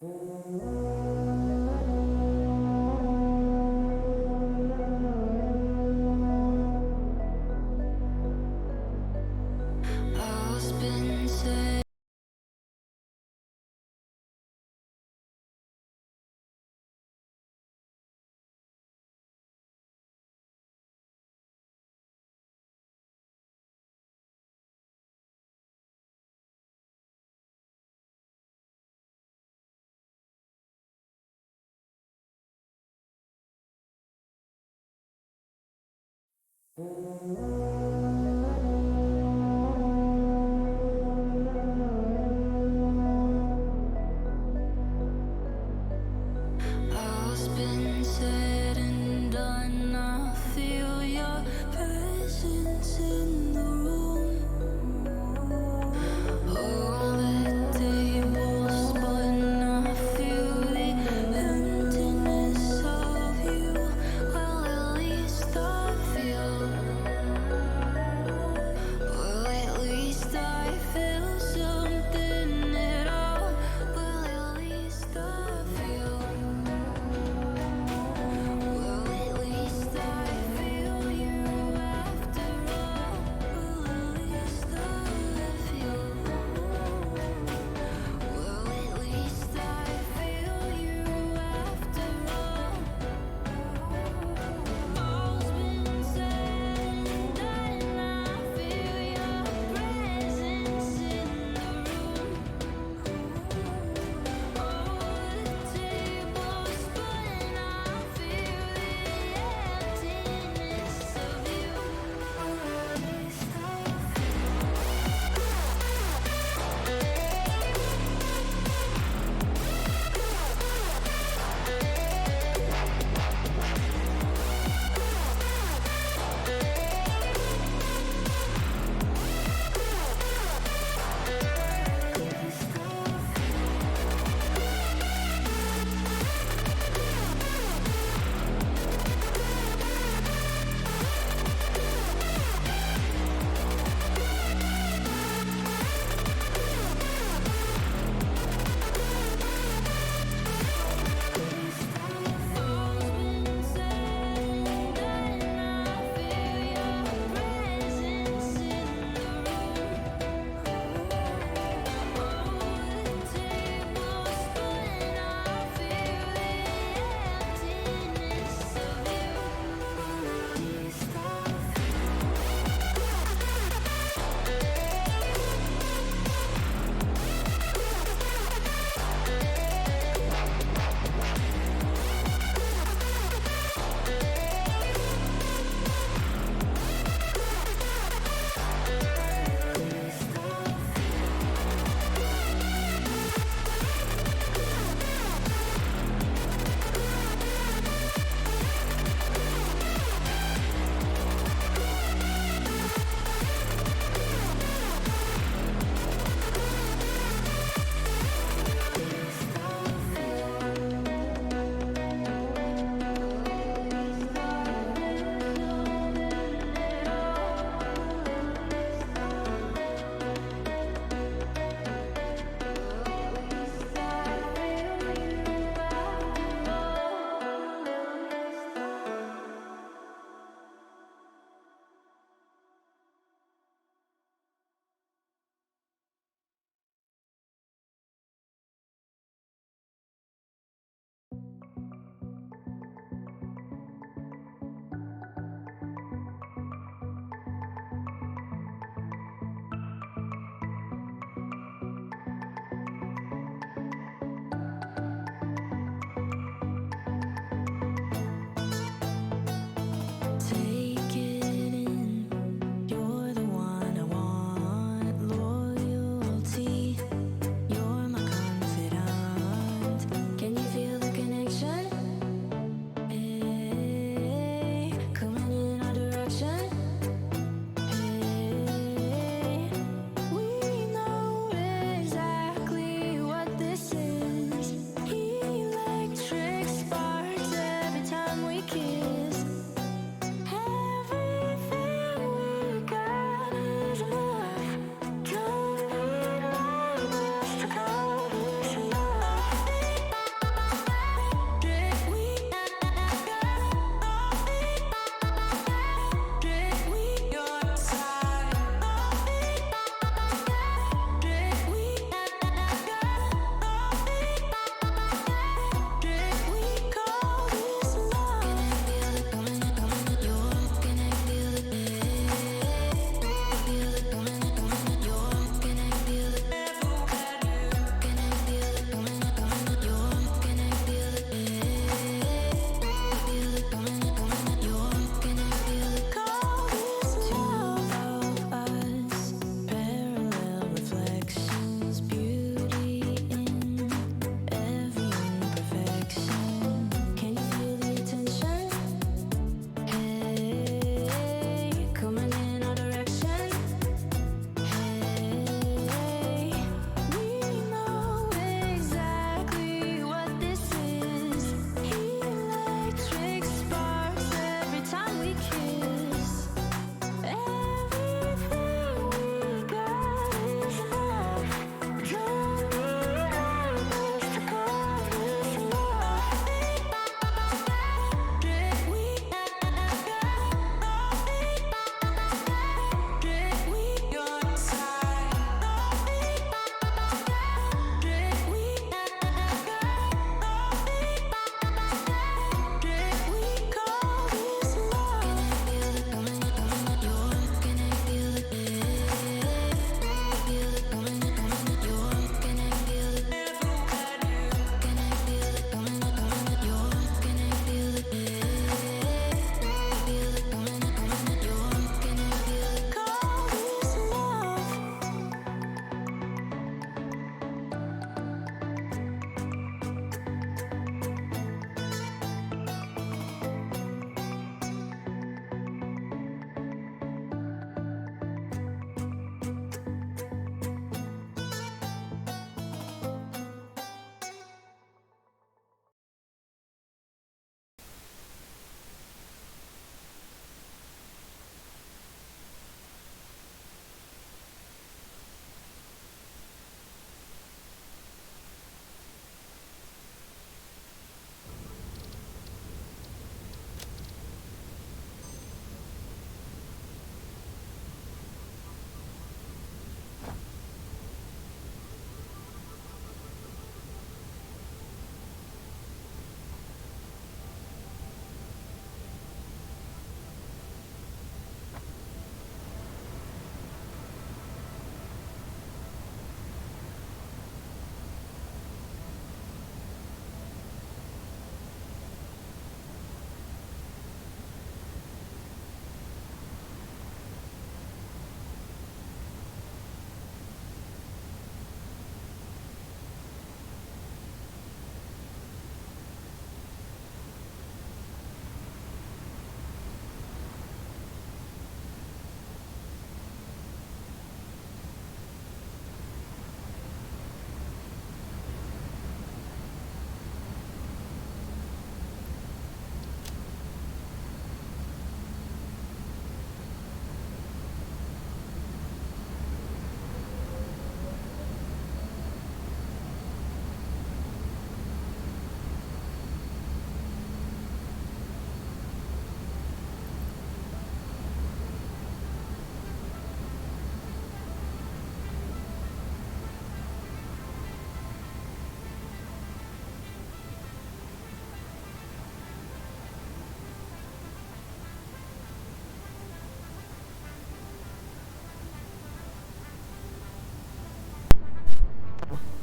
All's been said. All's been said and done. I feel your presence in the room. All the tables spun. I feel the emptiness of you. Well, at least I feel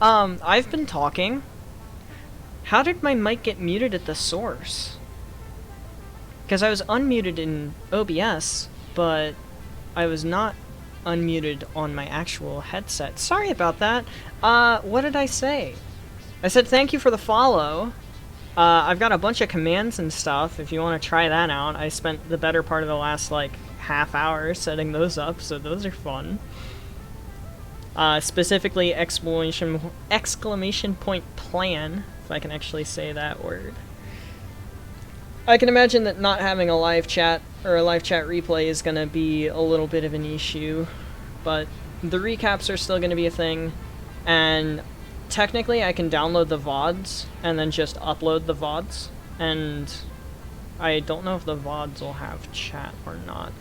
I've been talking. How did my mic get muted at the source? Because I was unmuted in OBS, but I was not unmuted on my actual headset. Sorry about that. What did I say? I said thank you for the follow. I've got a bunch of commands and stuff if you want to try that out. I spent the better part of the last, like, half hour setting those up, so those are fun. Specifically, exclamation point plan, if I can actually say that word. I can imagine that not having a live chat, or a live chat replay is going to be a little bit of an issue, but the recaps are still going to be a thing, and technically I can download the VODs, and then just upload the VODs, and I don't know if the VODs will have chat or not.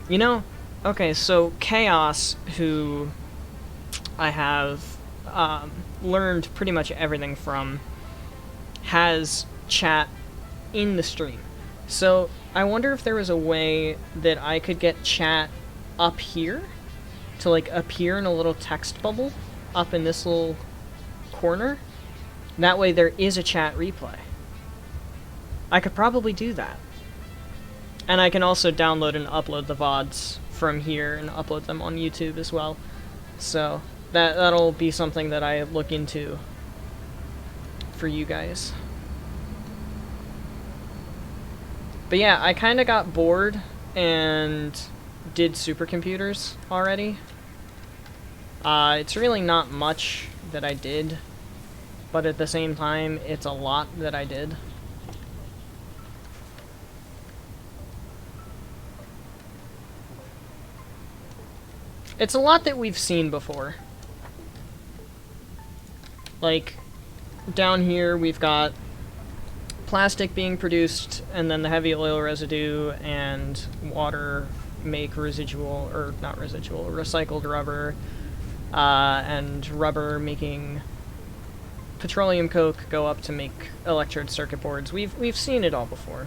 You know, okay, so Chaos, who I have learned pretty much everything from, has chat in the stream. So I wonder if there was a way that I could get chat up here to like appear in a little text bubble up in this little corner. That way there is a chat replay. I could probably do that. And I can also download and upload the VODs from here and upload them on YouTube as well. So that'll be something that I look into for you guys. But yeah, I kind of got bored and did supercomputers already. It's really not much that I did, but at the same time, it's a lot that I did. It's a lot that we've seen before. Like, down here we've got plastic being produced, and then the heavy oil residue and water make residual, or not residual, recycled rubber, and rubber making petroleum coke go up to make electrode circuit boards. We've seen it all before.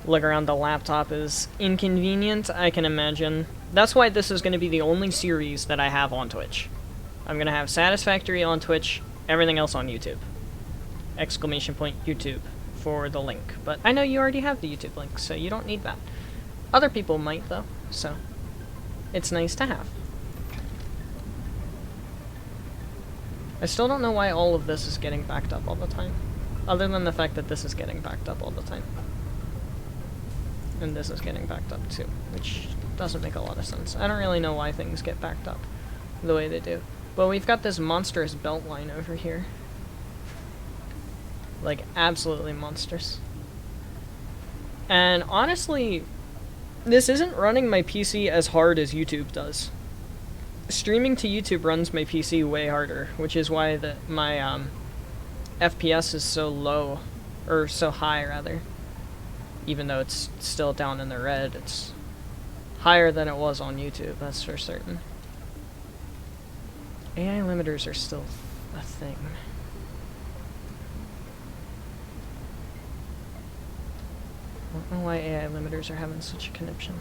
Look around the laptop is inconvenient, I can imagine. That's why this is going to be the only series that I have on Twitch. I'm going to have Satisfactory on Twitch, everything else on YouTube. Exclamation point YouTube for the link. But I know you already have the YouTube link, so you don't need that. Other people might, though, so it's nice to have. I still don't know why all of this is getting backed up all the time. Other than the fact that this is getting backed up all the time. And this is getting backed up too, which doesn't make a lot of sense. I don't really know why things get backed up the way they do. But we've got this monstrous belt line over here. Like, absolutely monstrous. And honestly, this isn't running my PC as hard as YouTube does. Streaming to YouTube runs my PC way harder, which is why my FPS is so low, or so high rather. Even though it's still down in the red, it's higher than it was on YouTube, that's for certain. AI limiters are still a thing. I don't know why AI limiters are having such a conniption.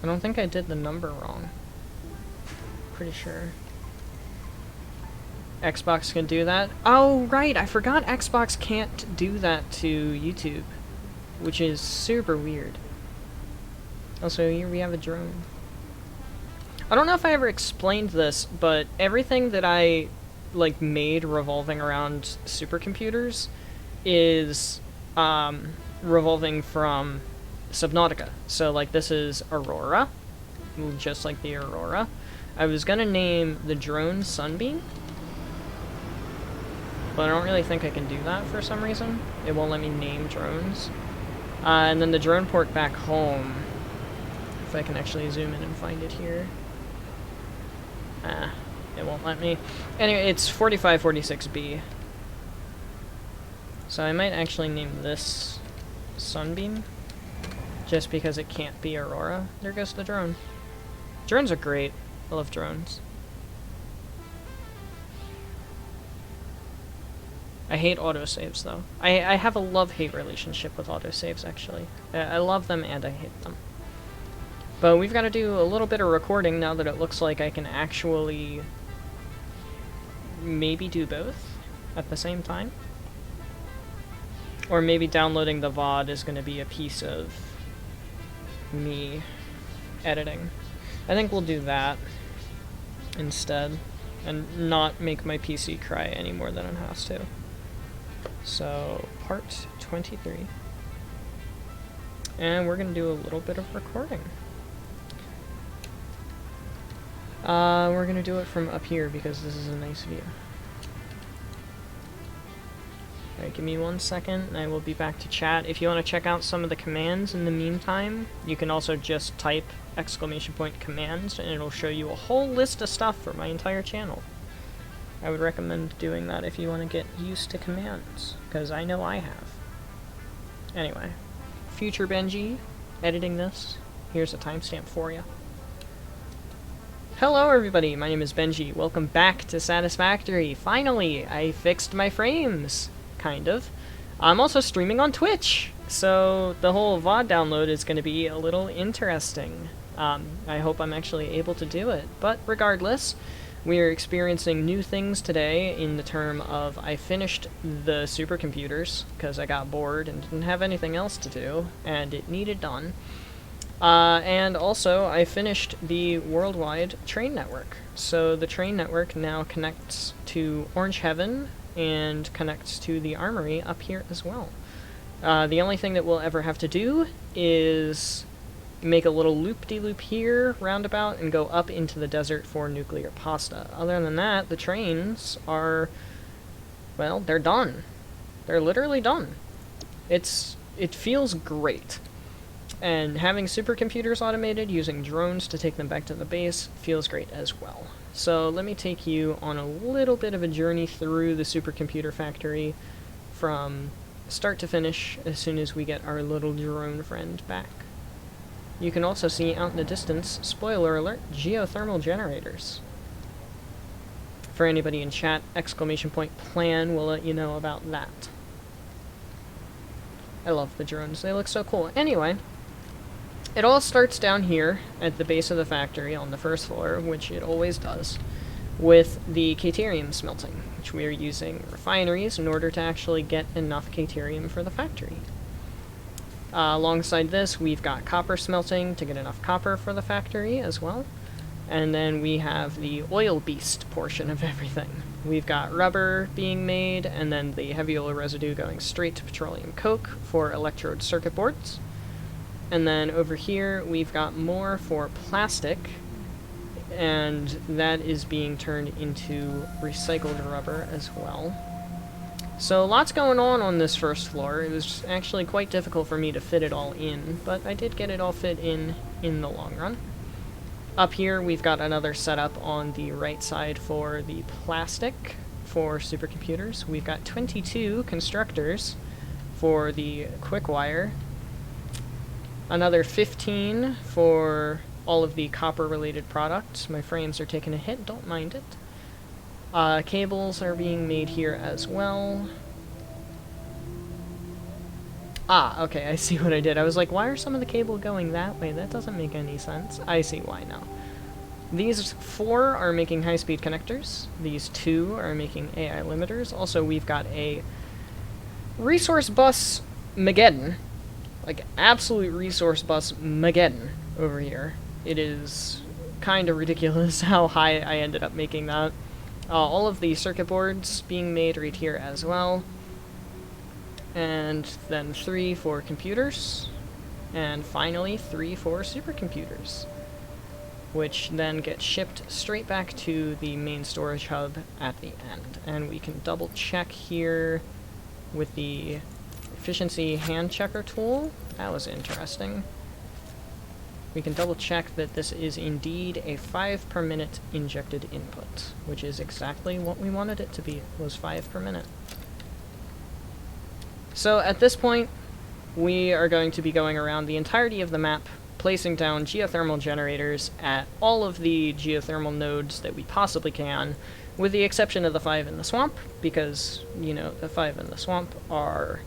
I don't think I did the number wrong. Pretty sure. Xbox can do that? Oh, right, I forgot Xbox can't do that to YouTube, which is super weird. Also, here we have a drone. I don't know if I ever explained this, but everything that I, like, made revolving around supercomputers is, revolving from Subnautica. So, like, this is Aurora, just like the Aurora. I was gonna name the drone Sunbeam, but I don't really think I can do that for some reason. It won't let me name drones. And then the drone port back home, if I can actually zoom in and find it here. It won't let me. Anyway, it's 4546B. So I might actually name this Sunbeam, just because it can't be Aurora. There goes the drone. Drones are great. I love drones. I hate autosaves, though. I have a love-hate relationship with autosaves, actually. I love them and I hate them. But we've got to do a little bit of recording now that it looks like I can actually maybe do both at the same time. Or maybe downloading the VOD is going to be a piece of me editing. I think we'll do that instead, and not make my PC cry any more than it has to. So, part 23. And we're going to do a little bit of recording. We're going to do it from up here because this is a nice view. Alright, give me 1 second and I will be back to chat. If you want to check out some of the commands in the meantime, you can also just type !commands and it'll show you a whole list of stuff for my entire channel. I would recommend doing that if you want to get used to commands, because I know I have. Anyway, future Benji, editing this. Here's a timestamp for you. Hello everybody, my name is Benji. Welcome back to Satisfactory. Finally, I fixed my frames. Kind of. I'm also streaming on Twitch, so the whole VOD download is going to be a little interesting. I hope I'm actually able to do it, but regardless, we are experiencing new things today in the term of I finished the supercomputers because I got bored and didn't have anything else to do, and it needed done. And also, I finished the worldwide train network. So the train network now connects to Orange Heaven and connects to the armory up here as well. The only thing that we'll ever have to do is make a little loop-de-loop here, roundabout, and go up into the desert for nuclear pasta. Other than that, the trains are, well, they're done. They're literally done. It feels great. And having supercomputers automated, using drones to take them back to the base, feels great as well. So let me take you on a little bit of a journey through the supercomputer factory from start to finish as soon as we get our little drone friend back. You can also see out in the distance, spoiler alert, geothermal generators. For anybody in chat, !plan will let you know about that. I love the drones, they look so cool. Anyway, it all starts down here at the base of the factory on the first floor, which it always does, with the caterium smelting, which we are using refineries in order to actually get enough caterium for the factory. Alongside this, we've got copper smelting to get enough copper for the factory as well. And then we have the oil beast portion of everything. We've got rubber being made, and then the heavy oil residue going straight to petroleum coke for electrode circuit boards. And then over here, we've got more for plastic, and that is being turned into recycled rubber as well. So lots going on this first floor. It was actually quite difficult for me to fit it all in, but I did get it all fit in the long run. Up here, we've got another setup on the right side for the plastic for supercomputers. We've got 22 constructors for the quick wire. Another 15 for all of the copper-related products. My frames are taking a hit, don't mind it. Cables are being made here as well. Ah, okay, I see what I did. I was like, why are some of the cable going that way? That doesn't make any sense. I see why now. These 4 are making high-speed connectors. These 2 are making AI limiters. Also, we've got a resource bus Mageddon. Like, absolute resource bus Mageddon over here. It is kind of ridiculous how high I ended up making that. All of the circuit boards being made right here as well. And then 3 for computers. And finally 3 for supercomputers, which then get shipped straight back to the main storage hub at the end. And we can double check here with the efficiency hand checker tool. That was interesting. We can double check that this is indeed a 5 per minute injected input, which is exactly what we wanted it to be, was 5 per minute. So at this point, we are going to be going around the entirety of the map, placing down geothermal generators at all of the geothermal nodes that we possibly can, with the exception of the 5 in the swamp, because, you know, the 5 in the swamp are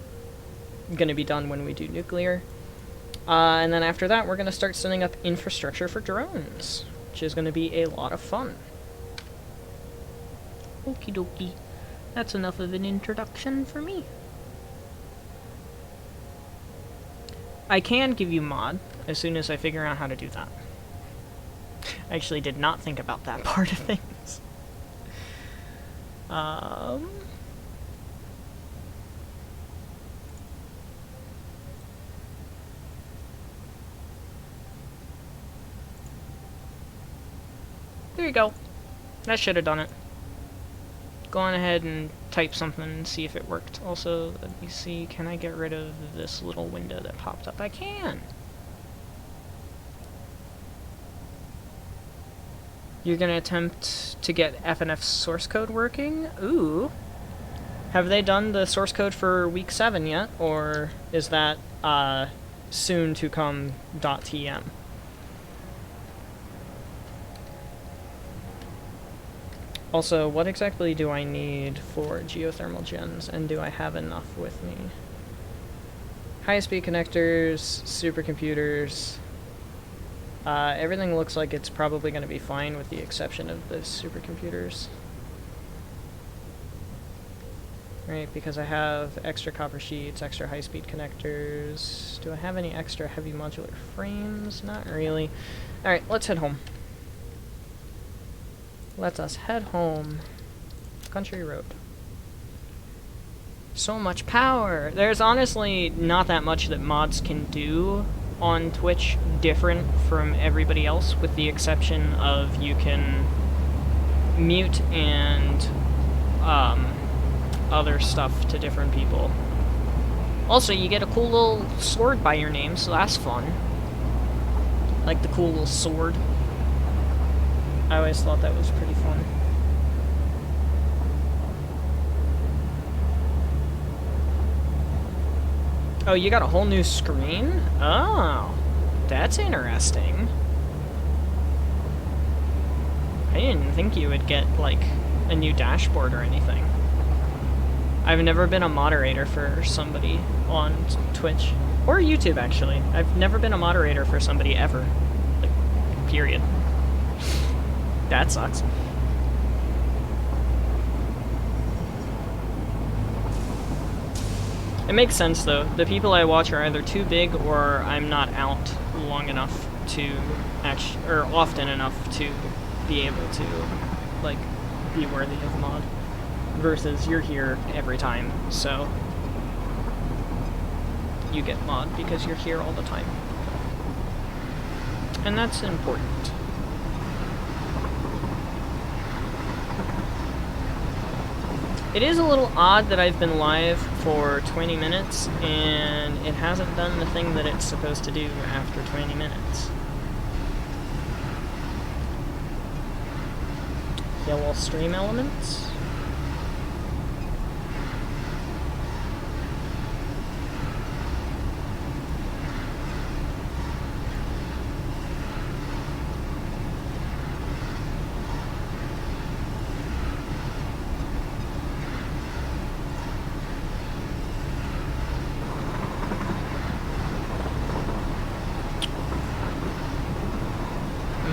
going to be done when we do nuclear. And then after that, we're going to start setting up infrastructure for drones, which is going to be a lot of fun. Okie dokie. That's enough of an introduction for me. I can give you mod as soon as I figure out how to do that. I actually did not think about that part of things. There you go. That should have done it. Go on ahead and type something and see if it worked. Also, let me see, can I get rid of this little window that popped up? I can! You're gonna attempt to get FNF source code working? Ooh. Have they done the source code for week 7 yet? Or is that, soon to come .tm? Also, what exactly do I need for geothermal gens, and do I have enough with me? High-speed connectors, supercomputers. Everything looks like it's probably going to be fine with the exception of the supercomputers. Right, because I have extra copper sheets, extra high-speed connectors. Do I have any extra heavy modular frames? Not really. Alright, let's head home. Let us head home. Country road. So much power! There's honestly not that much that mods can do on Twitch different from everybody else, with the exception of you can mute and other stuff to different people. Also, you get a cool little sword by your name, so that's fun. Like the cool little sword. I always thought that was pretty fun. Oh, you got a whole new screen? Oh, that's interesting. I didn't think you would get, like, a new dashboard or anything. I've never been a moderator for somebody on Twitch. Or YouTube, actually. I've never been a moderator for somebody ever. Like, period. That sucks. It makes sense, though. The people I watch are either too big or I'm not out long enough to or often enough to be able to, like, be worthy of mod. Versus you're here every time, so you get mod because you're here all the time. And that's important. It is a little odd that I've been live for 20 minutes, and it hasn't done the thing that it's supposed to do after 20 minutes. Yellow stream elements.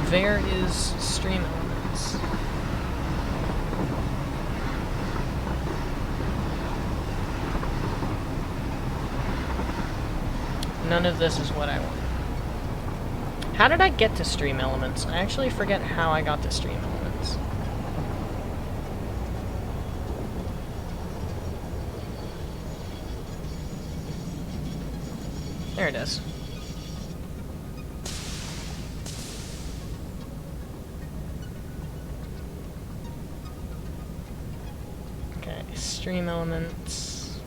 There is stream elements. None of this is what I want. How did I get to stream elements? I actually forget how I got to stream elements. There it is. Stream elements.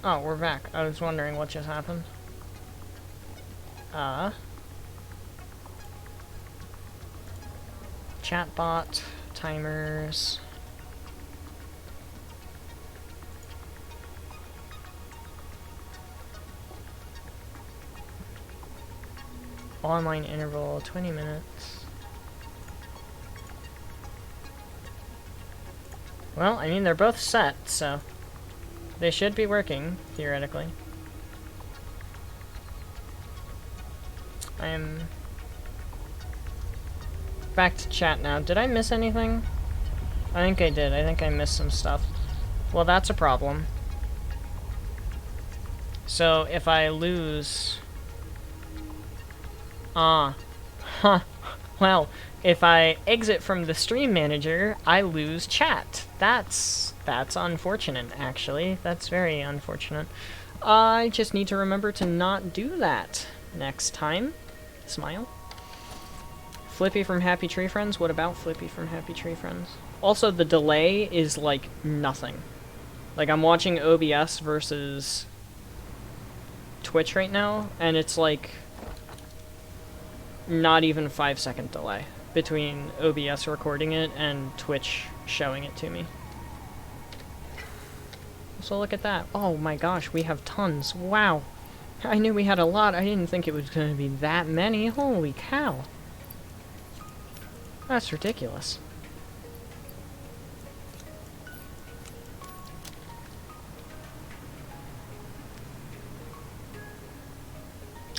Oh, we're back. I was wondering what just happened. Chatbot, timers. online interval, 20 minutes. Well, I mean, they're both set, so they should be working, theoretically. I'm back to chat now. Did I miss anything? I think I did. I think I missed some stuff. Well, that's a problem. So, if I lose... Well, if I exit from the stream manager, I lose chat. That's unfortunate, actually. That's very unfortunate. I just need to remember to not do that next time. Smile. Flippy from Happy Tree Friends? What about Flippy from Happy Tree Friends? Also, the delay is, like, nothing. Like, I'm watching OBS versus Twitch right now, and it's, like, not even 5-second delay between OBS recording it and Twitch showing it to me. So look at that. Oh my gosh, we have tons. Wow. I knew we had a lot. I didn't think it was going to be that many. Holy cow. That's ridiculous.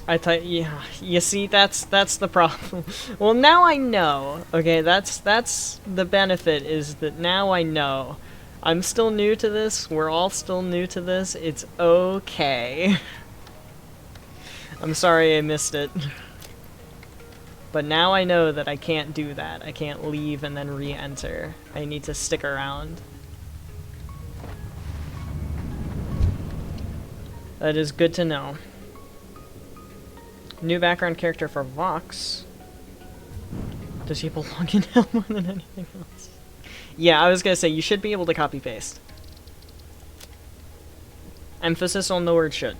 Yeah, you see, that's the problem. Well, now I know. Okay, that's the benefit, is that now I know. I'm still new to this. We're all still new to this. It's okay. I'm sorry I missed it. But now I know that I can't do that. I can't leave and then re-enter. I need to stick around. That is good to know. New background character for Vox. Does he belong in hell more than anything else? Yeah, I was gonna say, you should be able to copy-paste. Emphasis on the word should.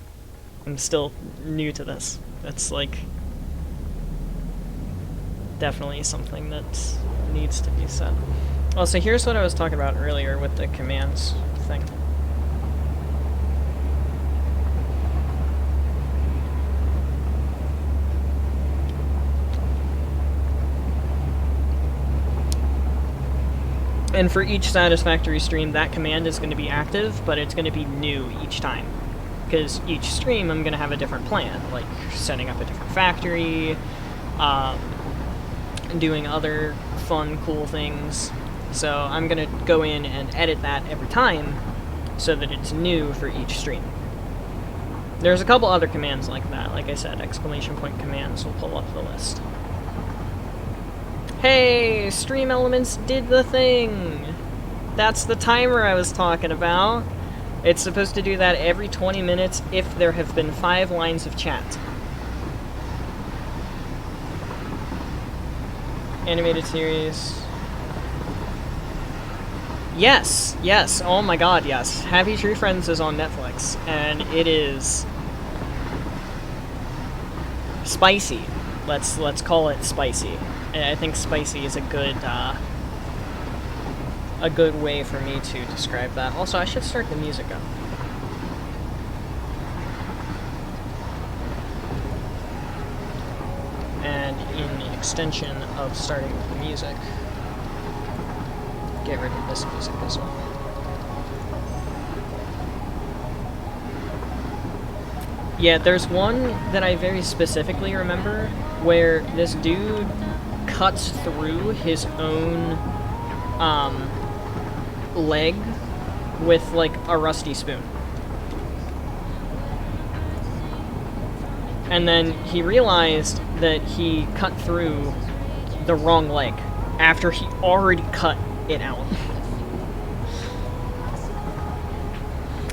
I'm still new to this. That's, like, definitely something that needs to be said. Well, so here's what I was talking about earlier with the commands thing. And for each Satisfactory stream, that command is going to be active, but it's going to be new each time. Because each stream, I'm going to have a different plan, like setting up a different factory, doing other fun, cool things. So I'm going to go in and edit that every time, so that it's new for each stream. There's a couple other commands like that. Like I said, exclamation point commands will pull up the list. Hey, Stream Elements did the thing! That's the timer I was talking about. It's supposed to do that every 20 minutes if there have been 5 lines of chat. Animated series. Yes, yes, oh my god, yes. Happy Tree Friends is on Netflix, and it is spicy. Let's call it spicy. I think spicy is a good way for me to describe that. Also, I should start the music up. And in extension of starting the music, get rid of this music as well. Yeah, there's one that I very specifically remember where this dude cuts through his own leg with, like, a rusty spoon. And then he realized that he cut through the wrong leg after he already cut it out.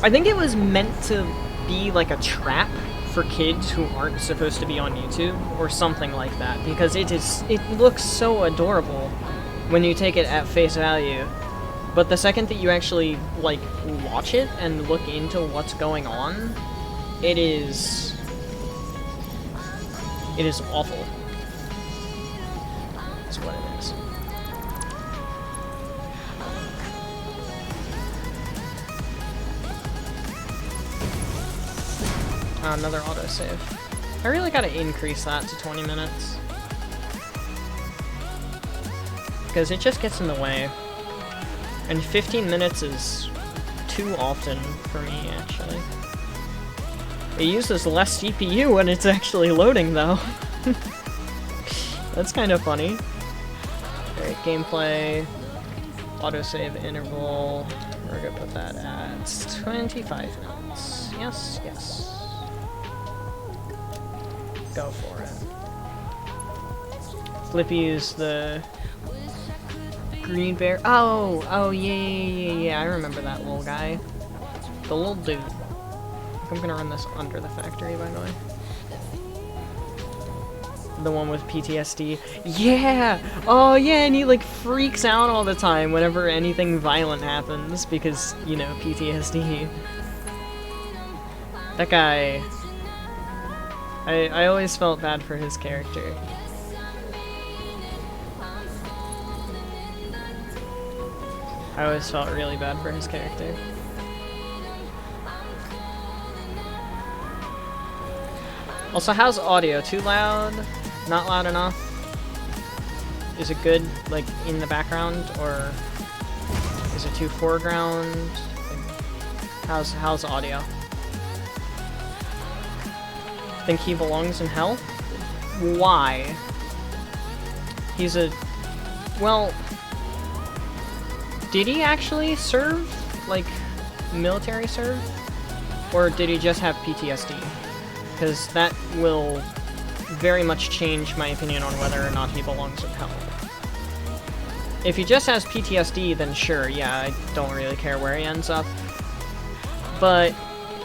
I think it was meant to be like a trap for kids who aren't supposed to be on YouTube or something like that, because it looks so adorable when you take it at face value, but the second that you actually, like, watch it and look into what's going on, it is awful. That's what it is. Another autosave. I really gotta increase that to 20 minutes. Because it just gets in the way. And 15 minutes is too often for me, actually. It uses less CPU when it's actually loading, though. That's kind of funny. Alright, gameplay. Autosave interval. We're gonna put that at 25 minutes. Yes, yes. Go for it. Flippy's the green bear. Oh, yeah. I remember that little guy. The little dude. I'm gonna run this under the factory, by the way. The one with PTSD. Yeah! Oh, yeah, and he, like, freaks out all the time whenever anything violent happens because, you know, PTSD. That guy... I always felt bad for his character. I always felt really bad for his character. Also, how's audio? Too loud? Not loud enough? Is it good, like, in the background, or is it too foreground? Like, how's audio? Think he belongs in hell? Why? He's a... Well... Did he actually serve? Like, military serve? Or did he just have PTSD? Because that will very much change my opinion on whether or not he belongs in hell. If he just has PTSD, then sure, yeah, I don't really care where he ends up. But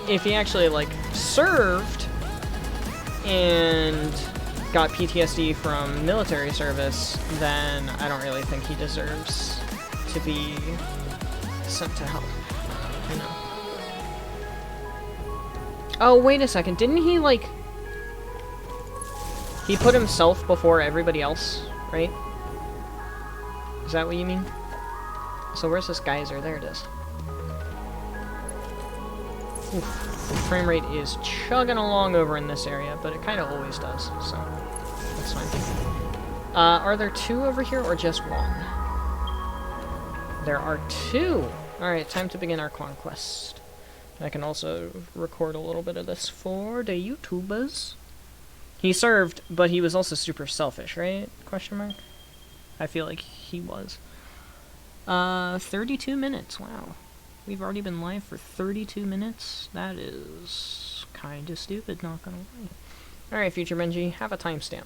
if he actually, like, served and got PTSD from military service, then I don't really think he deserves to be sent to hell, you know. Oh, wait a second, didn't he, like... He put himself before everybody else, right? Is that what you mean? So where's this geyser? There it is. Oof. The frame rate is chugging along over in this area, but it kind of always does, so that's fine. Are there two over here, or just one? There are two! Alright, time to begin our conquest. I can also record a little bit of this for the YouTubers. He served, but he was also super selfish, right? Question mark? I feel like he was. 32 minutes, wow. We've already been live for 32 minutes? That is kinda stupid, not gonna lie. Alright, Future Benji, have a timestamp.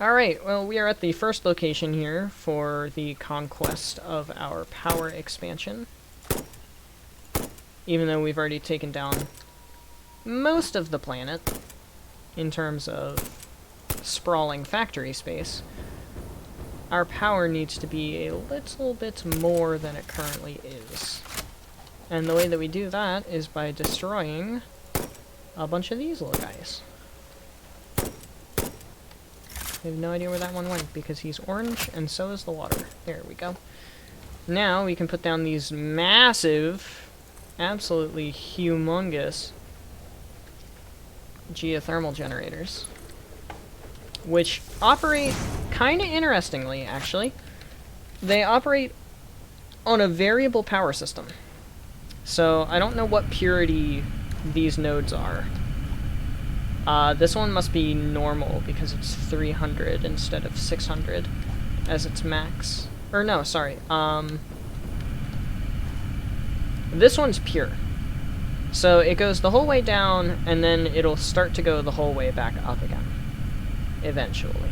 Alright, well, we are at the first location here for the conquest of our power expansion. Even though we've already taken down most of the planet in terms of sprawling factory space, our power needs to be a little bit more than it currently is. And the way that we do that is by destroying a bunch of these little guys. I have no idea where that one went, because he's orange, and so is the water. There we go. Now we can put down these massive, absolutely humongous geothermal generators, which operate kind of interestingly, actually. They operate on a variable power system. So I don't know what purity these nodes are. This one must be normal because it's 300 instead of 600 as its max. Or no, sorry. This one's pure. So it goes the whole way down, and then it'll start to go the whole way back up again. Eventually.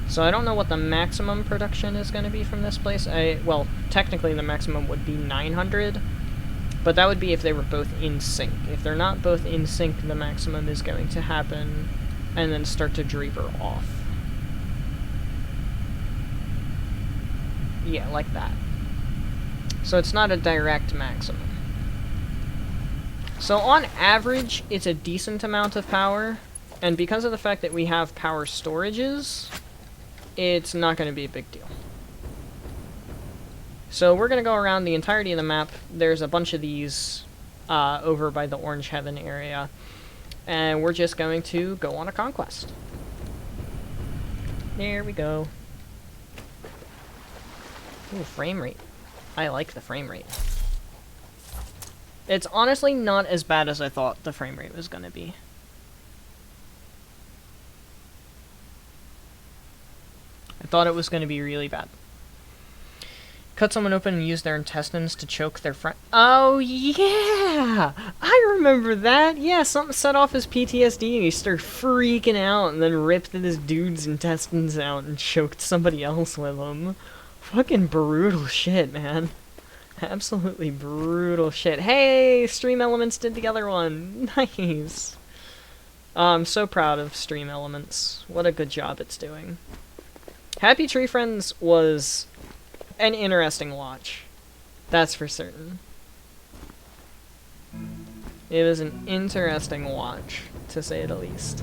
So I don't know what the maximum production is going to be from this place. Well, technically the maximum would be 900, but that would be if they were both in sync. If they're not both in sync, the maximum is going to happen and then start to draper off. Yeah, like that. So it's not a direct maximum. So on average, it's a decent amount of power, and because of the fact that we have power storages, it's not going to be a big deal. So we're going to go around the entirety of the map. There's a bunch of these over by the Orange Heaven area. And we're just going to go on a conquest. There we go. Ooh, frame rate. I like the frame rate. It's honestly not as bad as I thought the frame rate was going to be. I thought it was going to be really bad. Cut someone open and use their intestines to choke their friend. Oh, yeah! I remember that! Yeah, something set off his PTSD and he started freaking out and then ripped this dude's intestines out and choked somebody else with them. Fucking brutal shit, man. Absolutely brutal shit. Hey! Stream Elements did the other one! Nice! I'm so proud of Stream Elements. What a good job it's doing. Happy Tree Friends was an interesting watch. That's for certain. It was an interesting watch, to say the least.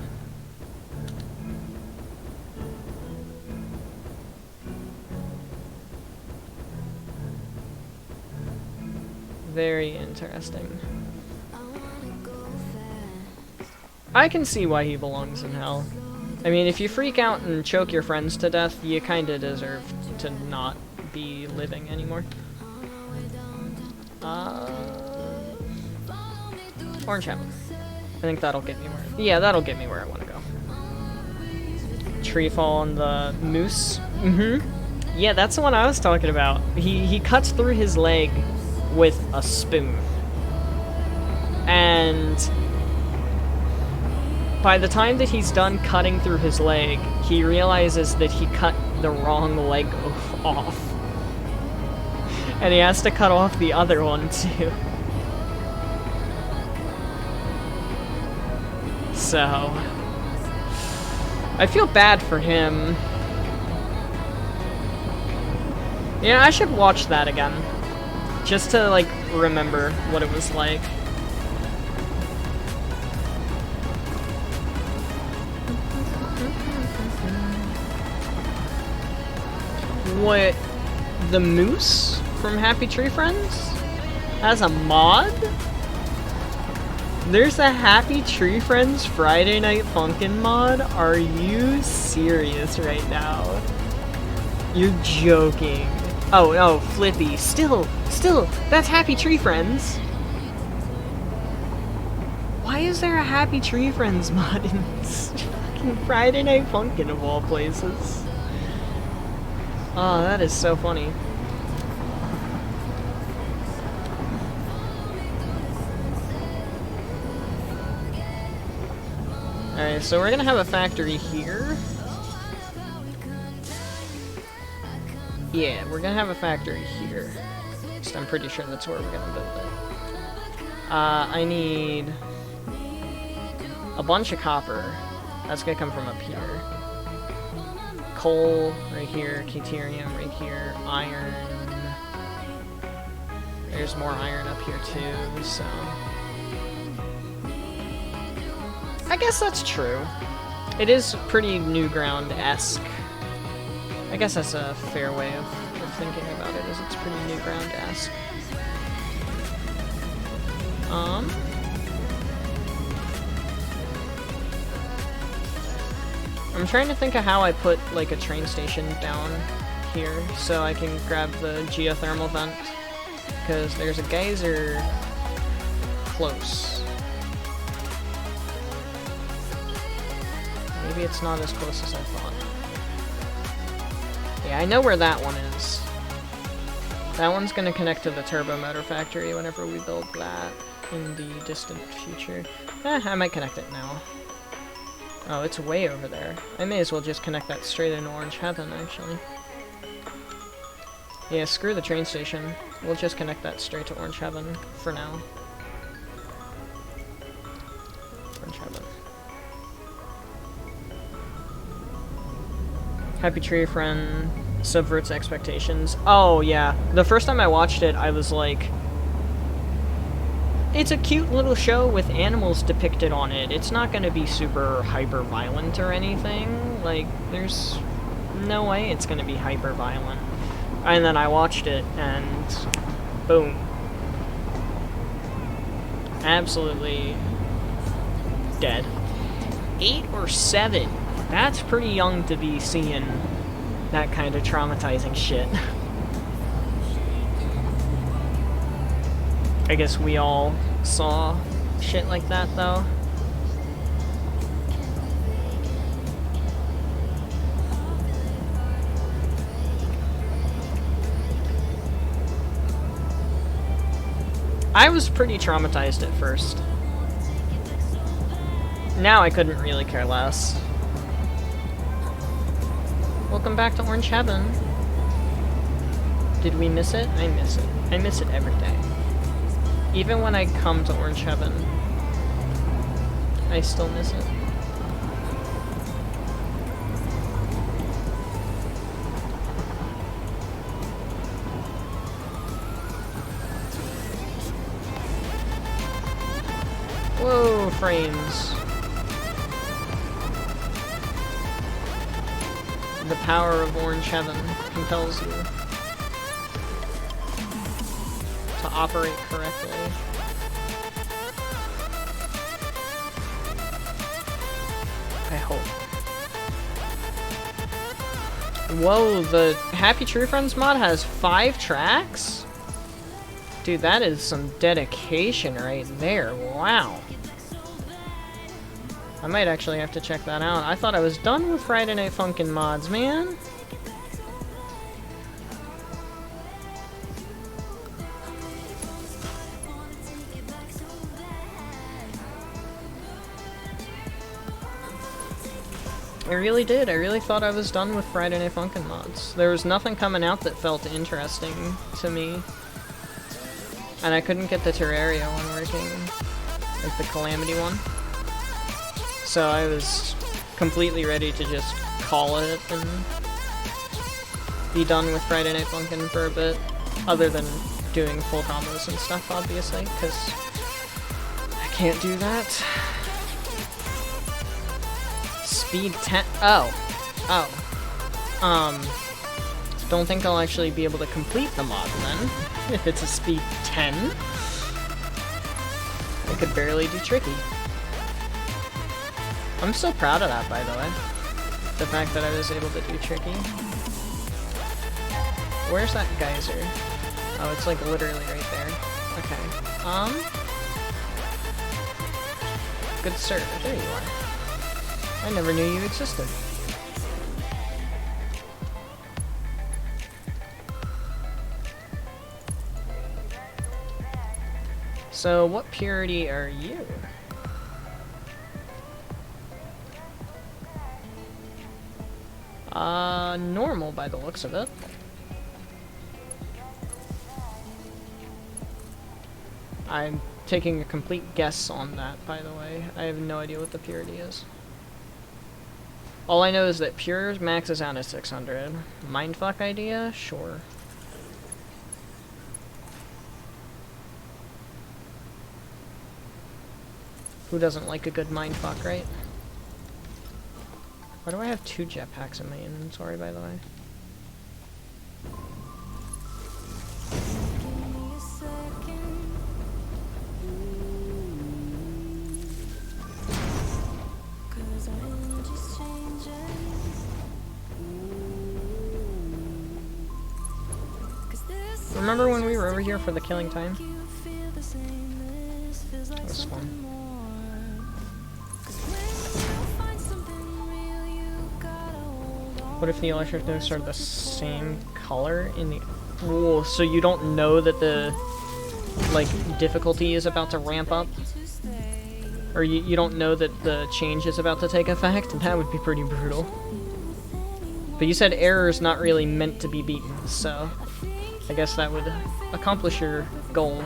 Very interesting. I can see why he belongs in hell. I mean, if you freak out and choke your friends to death, you kinda deserve to not be living anymore. Orange Heaven. I think that'll get me where... Yeah, that'll get me where I want to go. Tree fall on the moose. Yeah, that's the one I was talking about. He cuts through his leg with a spoon. And by the time that he's done cutting through his leg, he realizes that he cut the wrong leg off. And he has to cut off the other one, too. So I feel bad for him. Yeah, I should watch that again. Just to, like, remember what it was like. What? The moose from Happy Tree Friends has a mod? There's a Happy Tree Friends Friday Night Funkin' mod? Are you serious right now? You're joking. Oh, Flippy. Still, that's Happy Tree Friends. Why is there a Happy Tree Friends mod in fucking Friday Night Funkin' of all places? Oh, that is so funny. Alright, so we're gonna have a factory here. Yeah, we're gonna have a factory here. Just I'm pretty sure that's where we're gonna build it. I need a bunch of copper. That's gonna come from up here. Coal right here, Caterium right here, iron. There's more iron up here too, so I guess that's true. It is pretty Newground-esque. I guess that's a fair way of thinking about it, is it's pretty Newground-esque. I'm trying to think of how I put, like, a train station down here so I can grab the geothermal vent, because there's a geyser close. Maybe it's not as close as I thought. Yeah, I know where that one is. That one's gonna connect to the turbo motor factory whenever we build that in the distant future. I might connect it now. Oh, it's way over there. I may as well just connect that straight into Orange Heaven, actually. Yeah, screw the train station. We'll just connect that straight to Orange Heaven for now. Orange Heaven. Happy Tree Friend subverts expectations. Oh, yeah. The first time I watched it, I was like, it's a cute little show with animals depicted on it. It's not gonna be super hyper-violent or anything. Like, there's no way it's gonna be hyper-violent. And then I watched it, and boom. Absolutely dead. 8 or 7. That's pretty young to be seeing that kind of traumatizing shit. I guess we all saw shit like that, though. I was pretty traumatized at first. Now I couldn't really care less. Welcome back to Orange Heaven. Did we miss it? I miss it. I miss it every day. Even when I come to Orange Heaven, I still miss it. Whoa, frames. The power of Orange Heaven compels you to operate correctly. I hope. Whoa, the Happy True Friends mod has 5 tracks? Dude, that is some dedication right there. Wow. I might actually have to check that out. I thought I was done with Friday Night Funkin' mods, man. I really did. I really thought I was done with Friday Night Funkin' mods. There was nothing coming out that felt interesting to me. And I couldn't get the Terraria one working. Like the Calamity one. So I was completely ready to just call it and be done with Friday Night Funkin' for a bit. Other than doing full combos and stuff, obviously, because I can't do that. Speed 10. Oh. Don't think I'll actually be able to complete the mod then. If it's a speed 10. I could barely do tricky. I'm so proud of that, by the way. The fact that I was able to do tricky. Where's that geyser? Oh, it's like literally right there. Okay. Good sir, there you are. I never knew you existed. So, what purity are you? Normal by the looks of it. I'm taking a complete guess on that, by the way. I have no idea what the purity is. All I know is that pure maxes out at 600. Mindfuck idea? Sure. Who doesn't like a good mindfuck, right? Why do I have 2 jetpacks in my inventory, by the way? Remember when we were over here for the killing time? That was fun. What if the electric nodes are the same color in the... Whoa, so you don't know that the, like, difficulty is about to ramp up? Or you don't know that the change is about to take effect? That would be pretty brutal. But you said error is not really meant to be beaten, so... I guess that would accomplish your goal,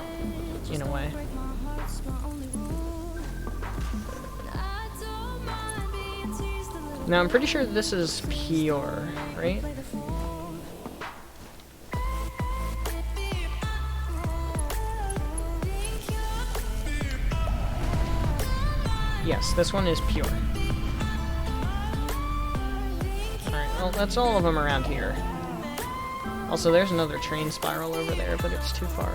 in a way. Now, I'm pretty sure this is pure, right? Yes, this one is pure. Alright, well, that's all of them around here. Also, there's another train spiral over there, but it's too far.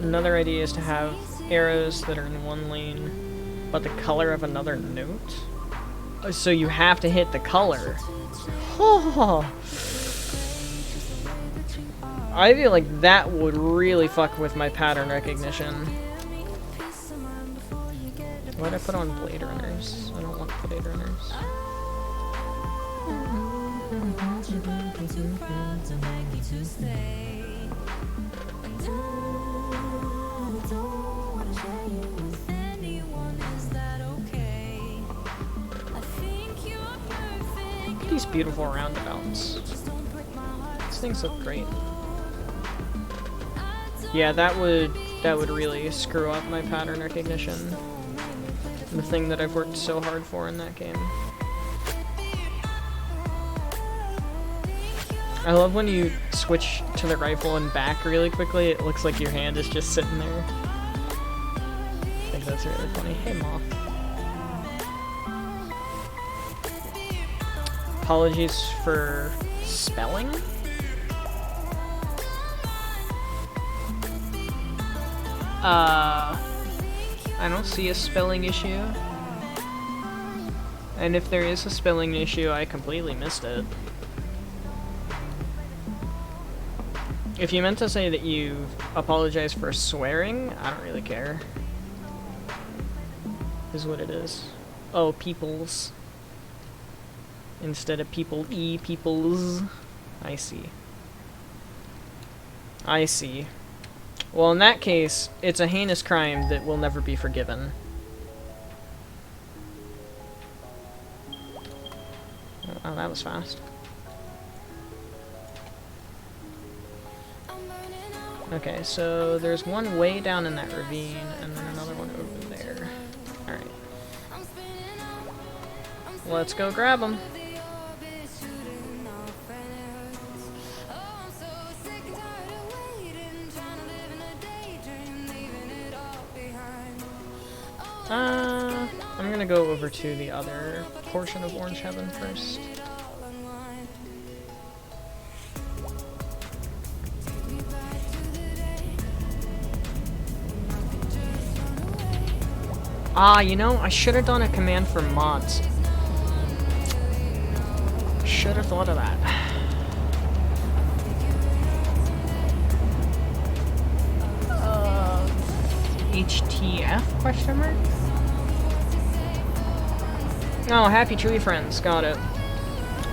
Another idea is to have arrows that are in one lane, but the color of another note. So you have to hit the color. Oh. I feel like that would really fuck with my pattern recognition. Why'd I put on blade runners? I don't want blade runners. Look at these beautiful roundabouts. These things look great. Yeah, that would really screw up my pattern recognition. The thing that I've worked so hard for in that game. I love when you switch to the rifle and back really quickly, it looks like your hand is just sitting there. I think that's really funny. Hey, Moth. Apologies for spelling. I don't see a spelling issue. And if there is a spelling issue, I completely missed it. If you meant to say that you apologize for swearing, I don't really care. Is what it is. Oh, peoples. Instead of people-y, peoples. I see. I see. Well, in that case, it's a heinous crime that will never be forgiven. Oh, that was fast. Okay, so there's one way down in that ravine, and then another one over there. Alright. Let's go grab them. I'm gonna go over to the other portion of Orange Heaven first. Ah, you know, I should have done a command for mods. Should have thought of that. HTF question mark? Oh, happy tree friends, got it.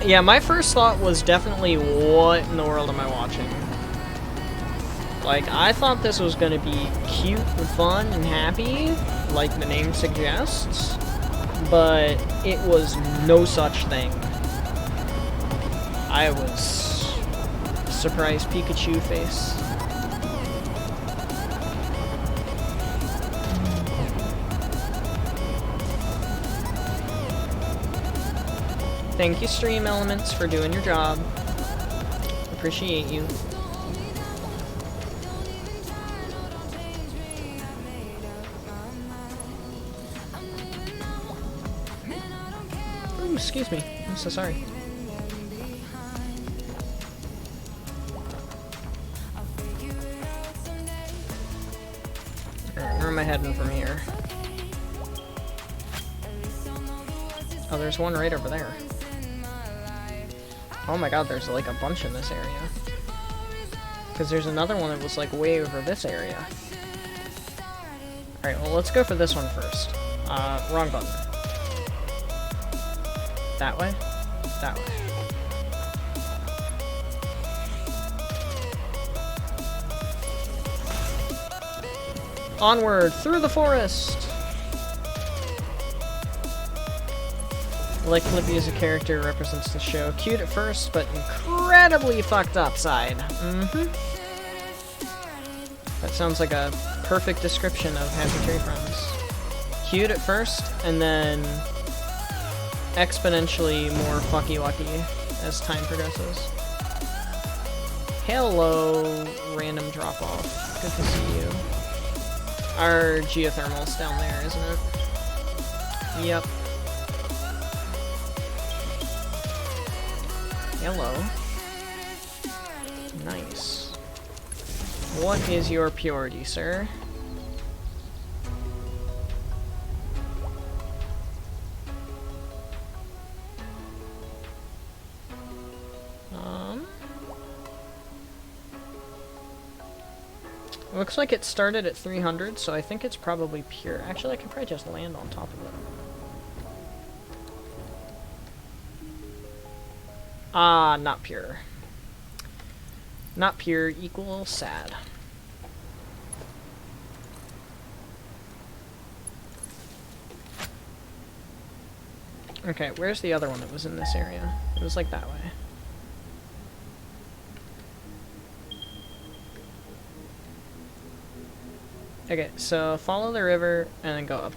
Yeah, my first thought was definitely, what in the world am I watching? Like, I thought this was gonna be cute and fun and happy, like the name suggests, but it was no such thing. I was surprised Pikachu face. Thank you, Stream Elements, for doing your job. Appreciate you. Ooh, excuse me. I'm so sorry. Alright, where am I heading from here? Oh, there's one right over there. Oh my god, there's like a bunch in this area. Because there's another one that was like way over this area. Alright, well let's go for this one first. Wrong button. That way? That way. Onward, through the forest! I like Flippy as a character, represents the show. Cute at first, but incredibly fucked up side. That sounds like a perfect description of Happy Tree Friends. Cute at first, and then exponentially more fucky-wucky as time progresses. Hello, random drop-off. Good to see you. Our geothermal's down there, isn't it? Yep. Hello. Nice. What is your purity, sir? Looks like it started at 300, so I think it's probably pure. Actually, I can probably just land on top of it. Ah, not pure. Not pure equals sad. Okay, where's the other one that was in this area? It was like that way. Okay, so follow the river and then go up.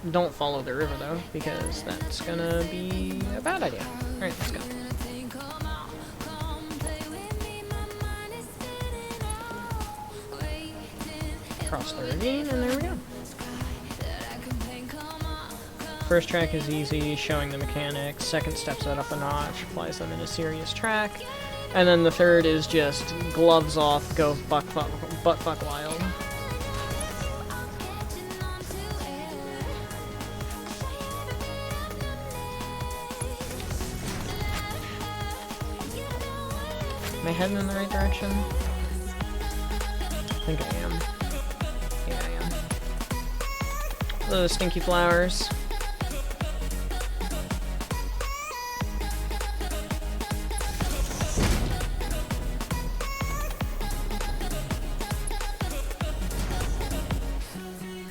Don't follow the river though, because that's gonna be a bad idea. Alright, let's go. Cross the ravine, and there we go. First track is easy, showing the mechanics. Second steps it up a notch, applies them in a serious track. And then the third is just gloves off, go butt fuck wild. Am I heading in the right direction? I think I am. Yeah, I am. Those stinky flowers.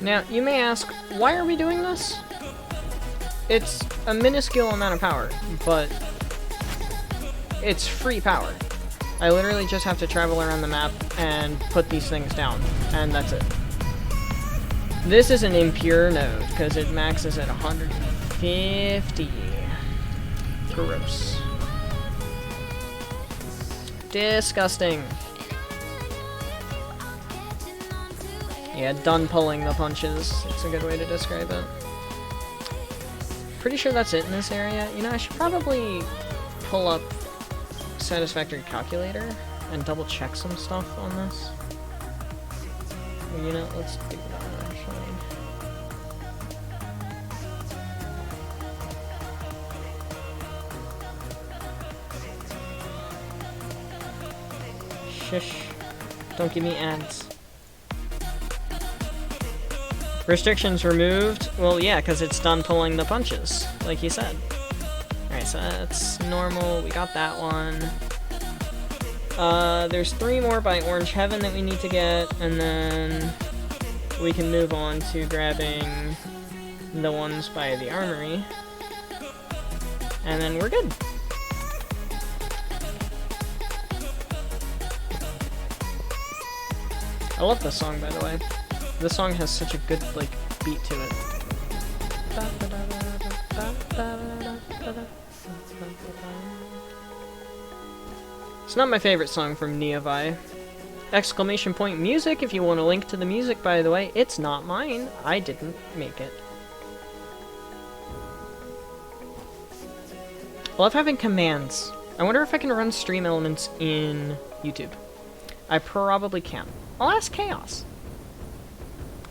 Now, you may ask, why are we doing this? It's a minuscule amount of power, but it's free power. I literally just have to travel around the map and put these things down, and that's it. This is an impure node, because it maxes at 150. Gross. Disgusting. Yeah, done pulling the punches. It's a good way to describe it. Pretty sure that's it in this area. You know, I should probably pull up Satisfactory calculator and double check some stuff on this. Well, you know, let's do that actually. Shush. Don't give me ads. Restrictions removed? Well, yeah, because it's done pulling the punches, like he said. Alright, so that's normal. We got that one. There's 3 more by Orange Heaven that we need to get, and then we can move on to grabbing the ones by the Armory. And then we're good. I love this song, by the way. This song has such a good, like, beat to it. It's not my favorite song from Neovi. Exclamation point music, if you want a link to the music, by the way. It's not mine. I didn't make it. I love having commands. I wonder if I can run stream elements in YouTube. I probably can. I'll ask Chaos.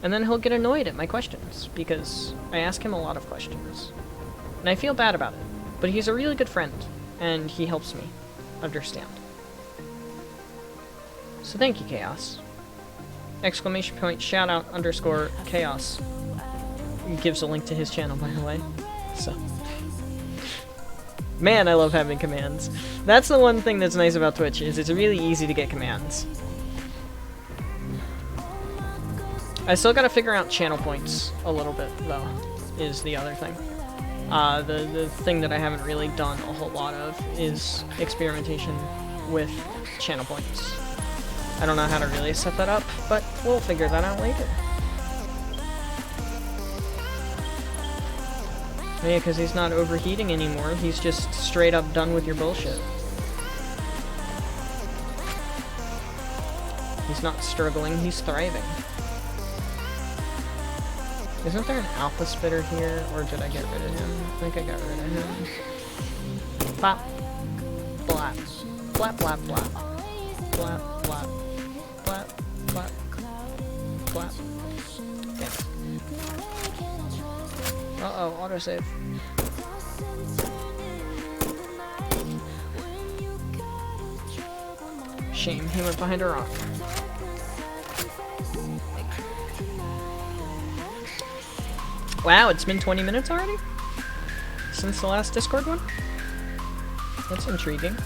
And then he'll get annoyed at my questions, because I ask him a lot of questions. And I feel bad about it, but he's a really good friend, and he helps me understand. So thank you, Chaos. Exclamation point, shout out, underscore, Chaos. He gives a link to his channel, by the way. So. Man, I love having commands. That's the one thing that's nice about Twitch, is it's really easy to get commands. I still gotta figure out channel points a little bit, though, is the other thing. The thing that I haven't really done a whole lot of is experimentation with channel points. I don't know how to really set that up, but we'll figure that out later. Yeah, because he's not overheating anymore, he's just straight up done with your bullshit. He's not struggling, he's thriving. Isn't there an alpha spitter here, or did I get rid of him? I think I got rid of him. Plop. Blap. Blap, blap, blap. Blap, blap. Blap, blap. Blap. Okay. Uh-oh, autosave. Shame, he went behind a rock. Wow, it's been 20 minutes already? Since the last Discord one? That's intriguing.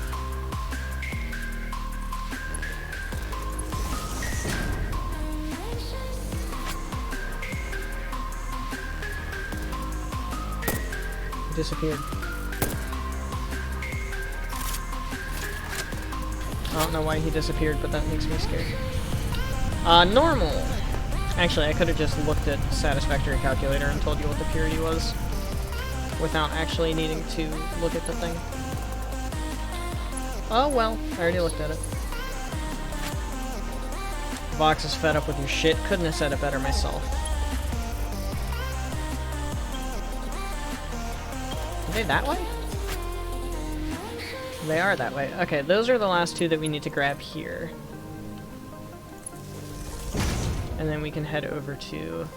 Disappeared. I don't know why he disappeared, but that makes me scared. Normal! Actually, I could have just looked at Satisfactory calculator and told you what the purity was, without actually needing to look at the thing. Oh well, I already looked at it. Vox is fed up with your shit, couldn't have said it better myself. Are they that way? They are that way. Okay, those are the last two that we need to grab here. And then we can head over to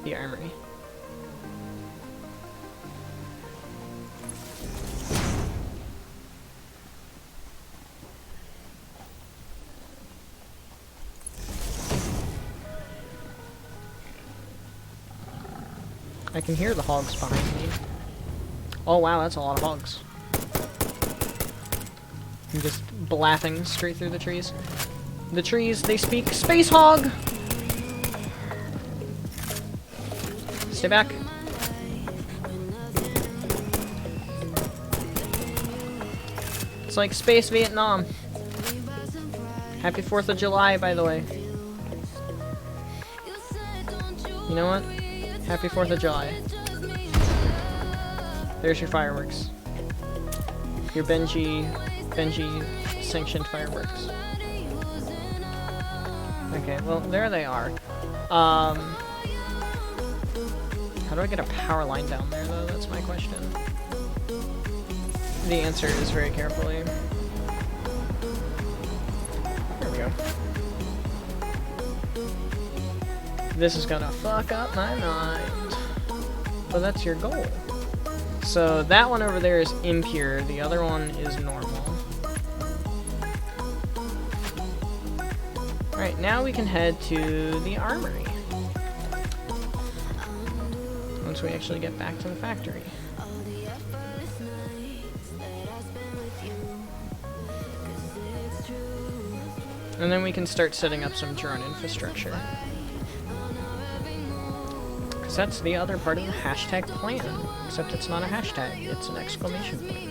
the armory. I can hear the hogs behind me. Oh wow, that's a lot of hogs. I'm just blathing straight through the trees. The trees, they speak space hog! Stay back. It's like Space Vietnam. Happy 4th of July, by the way. You know what? Happy 4th of July. There's your fireworks. Your Benji sanctioned fireworks. Okay, well, there they are. How do I get a power line down there, though? That's my question. The answer is very carefully. There we go. This is gonna fuck up my mind. But that's your goal. So that one over there is impure, the other one is normal. Alright, now we can head to the armory. Once we actually get back to the factory. And then we can start setting up some drone infrastructure. Because that's the other part of the hashtag plan. Except it's not a hashtag, it's an exclamation point.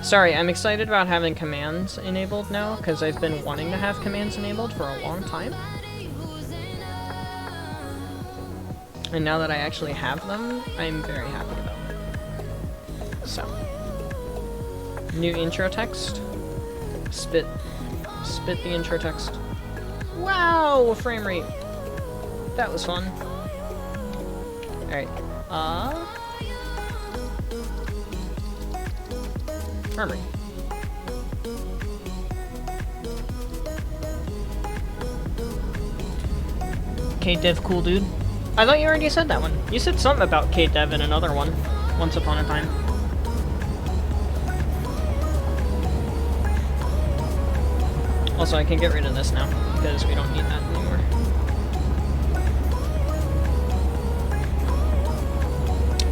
Sorry, I'm excited about having commands enabled now, because I've been wanting to have commands enabled for a long time. And now that I actually have them, I'm very happy about it. So. New intro text. Spit the intro text. Wow, frame rate. That was fun. Alright. Armory. K-Dev cool dude. I thought you already said that one. You said something about K-Dev in another one. Once upon a time. Also, I can get rid of this now, because we don't need that anymore.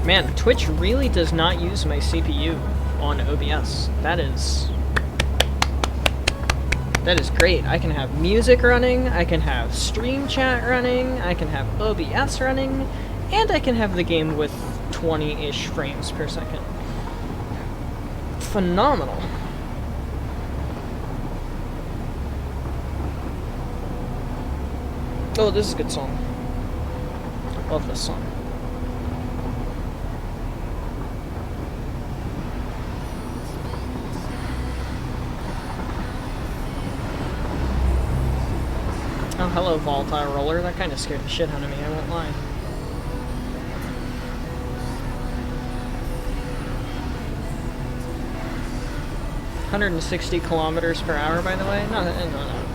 Man, Twitch really does not use my CPU on OBS. That is great. I can have music running, I can have stream chat running, I can have OBS running, and I can have the game with 20-ish frames per second. Phenomenal. Oh, this is a good song. Love this song. Oh, hello, volatile roller. That kind of scared the shit out of me, I won't lie. $160 km/h, by the way. Not a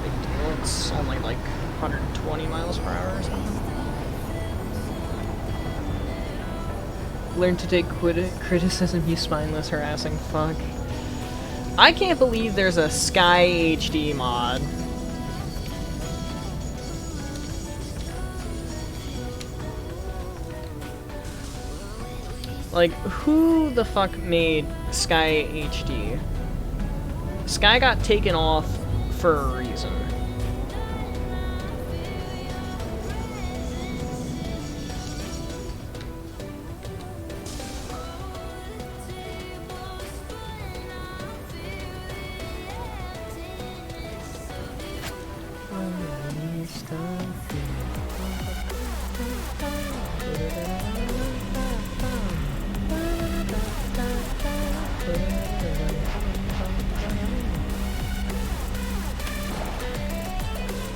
big deal. It's only like 120 miles per hour or something. Learn to take criticism, you spineless, harassing fuck. I can't believe there's a Sky HD mod. Like, who the fuck made Sky HD? Sky got taken off for a reason.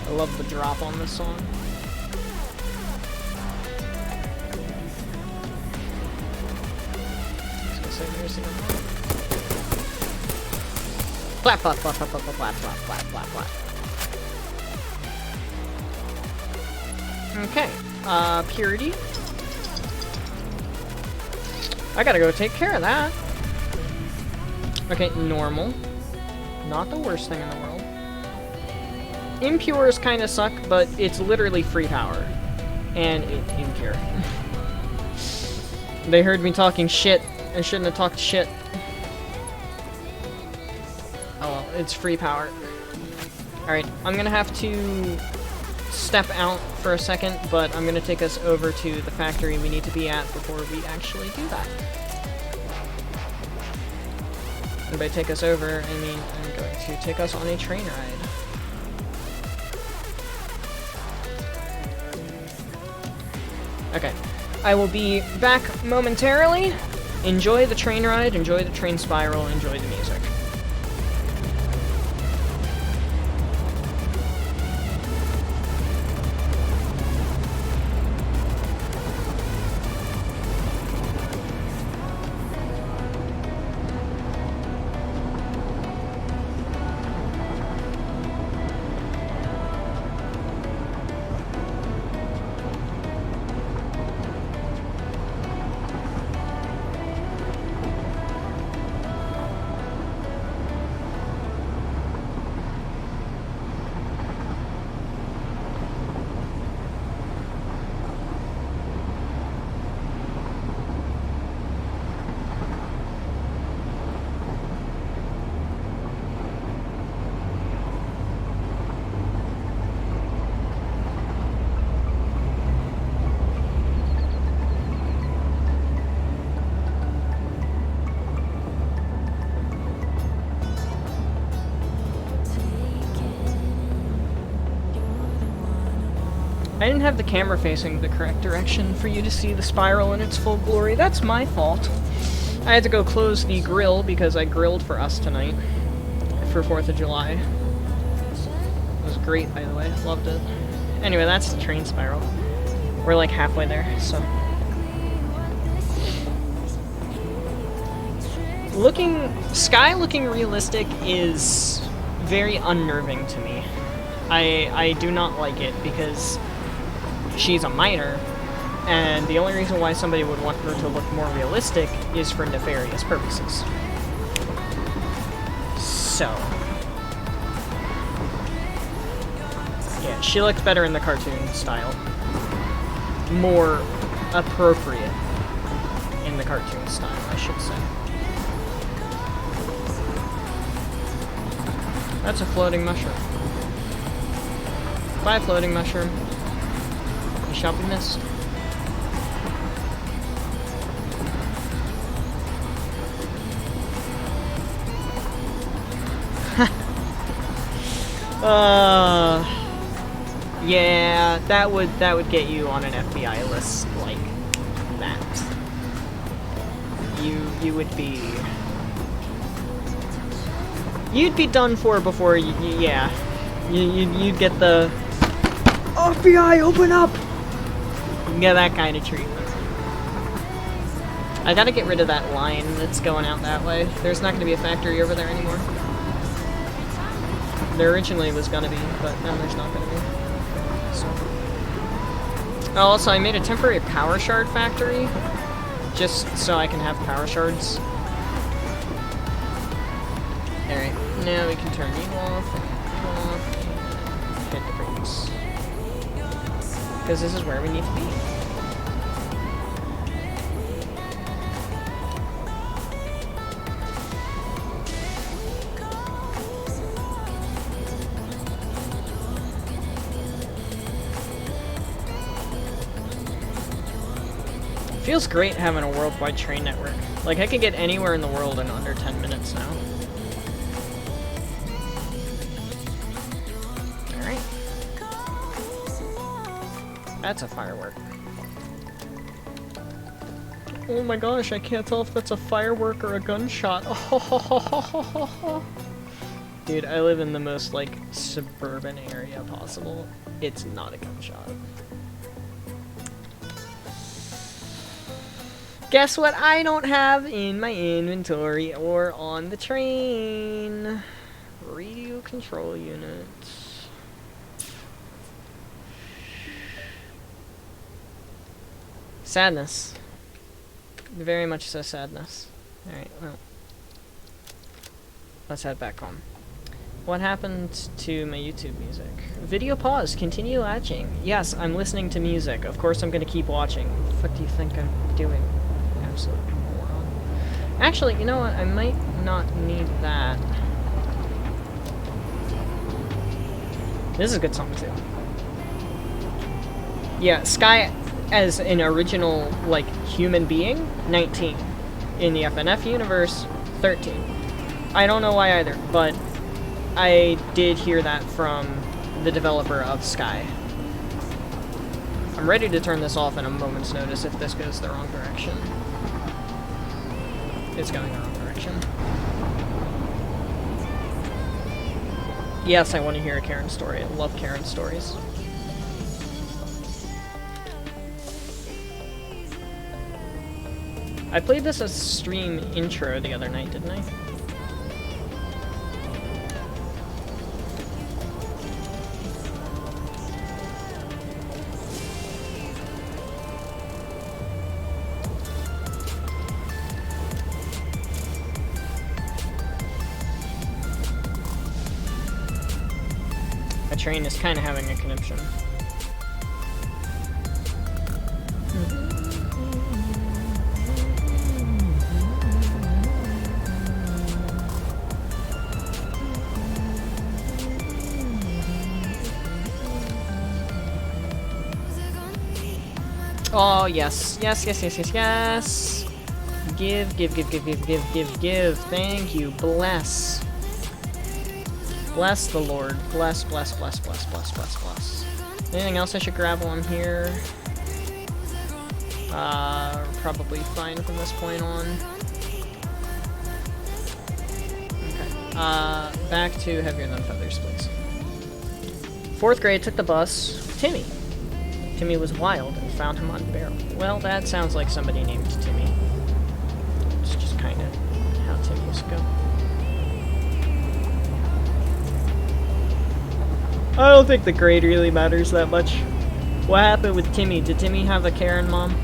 I love the drop on this song. Flap, flap, flap, flap, flap, flap, flap, flap, flap, flap. Okay, purity. I gotta go take care of that. Okay, normal. Not the worst thing in the world. Impures kind of suck, but it's literally free power. And impure. They heard me talking shit. I shouldn't have talked shit. Oh well, it's free power. Alright, I'm gonna have to step out for a second, but I'm gonna take us over to the factory we need to be at before we actually do that. And by take us over, I mean I'm going to take us on a train ride. Okay, I will be back momentarily. Enjoy the train ride, enjoy the train spiral, enjoy the music. I didn't have the camera facing the correct direction for you to see the spiral in its full glory. That's my fault. I had to go close the grill because I grilled for us tonight for 4th of July. It was great, by the way. Loved it. Anyway, that's the train spiral. We're like halfway there, so. Sky looking realistic is very unnerving to me. I do not like it because she's a minor, and the only reason why somebody would want her to look more realistic is for nefarious purposes. So. Yeah, she looks better in the cartoon style. More appropriate in the cartoon style, I should say. That's a floating mushroom. Bye, floating mushroom. You shall be missed. Yeah, that would get you on an FBI list like that. You would be. You'd be done for before you, yeah. You'd get the FBI, open up! Yeah, that kind of treatment. I gotta get rid of that line that's going out that way. There's not going to be a factory over there anymore. There originally was gonna be, but now there's not gonna be. So. Oh, also, I made a temporary power shard factory, just so I can have power shards. Alright, now we can turn you off, and hit the brakes. Because this is where we need to be. Feels great having a worldwide train network. Like, I could get anywhere in the world in under 10 minutes now. Alright. That's a firework. Oh my gosh, I can't tell if that's a firework or a gunshot. Dude, I live in the most, like, suburban area possible. It's not a gunshot. Guess what I don't have in my inventory or on the train? Radio control unit. Sadness. Very much so sadness. Alright, well. Let's head back home. What happened to my YouTube music? Video pause. Continue watching. Yes, I'm listening to music. Of course I'm gonna keep watching. What the fuck do you think I'm doing? Absolute moron. Actually, you know what? I might not need that. This is a good song, too. Yeah, Sky as an original, like, human being, 19. In the FNF universe, 13. I don't know why either, but I did hear that from the developer of Sky. I'm ready to turn this off in a moment's notice if this goes the wrong direction. It's going the wrong direction. Yes, I want to hear a Karen story. I love Karen stories. I played this as stream intro the other night, didn't I? My train is kind of having a conniption. Oh, yes. Yes, yes, yes, yes, yes. Give, give, give, give, give, give, give, give. Thank you. Bless. Bless the Lord. Bless, bless, bless, bless, bless, bless, bless. Anything else I should grab on here? Probably fine from this point on. Okay. Back to Heavier Than Feathers, please. 4th grade, took the bus. Timmy. Timmy was wild and found him on barrel. Well, that sounds like somebody named Timmy. It's just kind of how Timmys go. I don't think the grade really matters that much. What happened with Timmy? Did Timmy have a Karen mom?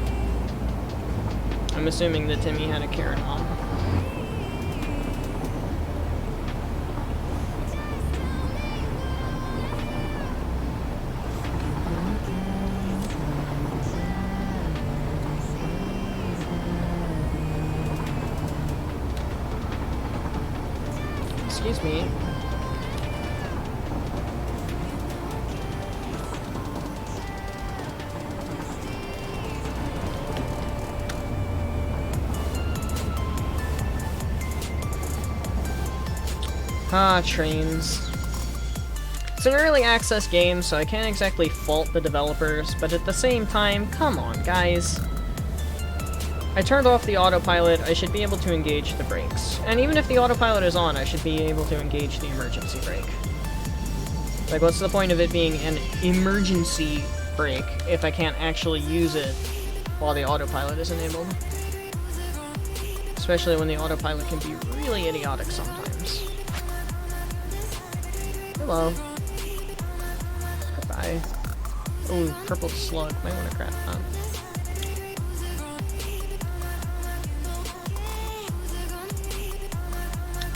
I'm assuming that Timmy had a Karen mom. Excuse me. Ah, trains. It's an early access game, so I can't exactly fault the developers, but at the same time, come on, guys. I turned off the autopilot, I should be able to engage the brakes. And even if the autopilot is on, I should be able to engage the emergency brake. Like, what's the point of it being an emergency brake if I can't actually use it while the autopilot is enabled? Especially when the autopilot can be really idiotic sometimes. Hello. Goodbye. Oh, purple slug. Might want to grab that.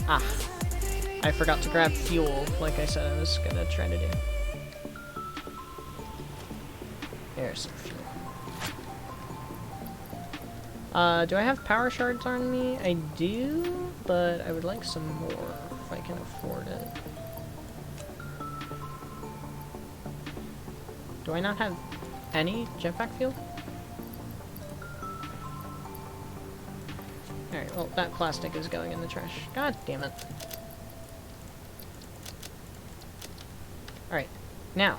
Ah. I forgot to grab fuel, like I said I was gonna try to do. There's some fuel. Do I have power shards on me? I do, but I would like some more if I can afford it. Do I not have any jetpack fuel? Alright, well, that plastic is going in the trash. God damn it. Alright, now,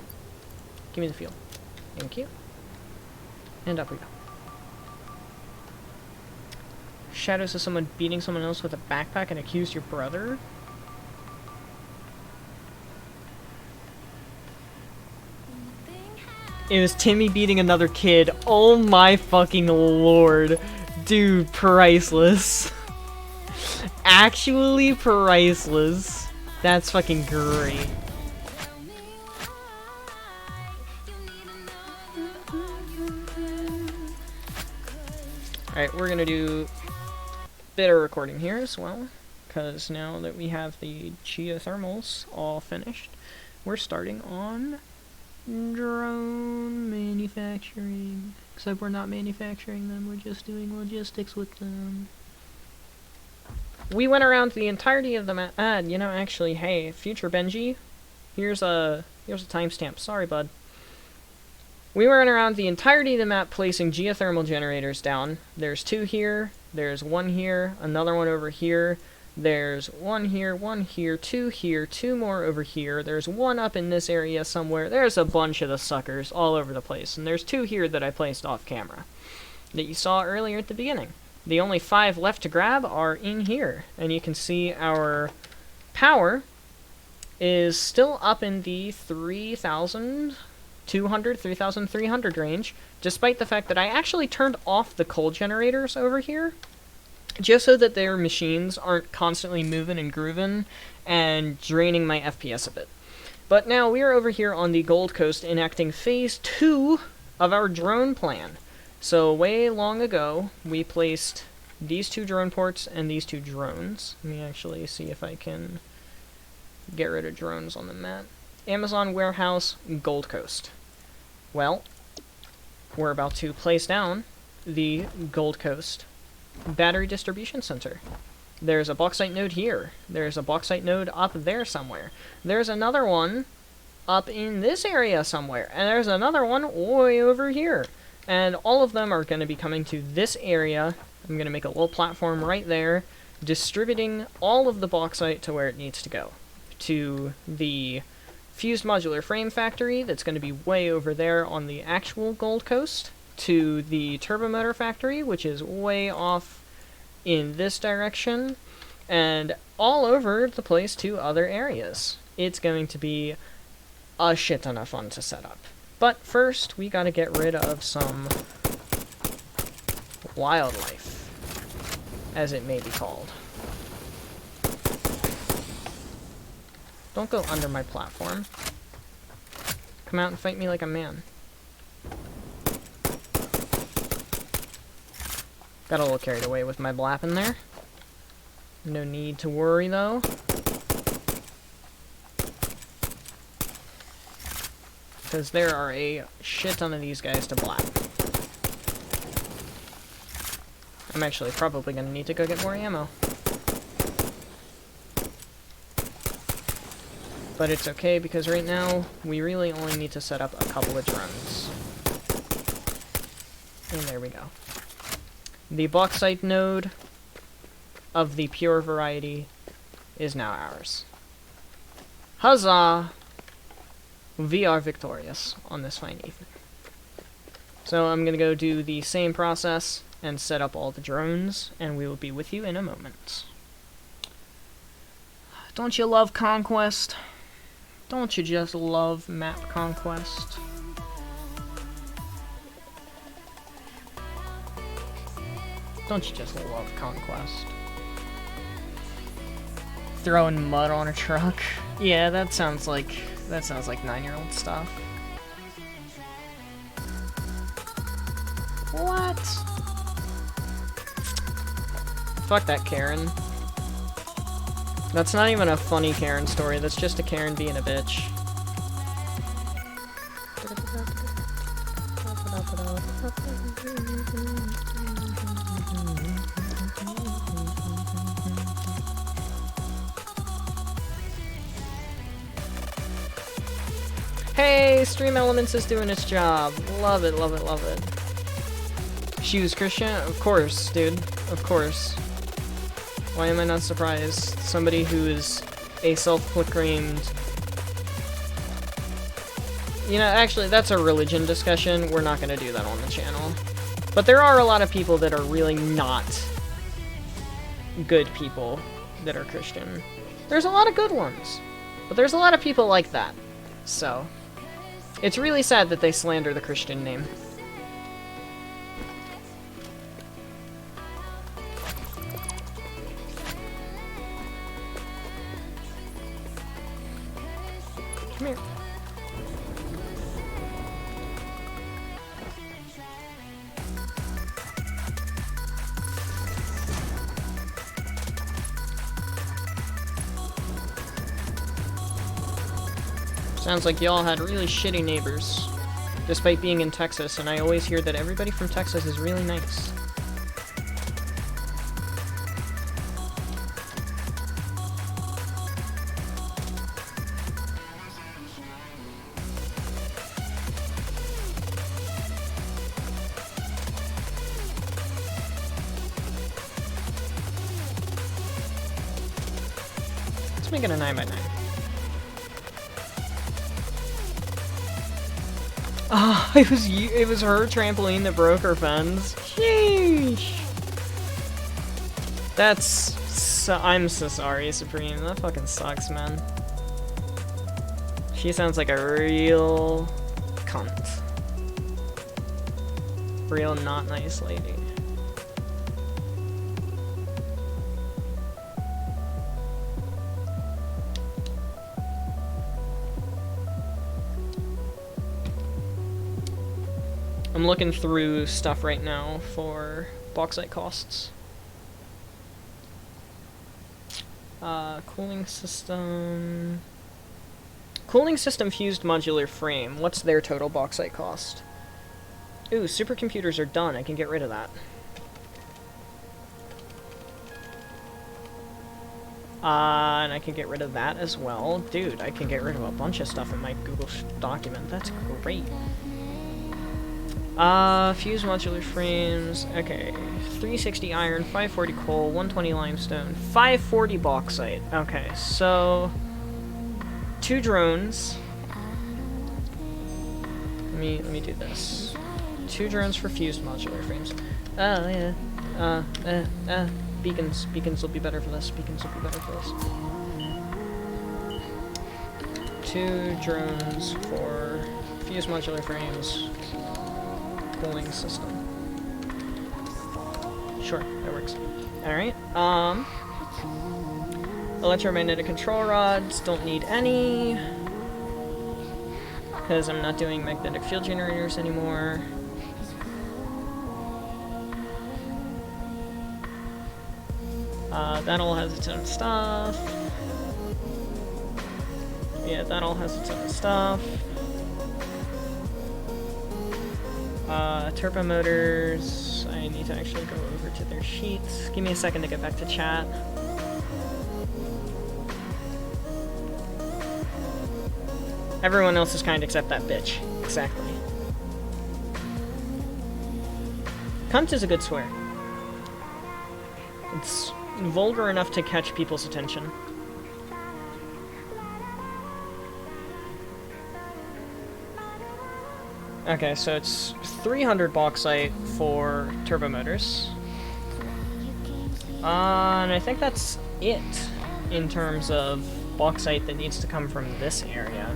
give me the fuel. Thank you. And up we go. Shadows of someone beating someone else with a backpack and accused your brother? It was Timmy beating another kid. Oh my fucking lord. Dude, priceless. Actually priceless. That's fucking great. Alright, we're gonna do a bit of recording here as well, because now that we have the geothermals all finished, we're starting on drone manufacturing. Except we're not manufacturing them, we're just doing logistics with them. We went around the entirety of the map. You know, actually, hey, future Benji, here's a timestamp. Sorry, bud. We went around the entirety of the map placing geothermal generators down. There's 2 here, there's 1 here, another one over here, there's 1 here, 2 more over here, there's 1 up in this area somewhere, there's a bunch of the suckers all over the place, and there's 2 here that I placed off camera that you saw earlier at the beginning. The only 5 left to grab are in here, and you can see our power is still up in the 3,300 range, despite the fact that I actually turned off the coal generators over here, just so that their machines aren't constantly moving and grooving and draining my FPS a bit. But now we are over here on the Gold Coast enacting Phase 2 of our drone plan. So way long ago, we placed these 2 drone ports and these 2 drones. Let me actually see if I can get rid of drones on the map. Amazon Warehouse, Gold Coast. Well, we're about to place down the Gold Coast Battery Distribution Center. There's a bauxite node here. There's a bauxite node up there somewhere. There's another one up in this area somewhere. And there's another one way over here. And all of them are going to be coming to this area. I'm going to make a little platform right there, distributing all of the bauxite to where it needs to go. To the fused modular frame factory that's going to be way over there on the actual Gold Coast, to the turbomotor factory, which is way off in this direction, and all over the place to other areas. It's going to be a shit ton of fun to set up. But first, we gotta get rid of some wildlife, as it may be called. Don't go under my platform. Come out and fight me like a man. Got a little carried away with my blapping there. No need to worry, though. Because there are a shit ton of these guys to blap. I'm actually probably going to need to go get more ammo. But it's okay, because right now, we really only need to set up a couple of drones. And there we go. The bauxite node of the pure variety is now ours. Huzzah! We are victorious on this fine evening. So I'm gonna go do the same process and set up all the drones, and we will be with you in a moment. Don't you love conquest? Don't you just love map conquest? Don't you just love conquest? Throwing mud on a truck. Yeah, that sounds like 9-year-old stuff. What? Fuck that Karen. That's not even a funny Karen story, that's just a Karen being a bitch. Hey, Stream Elements is doing its job. Love it, love it, love it. She was Christian? Of course, dude. Of course. Why am I not surprised? Somebody who is a self-proclaimed... You know, actually, that's a religion discussion. We're not gonna do that on the channel. But there are a lot of people that are really not good people that are Christian. There's a lot of good ones. But there's a lot of people like that. So... It's really sad that they slander the Christian name. Come here. Sounds like y'all had really shitty neighbors, despite being in Texas, and I always hear that everybody from Texas is really nice. Let's make it a 9x9. Ah, oh, it was her trampoline that broke her fence. Sheesh. I'm so sorry, Supreme. That fucking sucks, man. She sounds like a real cunt. Real not nice lady. I'm looking through stuff right now for bauxite costs. Cooling system... Cooling system fused modular frame. What's their total bauxite cost? Ooh, supercomputers are done. I can get rid of that. And I can get rid of that as well. Dude, I can get rid of a bunch of stuff in my Google document. That's great. Fused modular frames, okay, 360 iron, 540 coal, 120 limestone, 540 bauxite, okay, so, 2 drones, let me do this, 2 drones for fused modular frames, oh yeah, beacons will be better for this, 2 drones for fused modular frames, cooling system. Sure, that works. Alright, electromagnetic control rods, don't need any, because I'm not doing magnetic field generators anymore. That all has its own stuff. Yeah, that all has its own stuff. Turbo motors, I need to actually go over to their sheets. Give me a second to get back to chat. Everyone else is kind except that bitch. Exactly. Cunt is a good swear. It's vulgar enough to catch people's attention. Okay, so it's 300 bauxite for turbo motors. And I think that's it in terms of bauxite that needs to come from this area.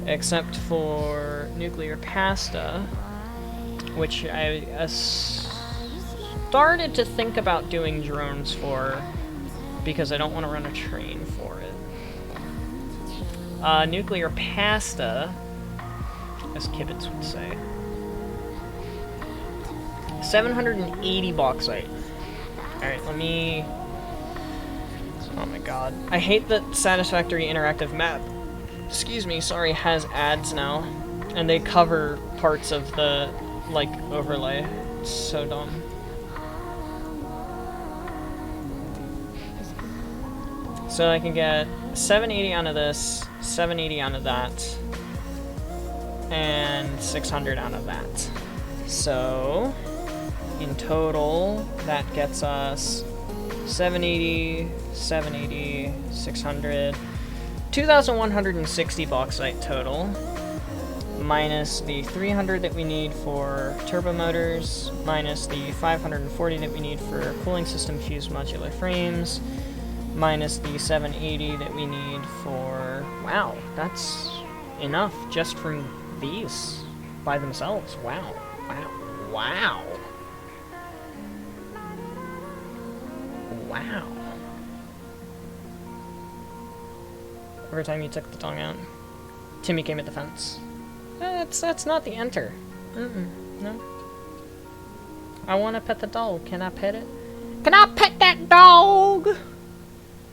Except for nuclear pasta, which I started to think about doing drones for, because I don't want to run a train for it. Nuclear pasta, as Kibitz would say. 780 bauxite. Alright, let me... Oh my god. I hate that Satisfactory interactive map, excuse me, sorry, has ads now. And they cover parts of the, like, overlay. It's so dumb. So I can get 780 out of this, 780 out of that, and 600 out of that. So, in total, that gets us 780, 780, 600, 2,160 bauxite total, minus the 300 that we need for turbo motors, minus the 540 that we need for cooling system fused modular frames, minus the 780 that we need for... Wow, that's enough just from these by themselves. Wow, wow, wow. Wow. Every time you took the tongue out, Timmy came at the fence. That's not the enter. No. I want to pet the dog. Can I pet it? Can I pet that dog?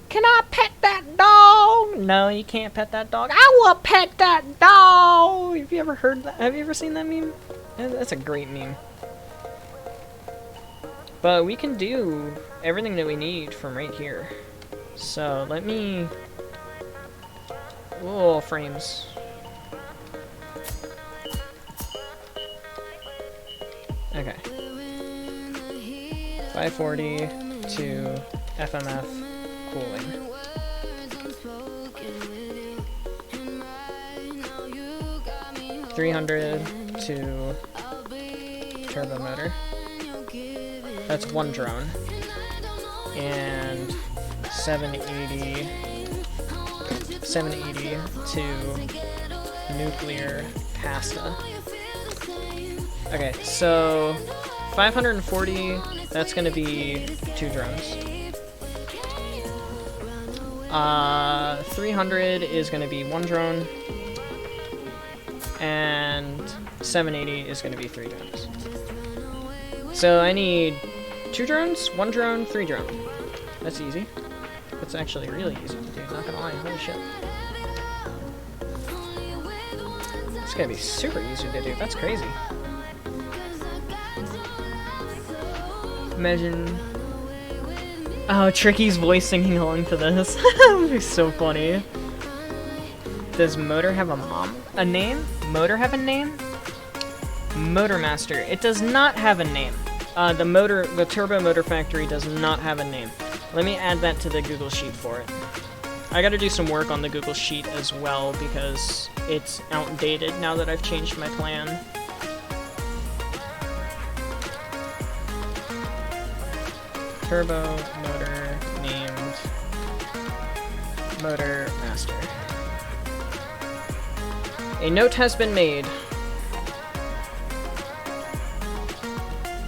Can I pet that dog? No, you can't pet that dog. I will pet that dog. Have you ever heard that? Have you ever seen that meme? That's a great meme. But we can do everything that we need from right here. So let me... Oh, frames. Okay. 540 to FMF cooling. $300 to turbo motor. That's one drone. And 780 to nuclear pasta. Okay, so 540, that's gonna be 2 drones. 300 is gonna be 1 drone. And 780 is gonna be 3 drones. So I need 2 drones, 1 drone, 3 drone. That's easy. That's actually really easy to do, not gonna lie, holy shit. It's gonna be super easy to do, that's crazy. Imagine... Oh, Tricky's voice singing along to this. That would be so funny. Does Motor have a name? Motor have a name? Motor Master. It does not have a name. The Turbo Motor Factory does not have a name. Let me add that to the Google Sheet for it. I gotta do some work on the Google Sheet as well because it's outdated now that I've changed my plan. Turbo Motor named Motor Master. A note has been made.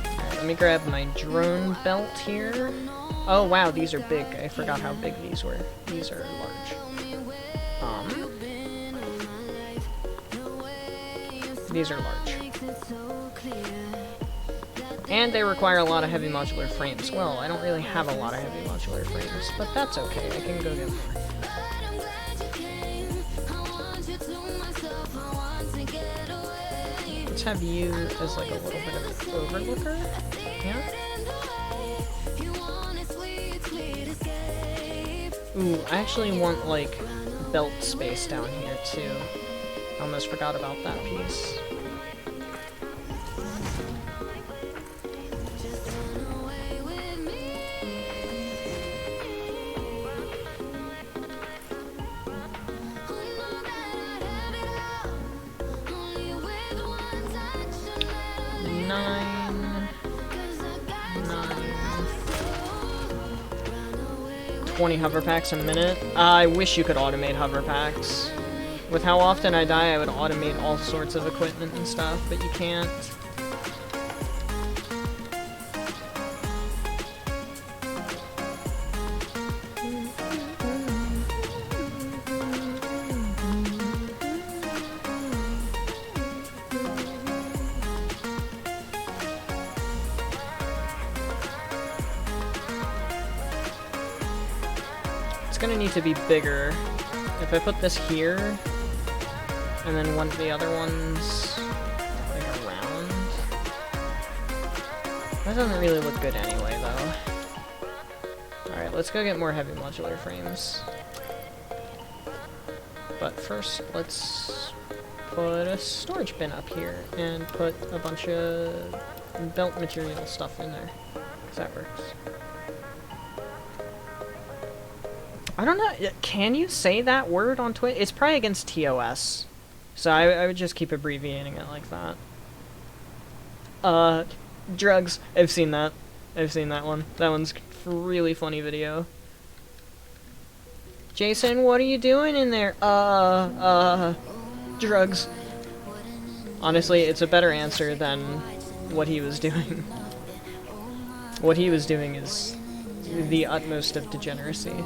Alright, let me grab my drone belt here. Oh wow, these are big. I forgot how big these were. These are large. These are large. And they require a lot of heavy modular frames. Well, I don't really have a lot of heavy modular frames, but that's okay. I can go get more. Let's have you as like a little bit of an overlooker. Yeah. Ooh, I actually want like belt space down here too. I almost forgot about that piece. 20 hover packs a minute. I wish you could automate hover packs. With how often I die, I would automate all sorts of equipment and stuff, but you can't. It's gonna need to be bigger. If I put this here, and then one of the other ones, like, around. That doesn't really look good anyway, though. Alright, let's go get more heavy modular frames. But first, let's put a storage bin up here, and put a bunch of belt material stuff in there. 'Cause that works. I don't know, can you say that word on Twitch? It's probably against TOS. So I would just keep abbreviating it like that. Drugs. I've seen that. I've seen that one. That one's a really funny video. Jason, what are you doing in there? Drugs. Honestly, it's a better answer than what he was doing. What he was doing is the utmost of degeneracy.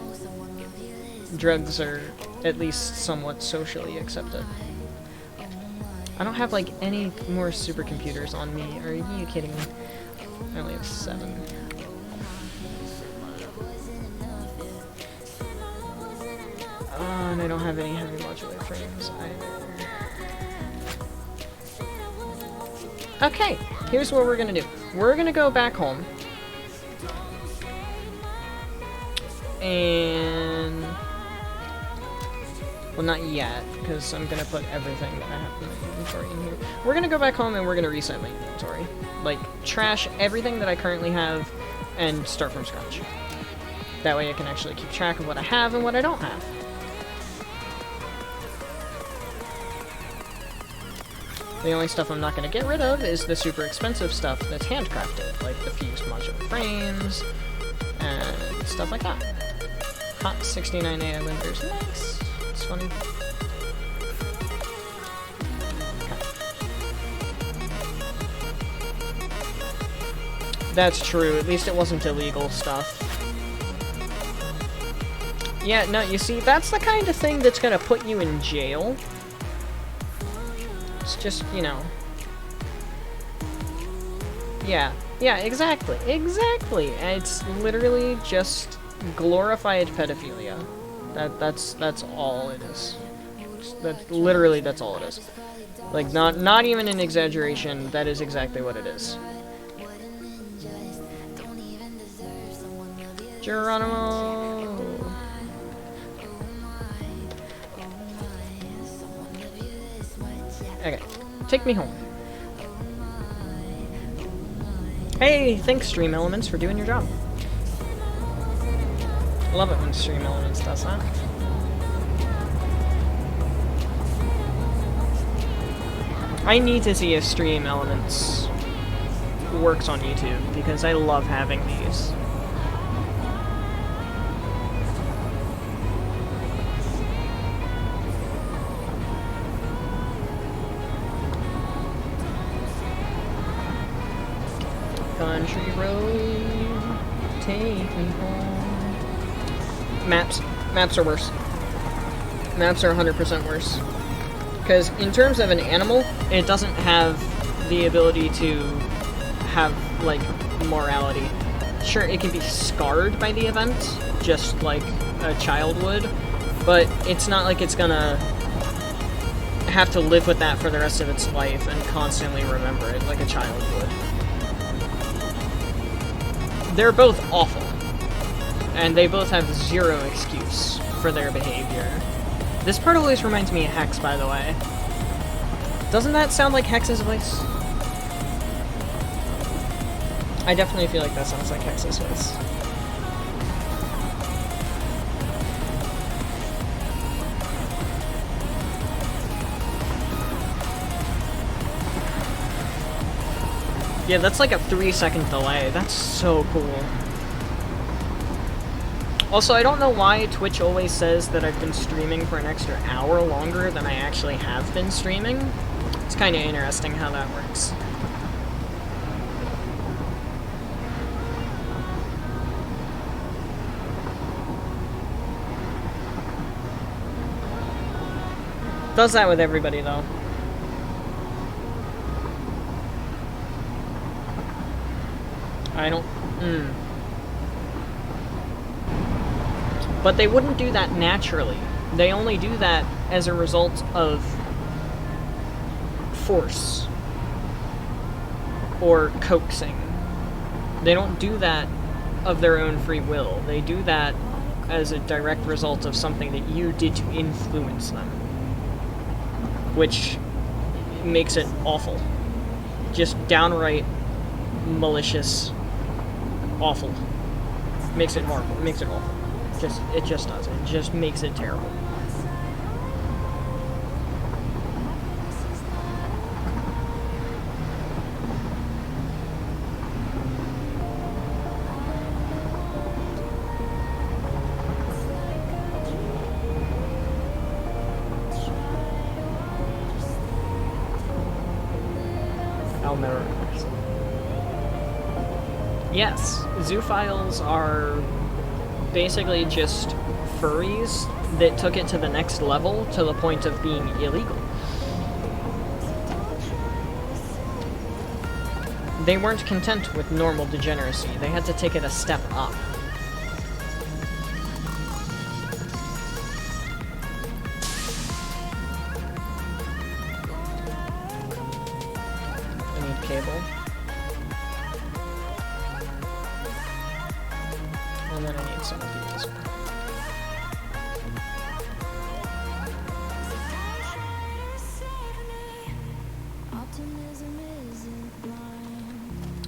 Drugs are at least somewhat socially accepted. I don't have, like, any more supercomputers on me. Are you kidding me? I only have 7. And I don't have any heavy modular frames either. Okay, here's what we're gonna do. We're gonna go back home. And... well, not yet, because I'm gonna put everything that I have in my inventory in here. We're gonna go back home and we're gonna reset my inventory. Like, trash everything that I currently have and start from scratch. That way I can actually keep track of what I have and what I don't have. The only stuff I'm not gonna get rid of is the super expensive stuff that's handcrafted, like the fused modular frames and stuff like that. Hot 69 AI lenders, nice. It's funny. That's true, at least it wasn't illegal stuff. Yeah, no, you see, that's the kind of thing that's gonna put you in jail. It's just, you know. Yeah, exactly, exactly. And it's literally just glorified pedophilia. That's all it is. That's all it is. Like, not even an exaggeration, that is exactly what it is. Geronimo! Okay, take me home. Hey, thanks Stream Elements for doing your job. Love it when Stream Elements does that. I need to see if Stream Elements works on YouTube, because I love having these. Country road, take me home. Maps are worse. Maps are 100% worse. Because in terms of an animal, it doesn't have the ability to have, like, morality. Sure, it can be scarred by the event, just like a child would, but it's not like it's gonna have to live with that for the rest of its life and constantly remember it like a child would. They're both awful, and they both have zero excuse for their behavior. This part always reminds me of Hex, by the way. Doesn't that sound like Hex's voice? I definitely feel like that sounds like Hex's voice. Yeah, that's like a 3-second delay. That's so cool. Also, I don't know why Twitch always says that I've been streaming for an extra hour longer than I actually have been streaming. It's kind of interesting how that works. Does that with everybody, though. I don't... But they wouldn't do that naturally. They only do that as a result of force or coaxing. They don't do that of their own free will. They do that as a direct result of something that you did to influence them, which makes it awful. Just downright malicious, awful. Makes it horrible. Makes it awful. It just does. It just makes it terrible. I'll never understand. Yes, zoophiles are basically just furries that took it to the next level to the point of being illegal. They weren't content with normal degeneracy. They had to take it a step up. I need cable. And then I need some of these.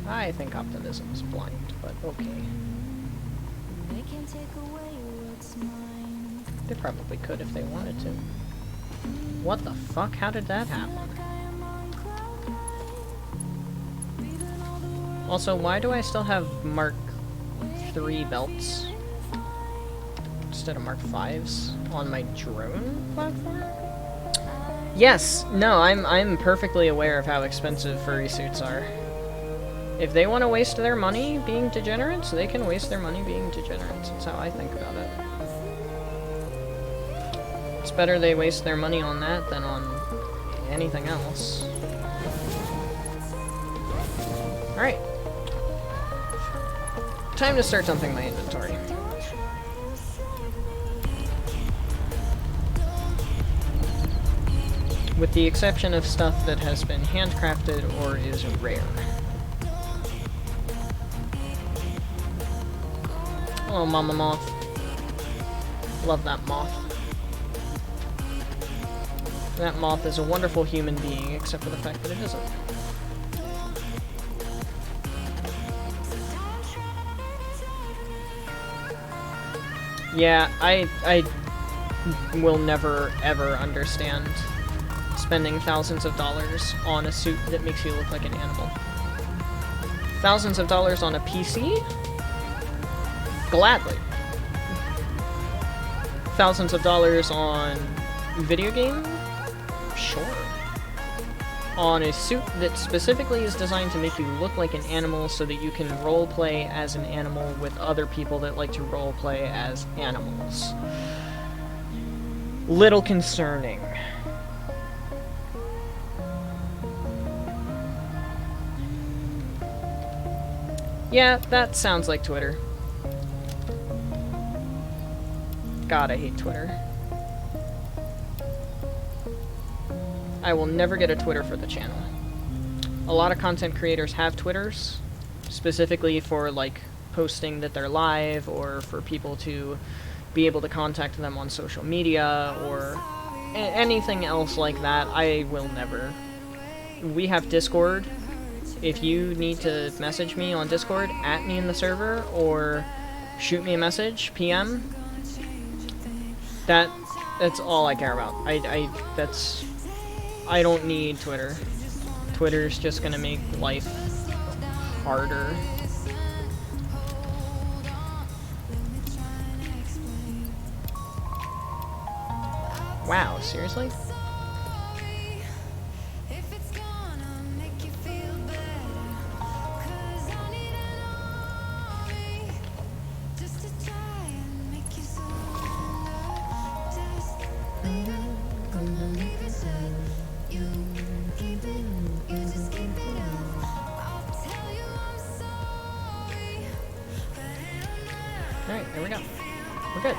I think optimism is blind, but okay. They probably could if they wanted to. What the fuck? How did that happen? Also, why do I still have Mark 3 belts instead of Mark 5s on my drone platform? Yes, no, I'm perfectly aware of how expensive furry suits are. If they want to waste their money being degenerates, they can waste their money being degenerates. That's how I think about it. It's better they waste their money on that than on anything else. Alright. Time to start dumping my inventory. With the exception of stuff that has been handcrafted or is rare. Hello, Mama Moth. Love that moth. That moth is a wonderful human being, except for the fact that it isn't. Yeah, I will never, ever understand spending thousands of dollars on a suit that makes you look like an animal. Thousands of dollars on a PC? Gladly. Thousands of dollars on video game? Sure. On a suit that specifically is designed to make you look like an animal so that you can roleplay as an animal with other people that like to roleplay as animals. Little concerning. Yeah, that sounds like Twitter. God, I hate Twitter. I will never get a Twitter for the channel. A lot of content creators have Twitters, specifically for, like, posting that they're live, or for people to be able to contact them on social media, or anything else like that. I will never. We have Discord. If you need to message me on Discord, at me in the server, or shoot me a message, PM, that's all I care about. I don't need Twitter. Twitter's just gonna make life harder. Wow, seriously? Alright, there we go. We're good.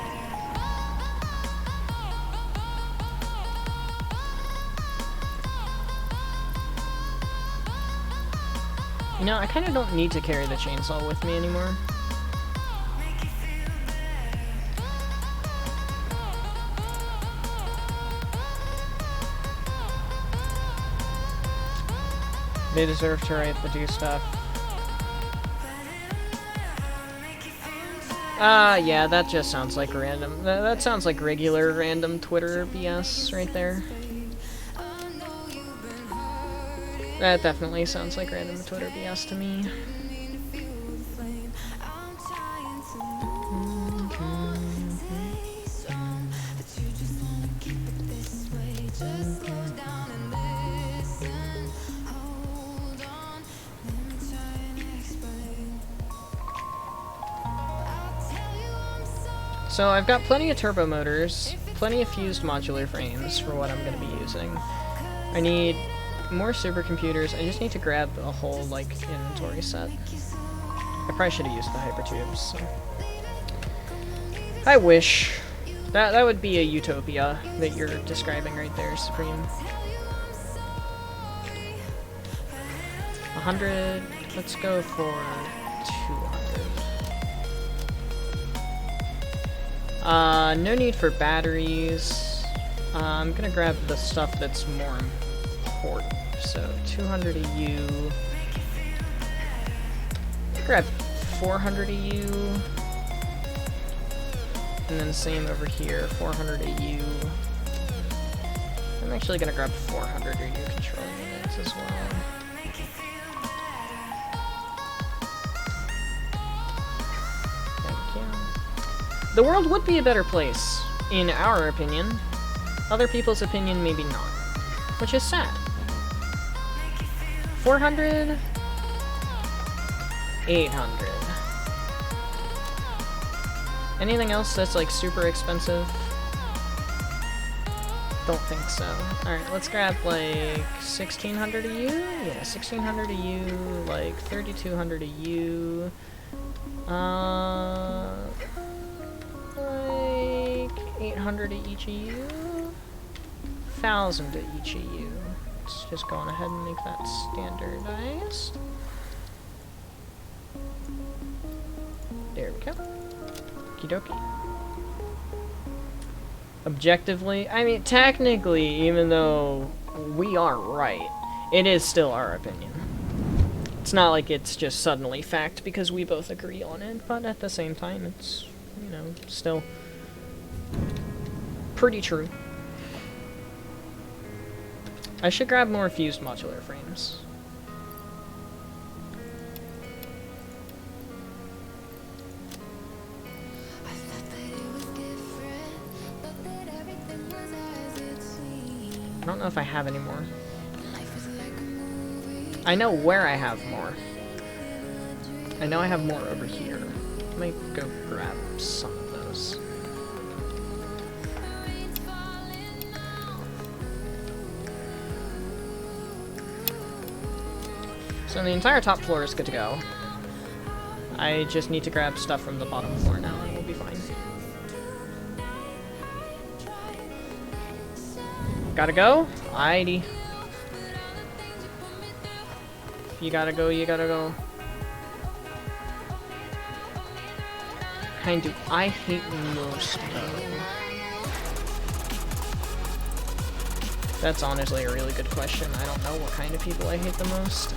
You know, I kind of don't need to carry the chainsaw with me anymore. They deserve to write the do stuff. Yeah, that just sounds like random. That sounds like regular random Twitter BS right there. That definitely sounds like random Twitter BS to me. So I've got plenty of turbo motors, plenty of fused modular frames for what I'm going to be using. I need more supercomputers. I just need to grab a whole, like, inventory set. I probably should have used the hypertubes, so. I wish. That would be a utopia that you're describing right there, Supreme. 100. Let's go for 200. No need for batteries. I'm gonna grab the stuff that's more important. So 200 EU. Grab 400 EU. And then same over here, 400 EU. I'm actually gonna grab 400 EU control units as well. Thank you. The world would be a better place, in our opinion. Other people's opinion, maybe not. Which is sad. 400? 800. Anything else that's like super expensive? Don't think so. Alright, let's grab like 1600 EU? Yeah, 1600 EU, like 3200 EU. Like 800 each EU? 1000 each EU. Let's just go on ahead and make that standardized. There we go. Okie dokie. Objectively, I mean, technically, even though we are right, it is still our opinion. It's not like it's just suddenly fact because we both agree on it, but at the same time, it's, you know, still pretty true. I should grab more fused modular frames. I don't know if I have any more. I know where I have more. I know I have more over here. I might go grab some of those. So the entire top floor is good to go. I just need to grab stuff from the bottom floor now and we'll be fine. Gotta go? Alrighty. If you gotta go, you gotta go. Kind do I hate most, though? That's honestly a really good question. I don't know what kind of people I hate the most.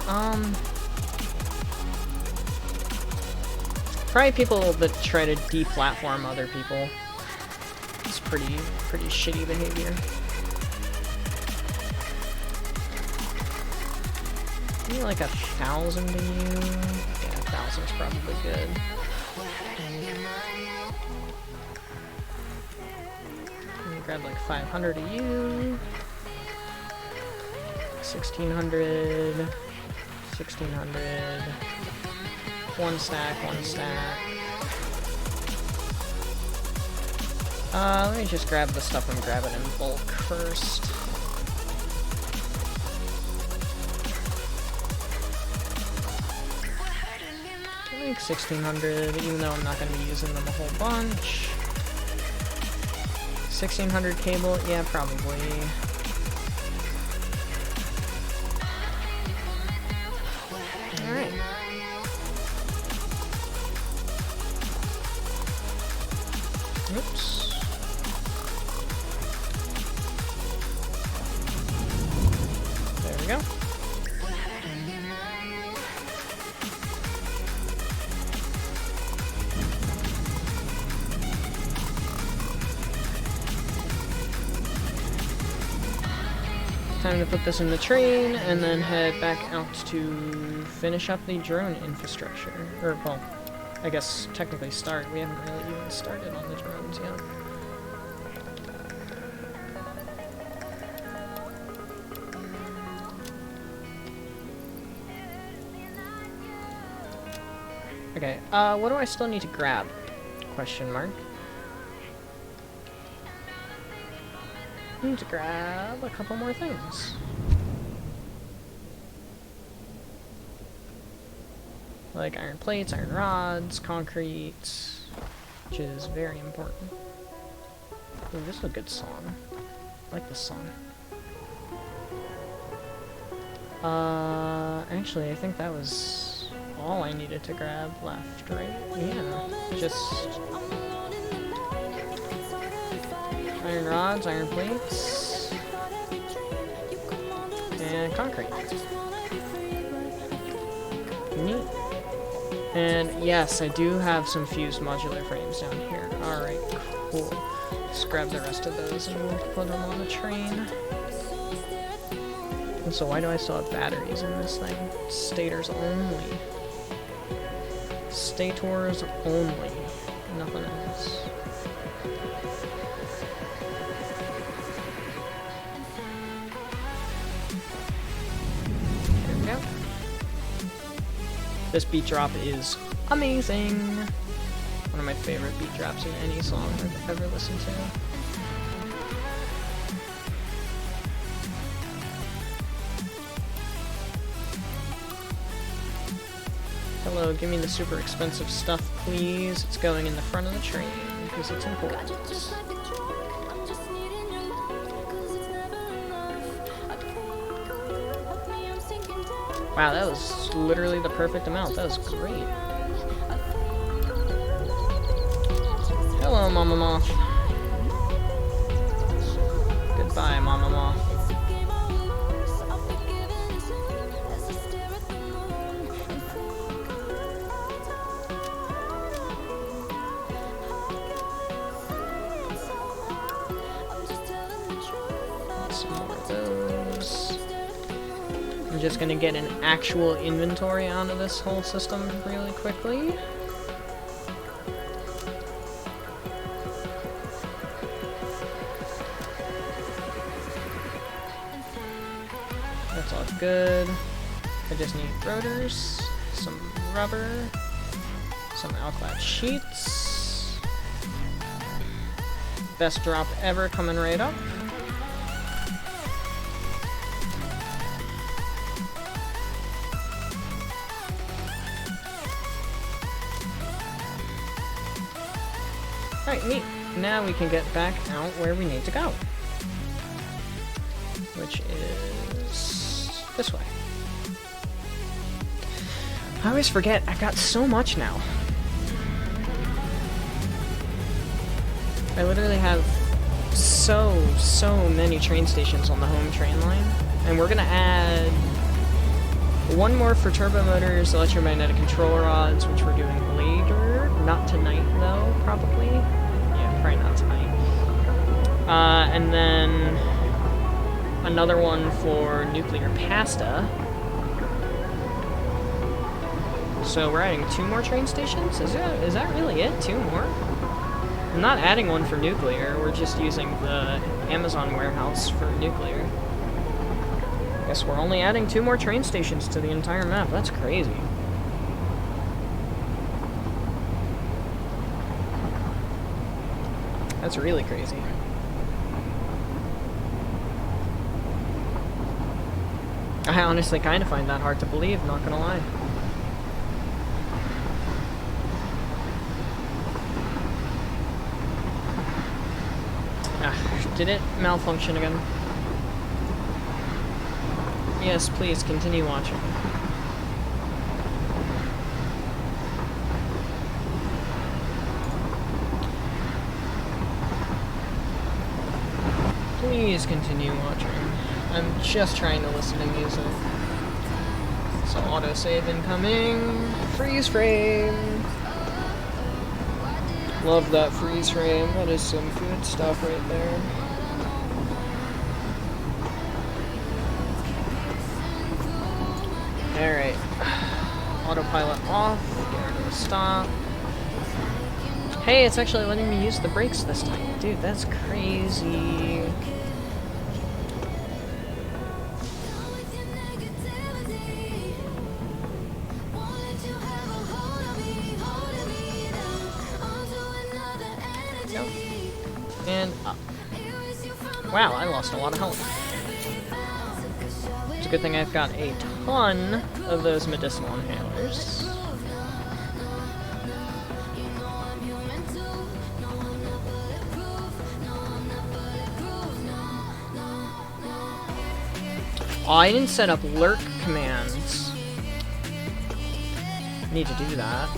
Probably people that try to deplatform other people. It's pretty shitty behavior. Maybe like 1,000 to you. Yeah, 1,000 is probably good. grab like 500 of you. 1600. 1600. One stack, one stack. Let me just grab the stuff I'm grabbing in bulk first. I think 1600, even though I'm not going to be using them a whole bunch. 1600 cable, yeah, probably. Alright. Oops. There we go. Time to put this in the train and then head back out to finish up the drone infrastructure. Or, well, I guess technically start. We haven't really even started on the drones yet. Okay, what do I still need to grab? Question mark. I need to grab a couple more things. Like iron plates, iron rods, concrete, which is very important. Ooh, this is a good song. I like this song. Actually, I think that was all I needed to grab left, right? Yeah, just iron rods, iron plates, and concrete. Neat. And yes, I do have some fused modular frames down here. Alright, cool. Just grab the rest of those and we'll put them on the train. And so why do I still have batteries in this thing? Stators only. Stators only. Nothing else. There we go. This beat drop is amazing. One of my favorite beat drops in any song I've ever listened to. Hello, give me the super expensive stuff, please. It's going in the front of the train, because it's important. Wow, that was literally the perfect amount. That was great. Hello, Mama Moth. Goodbye, Mama Moth. Just gonna get an actual inventory onto this whole system really quickly. That's all good. I just need rotors, some rubber, some alclad sheets. Best drop ever coming right up. Alright, neat. Now we can get back out where we need to go. Which is this way. I always forget, I've got so much now. I literally have so many train stations on the home train line. And we're gonna add one more for turbo motors, electromagnetic control rods, which we're doing later. Not tonight, though, probably. Yeah, probably not tonight. And then another one for nuclear pasta. So we're adding 2 more train stations? Is that really it? 2 more? I'm not adding one for nuclear, we're just using the Amazon warehouse for nuclear. Guess we're only adding 2 more train stations to the entire map. That's crazy. That's really crazy. I honestly kind of find that hard to believe, not gonna lie. Did it malfunction again? Yes, please continue watching. Please continue watching. I'm just trying to listen to music. So autosave incoming. Freeze frame. Love that freeze frame. That is some good stuff right there. Alright. Autopilot off. Get rid of the stop. Hey, it's actually letting me use the brakes this time. Dude, that's crazy. Go. And up. Wow, I lost a lot of health. It's a good thing I've got a ton of those medicinal inhalers. Oh, I didn't set up lurk commands. Need to do that.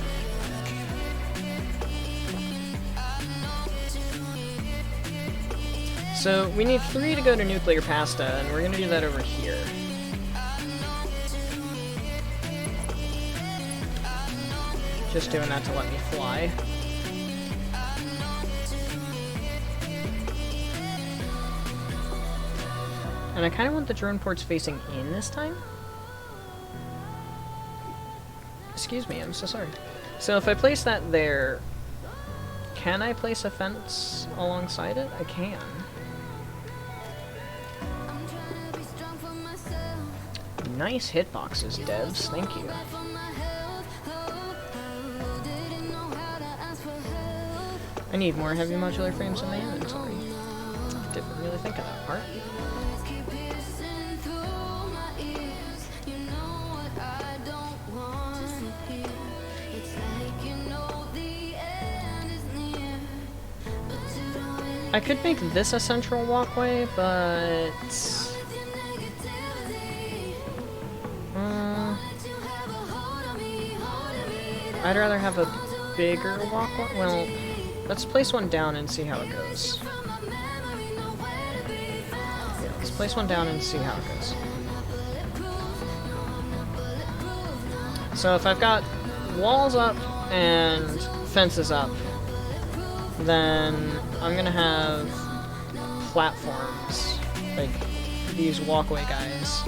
So we need 3 to go to nuclear pasta, and we're gonna do that over here. Just doing that to let me fly. And I kind of want the drone ports facing in this time. Excuse me, I'm so sorry. So if I place that there, can I place a fence alongside it? I can. Nice hitboxes, devs. Thank you. I need more heavy modular frames in my inventory. Didn't really think of that part. I could make this a central walkway, but... I'd rather have a bigger walkway. Well, let's place one down and see how it goes. Yeah, let's place one down and see how it goes. So if I've got walls up and fences up, then I'm gonna have platforms, like these walkway guys.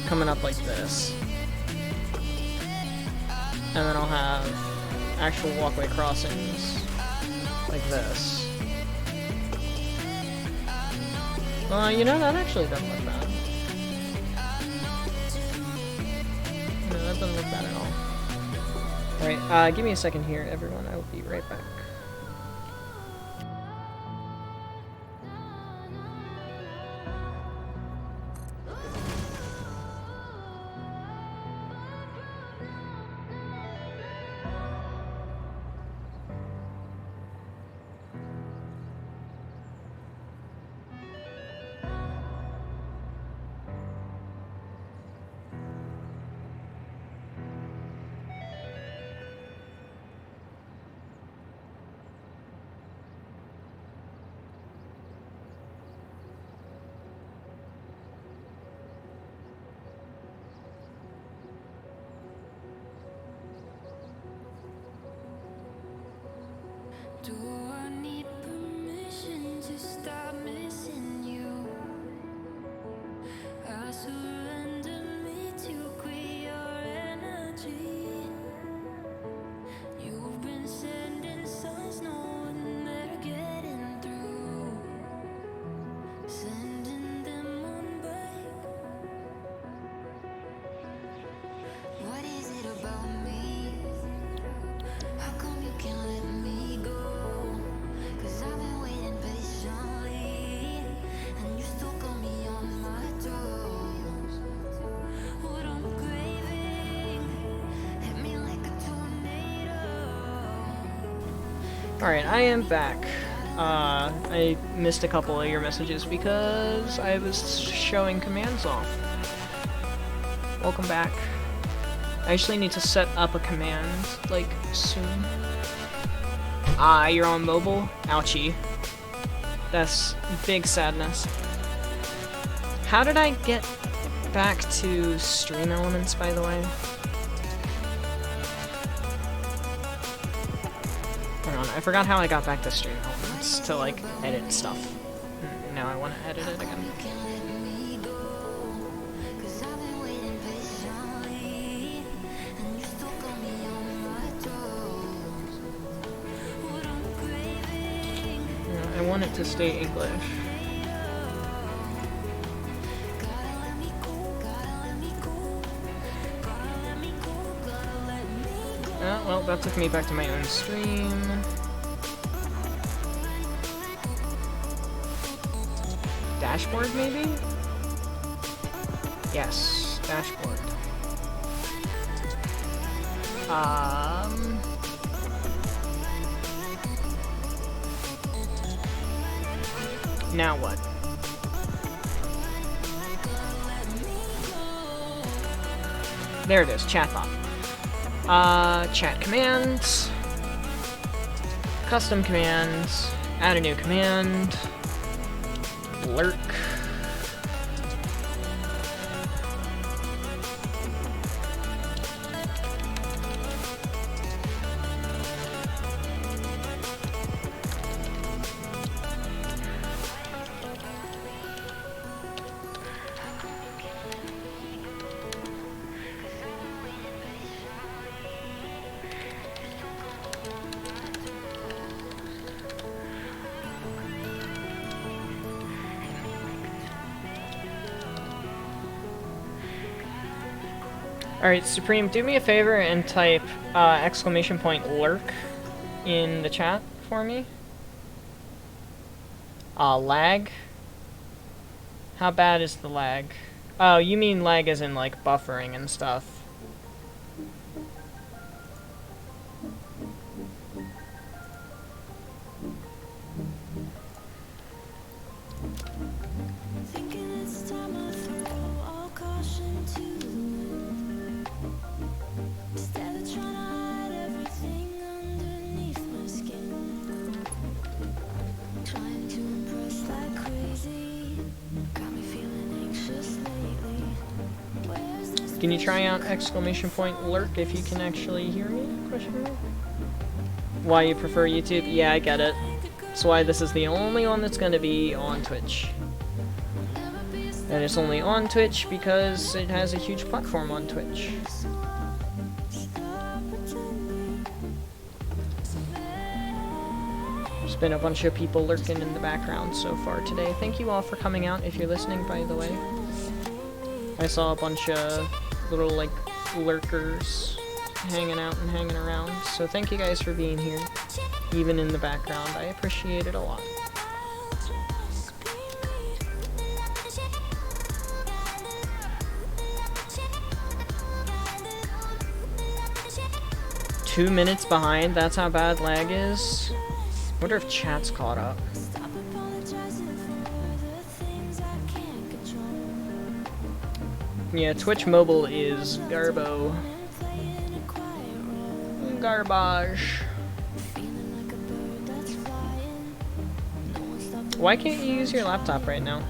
Coming up like this. And then I'll have actual walkway crossings like this. You know, that actually doesn't look bad. No, that doesn't look bad at all. Alright, give me a second here, everyone. I will be right back. Do I need permission to stop missing you? I surrender me to quit your Alright, I am back. I missed a couple of your messages because I was showing commands off. Welcome back. I actually need to set up a command, like, soon. Ah, you're on mobile? Ouchie. That's big sadness. How did I get back to stream elements, by the way? Hold on, I forgot how I got back to stream elements to, like, edit stuff. Now I want to edit it again. I want it to stay English. Oh, well, that took me back to my own stream. Dashboard, maybe? Yes, dashboard. Now what? There it is, chatbot. Chat commands. Custom commands. Add a new command. Lurk. Alright, Supreme, do me a favor and type !lurk in the chat for me. Lag? How bad is the lag? Oh, you mean lag as in, like, buffering and stuff. Can you try out !lurk if you can actually hear me? Question mark. Why you prefer YouTube? Yeah, I get it. That's why this is the only one that's going to be on Twitch. And it's only on Twitch because it has a huge platform on Twitch. There's been a bunch of people lurking in the background so far today. Thank you all for coming out if you're listening, by the way. I saw a bunch of little, like, lurkers hanging out and hanging around, so thank you guys for being here, even in the background. I appreciate it a lot. Two minutes behind, that's how bad lag is? Wonder if chat's caught up. Yeah, Twitch mobile is garbo. Garbage. Why can't you use your laptop right now?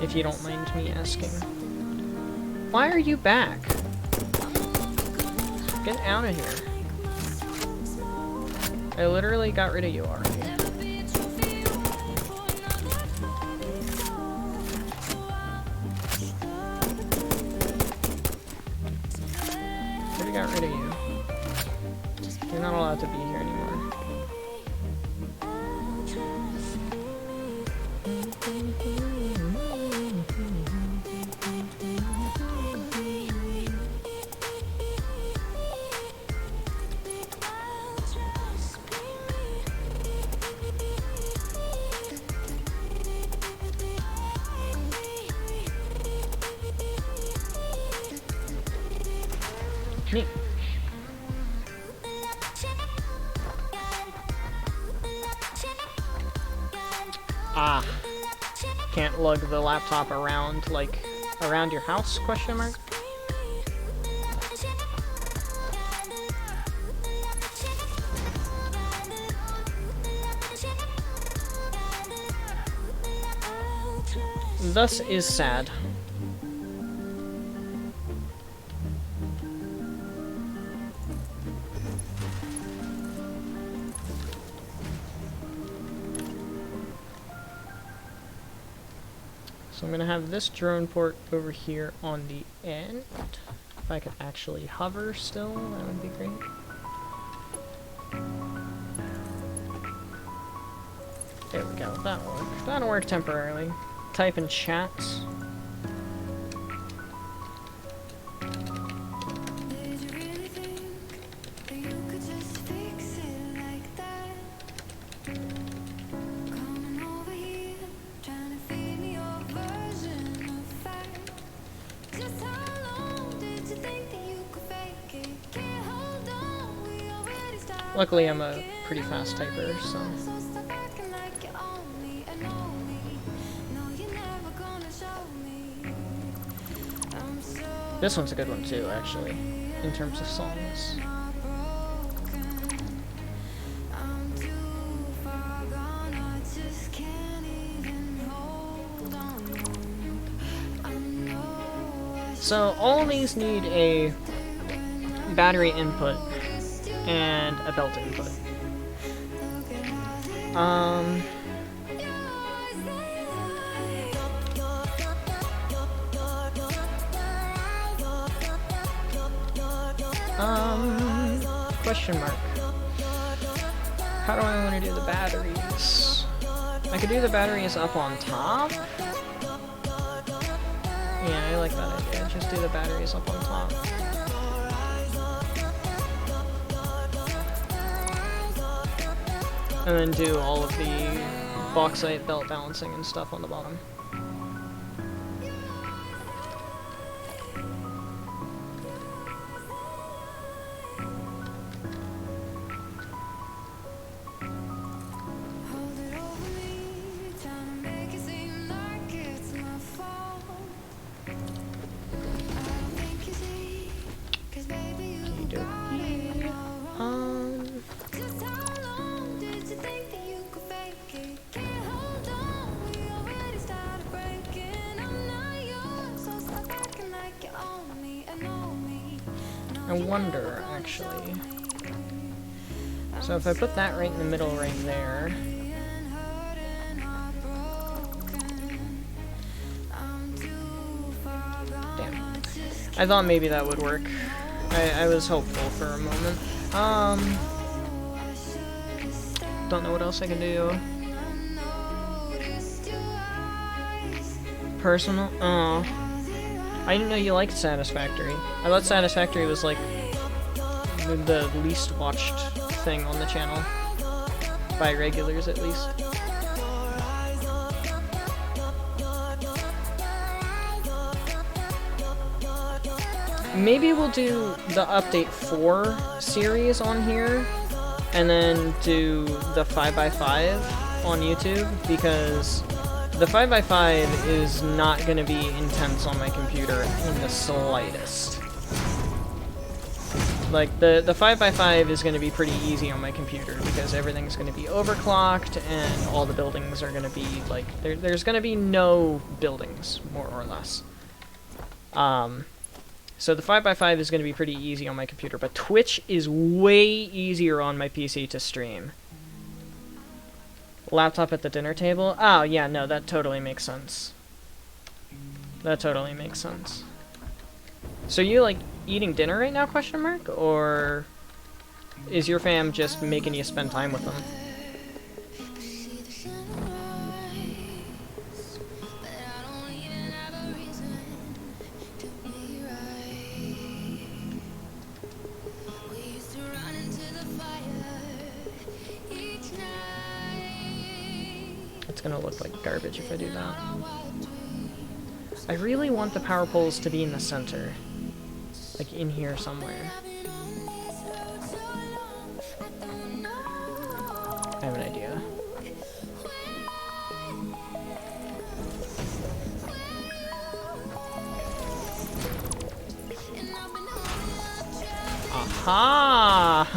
If you don't mind me asking. Why are you back? Get out of here. I literally got rid of you already. Got rid of you. You're not allowed to be here anymore. Neat. Ah. Can't lug the laptop around, like, around your house, question mark? Thus is sad. So I'm gonna have this drone port over here on the end. If I could actually hover still, that would be great. There we go, that'll work. That'll work temporarily. Type in chat. Did you really think that you could just fix it like that? Coming over here, trying to feed me your version of fact. Just how long did you think that you could fake it? Can't hold on, we already started. Luckily I'm a pretty fast typer, so... So stop acting like you own me and know me. No, you're never gonna show me. I'm so This one's a good one too, actually, in terms of songs. I'm too far gone, I just can't even hold on. I know So all these need a battery input and a belt input. Question mark. How do I want to do the batteries? I could do the batteries up on top. Yeah, I like that idea. Just do the batteries up on top. And then do all of the bauxite belt balancing and stuff on the bottom. hold it over me, trying to make it seem like it's my fault. I don't think you see, 'cause baby you got me all wrong. Just how long did you think that you could fake it? Can't hold on, we already started breaking. I'm not yours, so stop acting like you own me and know me. I wonder, actually. So if I put that right in the middle right there... Damn. I thought maybe that would work. I was hopeful for a moment. Don't know what else I can do. Personal? Oh. I didn't know you liked Satisfactory. I thought Satisfactory was like the least watched thing on the channel. By regulars, at least. Maybe we'll do the Update 4 series on here, and then do the 5x5 on YouTube, because the 5x5 is not going to be intense on my computer in the slightest. Like, the 5x5 is going to be pretty easy on my computer, because everything's going to be overclocked, and all the buildings are going to be, like, there's going to be no buildings, more or less. So the 5x5 is going to be pretty easy on my computer, but Twitch is way easier on my PC to stream. Laptop at the dinner table? Oh, yeah, no, that totally makes sense. That totally makes sense. So you, like, eating dinner right now, question mark? Or is your fam just making you spend time with them? It's gonna look like garbage if I do that. I really want the power poles to be in the center. Like in here somewhere. I have an idea. Aha!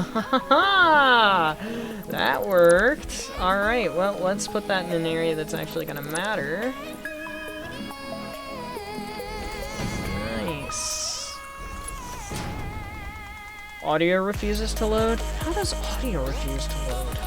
That worked. Alright, well, let's put that in an area that's actually gonna matter. Nice. Audio refuses to load? How does audio refuse to load?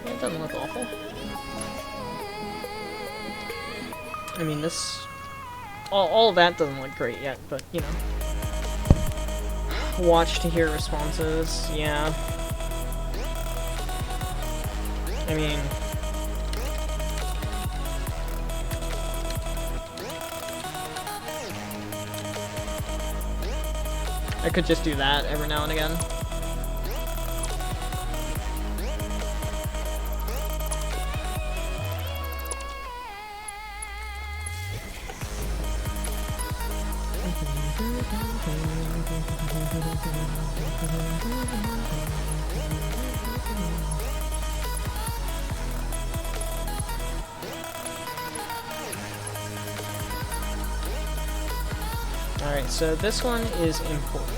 That doesn't look awful. I mean, this... All of that doesn't look great yet, but, you know. Watch to hear responses, yeah. I mean... I could just do that every now and again. Alright, so this one is important.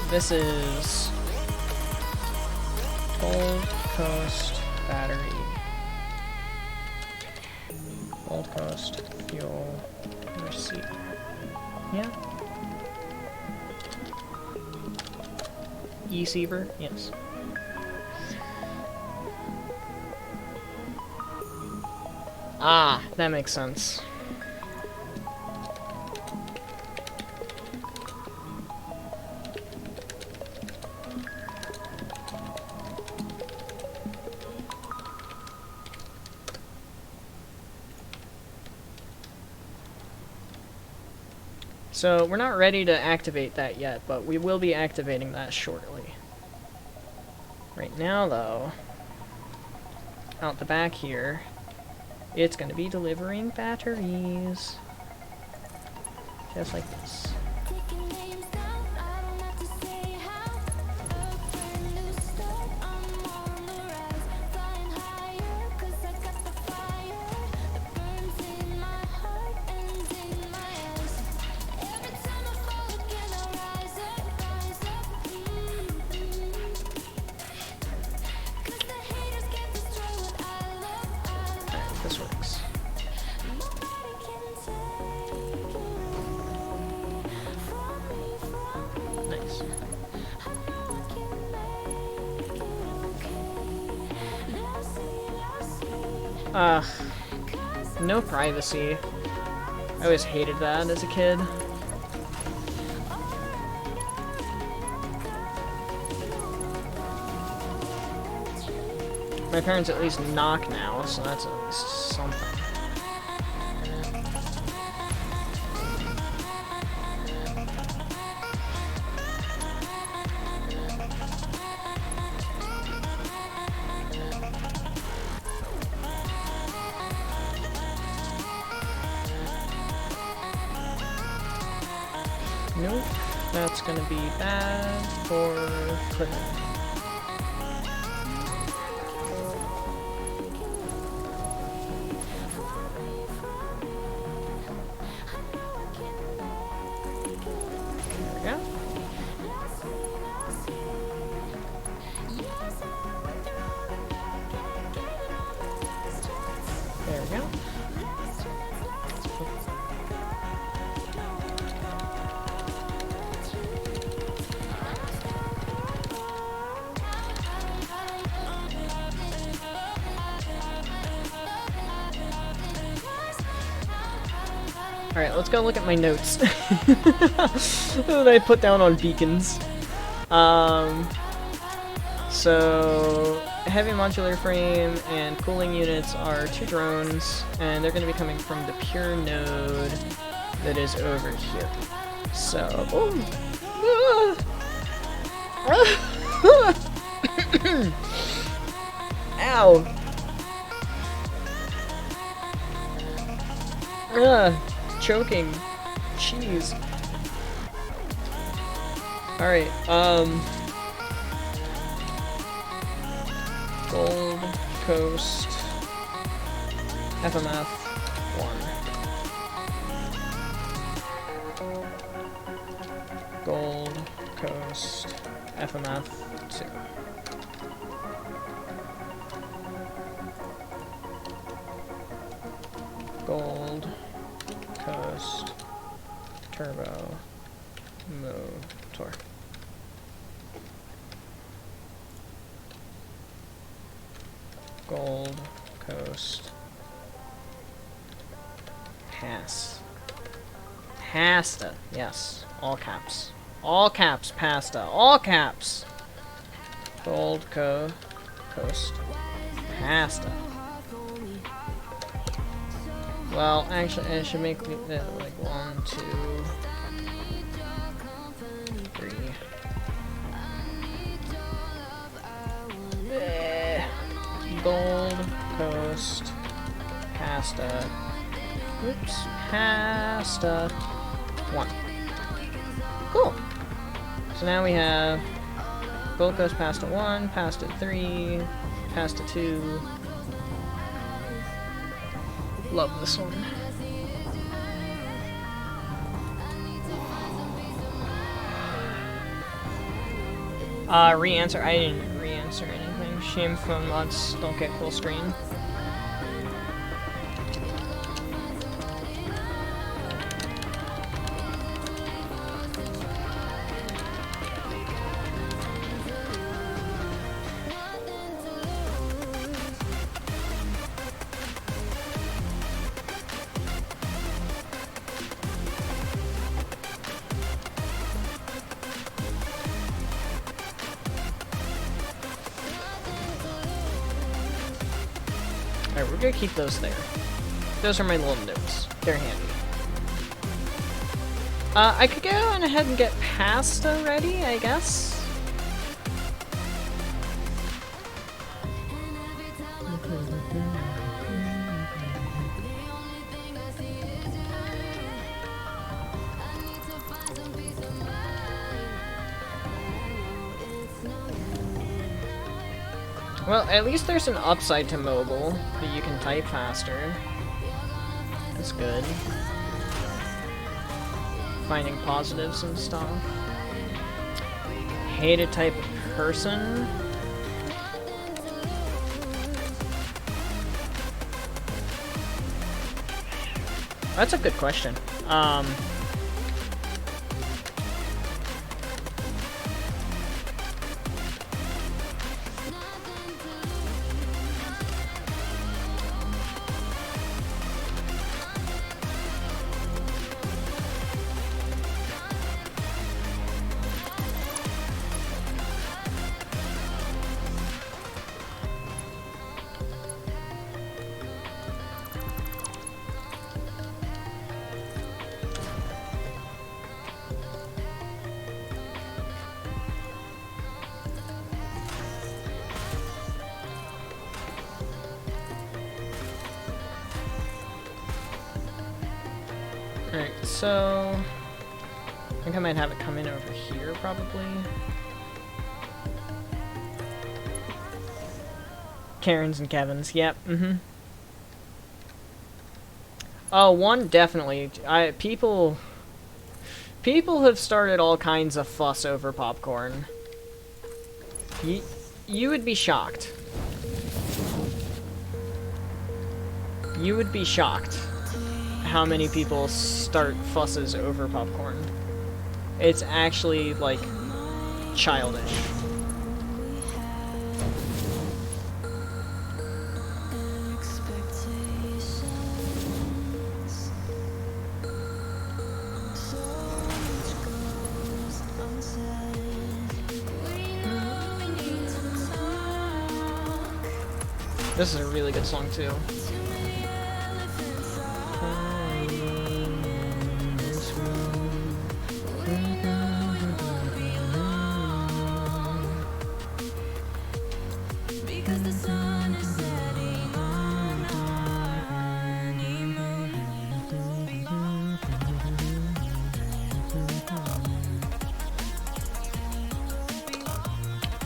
This is Gold Coast battery. Gold Coast fuel receipt. Yeah. E-Seaver? Yes. Ah, that makes sense. So, we're not ready to activate that yet, but we will be activating that shortly. Right now, though, out the back here, it's going to be delivering batteries. Just like this. This works. Nice. No privacy. I always hated that as a kid. My parents at least knock now, so that's at least something. Nope, that's gonna be bad for clicking. There we go. Alright, let's go look at my notes that I put down on beacons. So, heavy modular frame and cooling units are 2 drones, and they're going to be coming from the pure node that is over here. So, boom. Ow! Choking. Jeez. Alright, Gold Coast FMF 1. Gold Coast FMF 2. Gold Coast Turbo Motor. Gold Coast Pasta. Yes, all caps. All caps, pasta. All caps. Gold Coast Pasta. Well, actually, I should make it like 1, 2, 3. Gold Coast Pasta. Oops, Pasta 1. Cool. So now we have Gold Coast Pasta 1, Pasta 3, Pasta 2. Love this one. Re-answer. I didn't re-answer anything. Shame phone mods don't get full screen. Alright, we're gonna keep those there. Those are my little notes. They're handy. I could go on ahead and get pasta ready, I guess. Well, at least there's an upside to mobile, that you can type faster. That's good. Finding positives and stuff. Hated type of person. That's a good question. Alright, so I think I might have it come in over here, probably. Karen's and Kevin's, yep, Oh, one definitely. People have started all kinds of fuss over popcorn. You would be shocked. You would be shocked how many people start fusses over popcorn. It's actually, like, childish. This is a really good song too. Because the sun is setting on our honeymoon.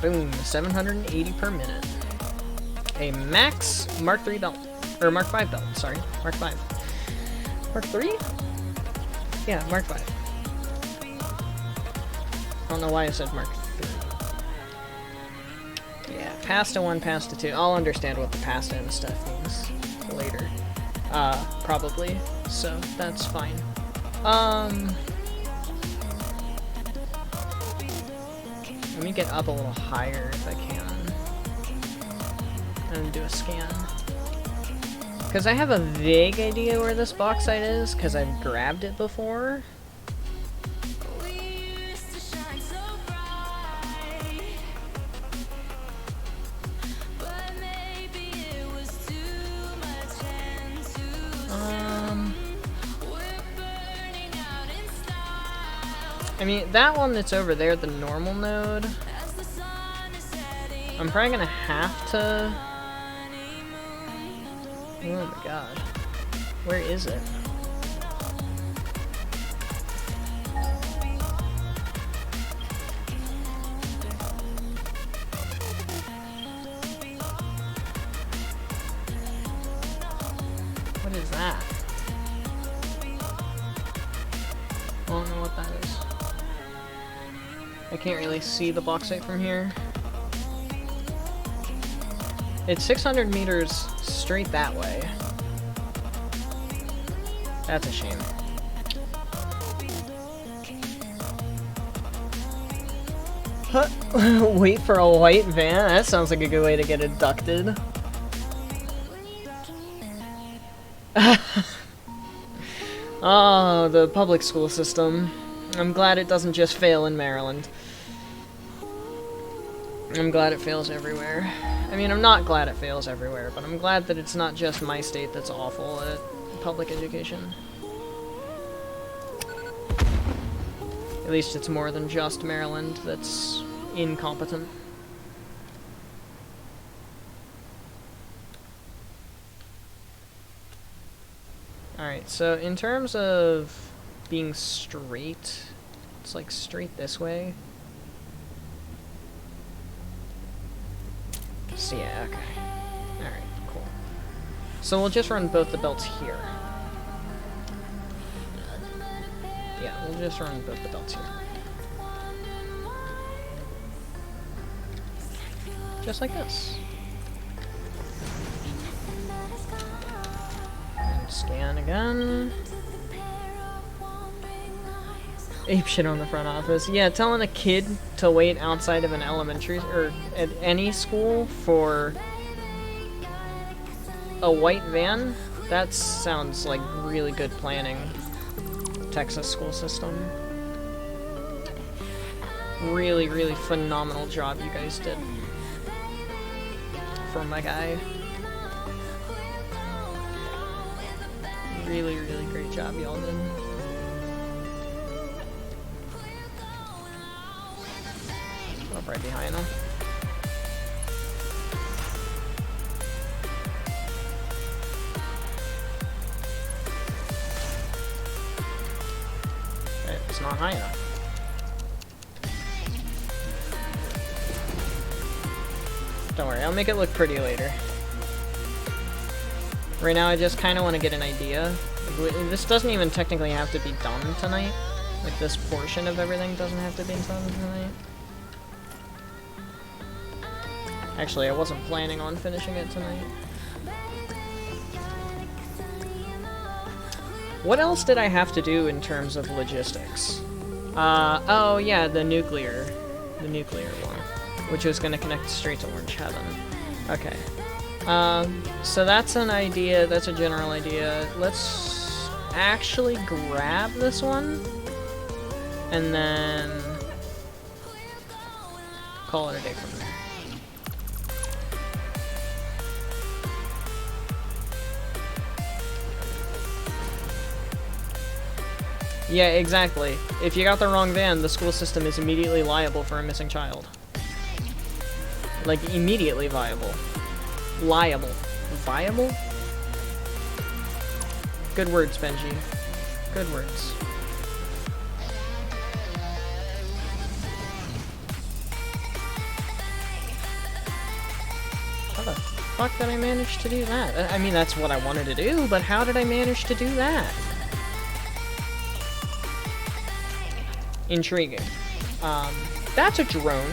Boom, 780 per minute. A max Mark III belt. Or Mark V belt, sorry. Mark V. Mark III? Yeah, Mark V. I don't know why I said Mark III. Yeah, pasta 1, pasta 2. I'll understand what the pasta and stuff means later. Probably. So, that's fine. Let me get up a little higher if I can. And do a scan. Because I have a vague idea where this bauxite is, because I've grabbed it before. We used to shine so bright, but maybe it was too much and too soon. We're burning out in style I mean, that one that's over there, the normal node, as the sun is setting. I'm probably gonna have to... Oh my god. Where is it? What is that? I don't know what that is. I can't really see the bauxite from here. It's 600 meters straight that way. That's a shame. Wait for a white van? That sounds like a good way to get abducted. Oh, the public school system. I'm glad it doesn't just fail in Maryland. I'm glad it fails everywhere. I mean, I'm not glad it fails everywhere, but I'm glad that it's not just my state that's awful at public education. At least it's more than just Maryland that's incompetent. Alright, so in terms of being straight, it's like straight this way. So yeah, okay. Alright, cool. So we'll just run both the belts here. Yeah, we'll just run both the belts here. Just like this. And scan again. Ape shit on the front office. Yeah, telling a kid to wait outside of an elementary or at any school for a white van, that sounds like really good planning. Texas school system. Really, really phenomenal job you guys did. For my guy. Really, really great job y'all did. Up right behind him. It's not high enough. Don't worry, I'll make it look pretty later. Right now I just kind of want to get an idea. This doesn't even technically have to be done tonight. Like, this portion of everything doesn't have to be done tonight. Actually, I wasn't planning on finishing it tonight. What else did I have to do in terms of logistics? Oh yeah, the nuclear one, which was gonna connect straight to Orange Heaven. Okay. So that's an idea, that's a general idea. Let's actually grab this one, and then call it a day from there. Yeah, exactly. If you got the wrong van, the school system is immediately liable for a missing child. Like, immediately viable. Liable. Viable? Good words, Benji. Good words. How the fuck did I manage to do that? I mean, that's what I wanted to do, but how did I manage to do that? Intriguing. That's a drone.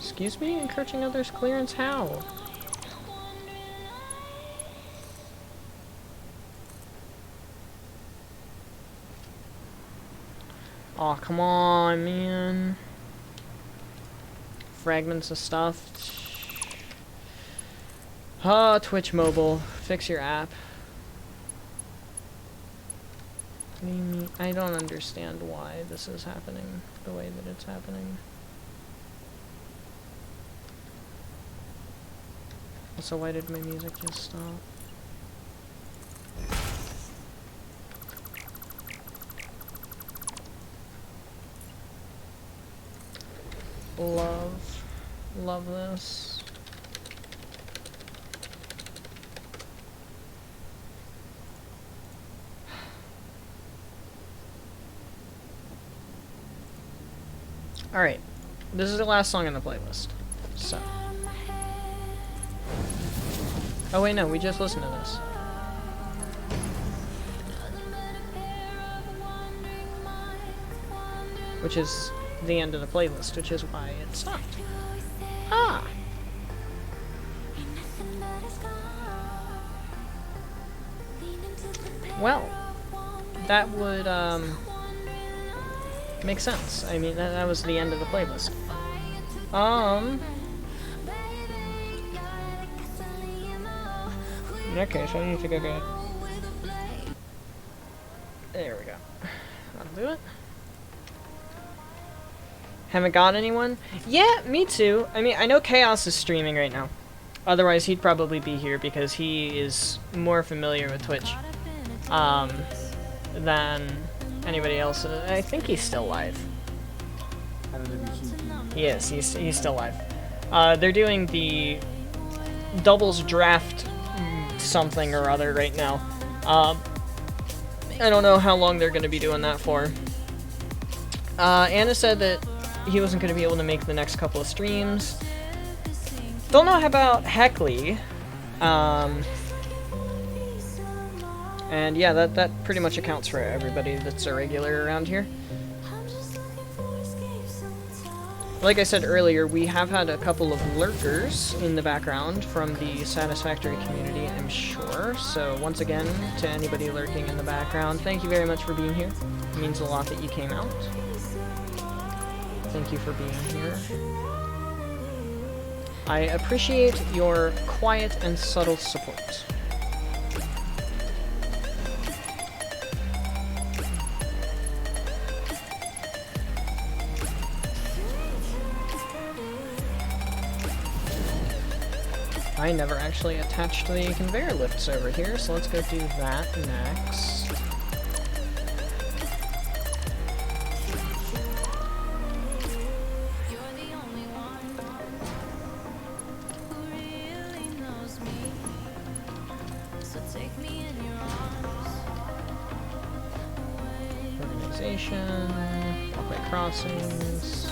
Excuse me? Encroaching others' clearance? How? Aw, come on, man. Fragments of stuff. Ah, Twitch Mobile. Fix your app. I don't understand why this is happening the way that it's happening. Also, why did my music just stop? Love this. Alright, this is the last song in the playlist, so. Oh wait, no, we just listened to this. Which is the end of the playlist, which is why it stopped. Ah! Well, that would, make sense. I mean, that was the end of the playlist. In that case, I need to go get... There we go. That'll do it. Haven't got anyone? Yeah, me too. I mean, I know Chaos is streaming right now. Otherwise, he'd probably be here because he is more familiar with Twitch than anybody else. I think he's still live. He is. He's still live. They're doing the doubles draft something or other right now. I don't know how long they're going to be doing that for. Anna said that he wasn't going to be able to make the next couple of streams. Don't know about Heckley. And yeah, that pretty much accounts for everybody that's a regular around here. Like I said earlier, we have had a couple of lurkers in the background from the Satisfactory community, I'm sure. So once again, to anybody lurking in the background, thank you very much for being here. It means a lot that you came out. Thank you for being here. I appreciate your quiet and subtle support. I never actually attached the conveyor lifts over here, so let's go do that next. Organization, walkway crossings.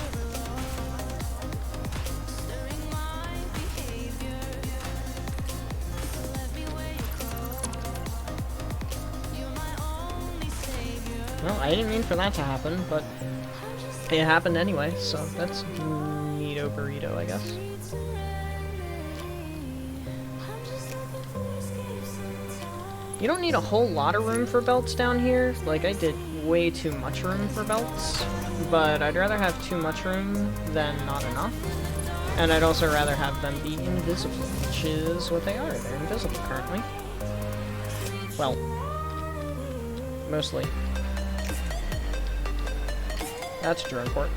Well, I didn't mean for that to happen, but it happened anyway, so that's neato burrito, I guess. You don't need a whole lot of room for belts down here. Like, I did way too much room for belts, but I'd rather have too much room than not enough. And I'd also rather have them be invisible, which is what they are. They're invisible currently. Well, mostly. That's a drone port.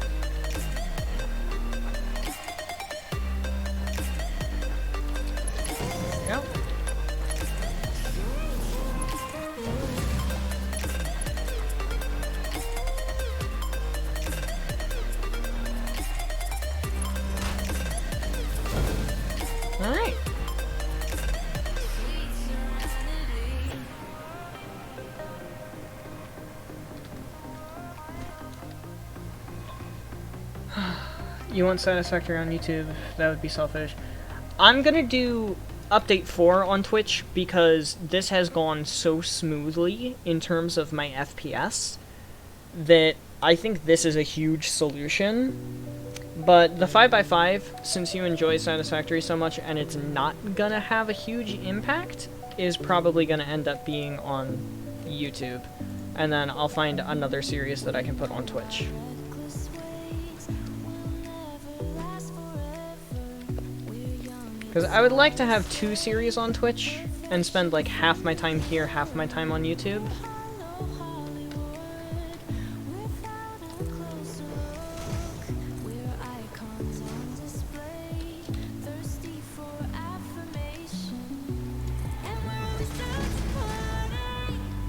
There we go. Alright. You want Satisfactory on YouTube? That would be selfish. I'm gonna do update 4 on Twitch because this has gone so smoothly in terms of my FPS that I think this is a huge solution. But the 5x5, since you enjoy Satisfactory so much and it's not gonna have a huge impact, is probably gonna end up being on YouTube. And then I'll find another series that I can put on Twitch. Because I would like to have 2 series on Twitch and spend like half my time here, half my time on YouTube.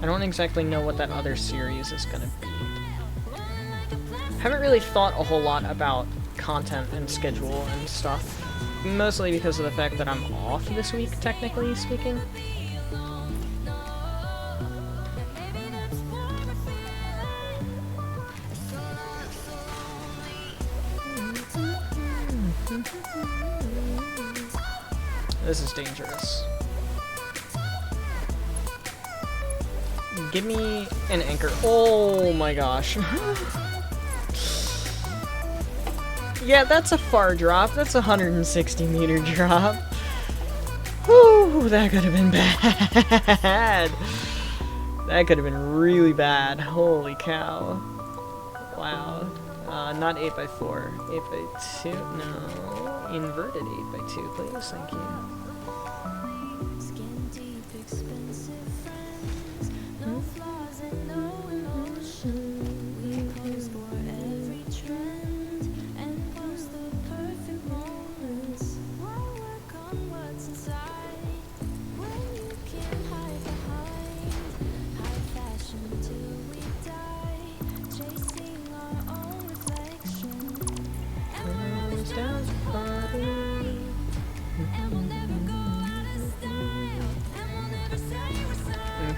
I don't exactly know what that other series is gonna be. Haven't really thought a whole lot about content and schedule and stuff. Mostly because of the fact that I'm off this week, technically speaking. This is dangerous. Give me an anchor. Oh my gosh. Yeah, that's a far drop. That's a 160 meter drop. Whew, that could have been bad. That could have been really bad. Holy cow. Wow. Not 8x4. 8x2? No. Inverted 8x2, please. Thank you.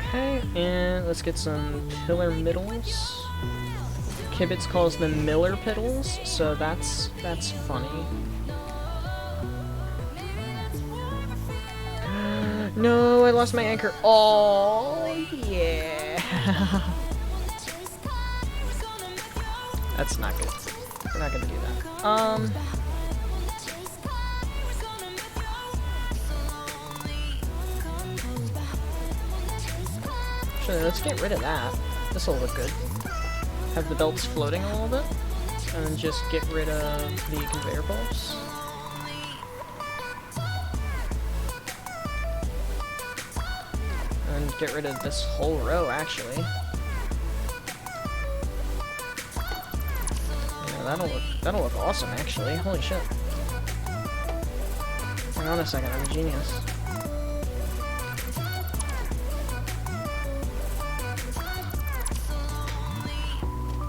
Okay, and let's get some pillar middles. Kibitz calls them Miller piddles, so that's funny. No, I lost my anchor. Oh, yeah. That's not good. We're not gonna do that. Actually, let's get rid of that. This'll look good. Have the belts floating a little bit, and then just get rid of the conveyor bolts. And get rid of this whole row, actually. Yeah, that'll look awesome, actually. Holy shit. Hang on a second, I'm a genius.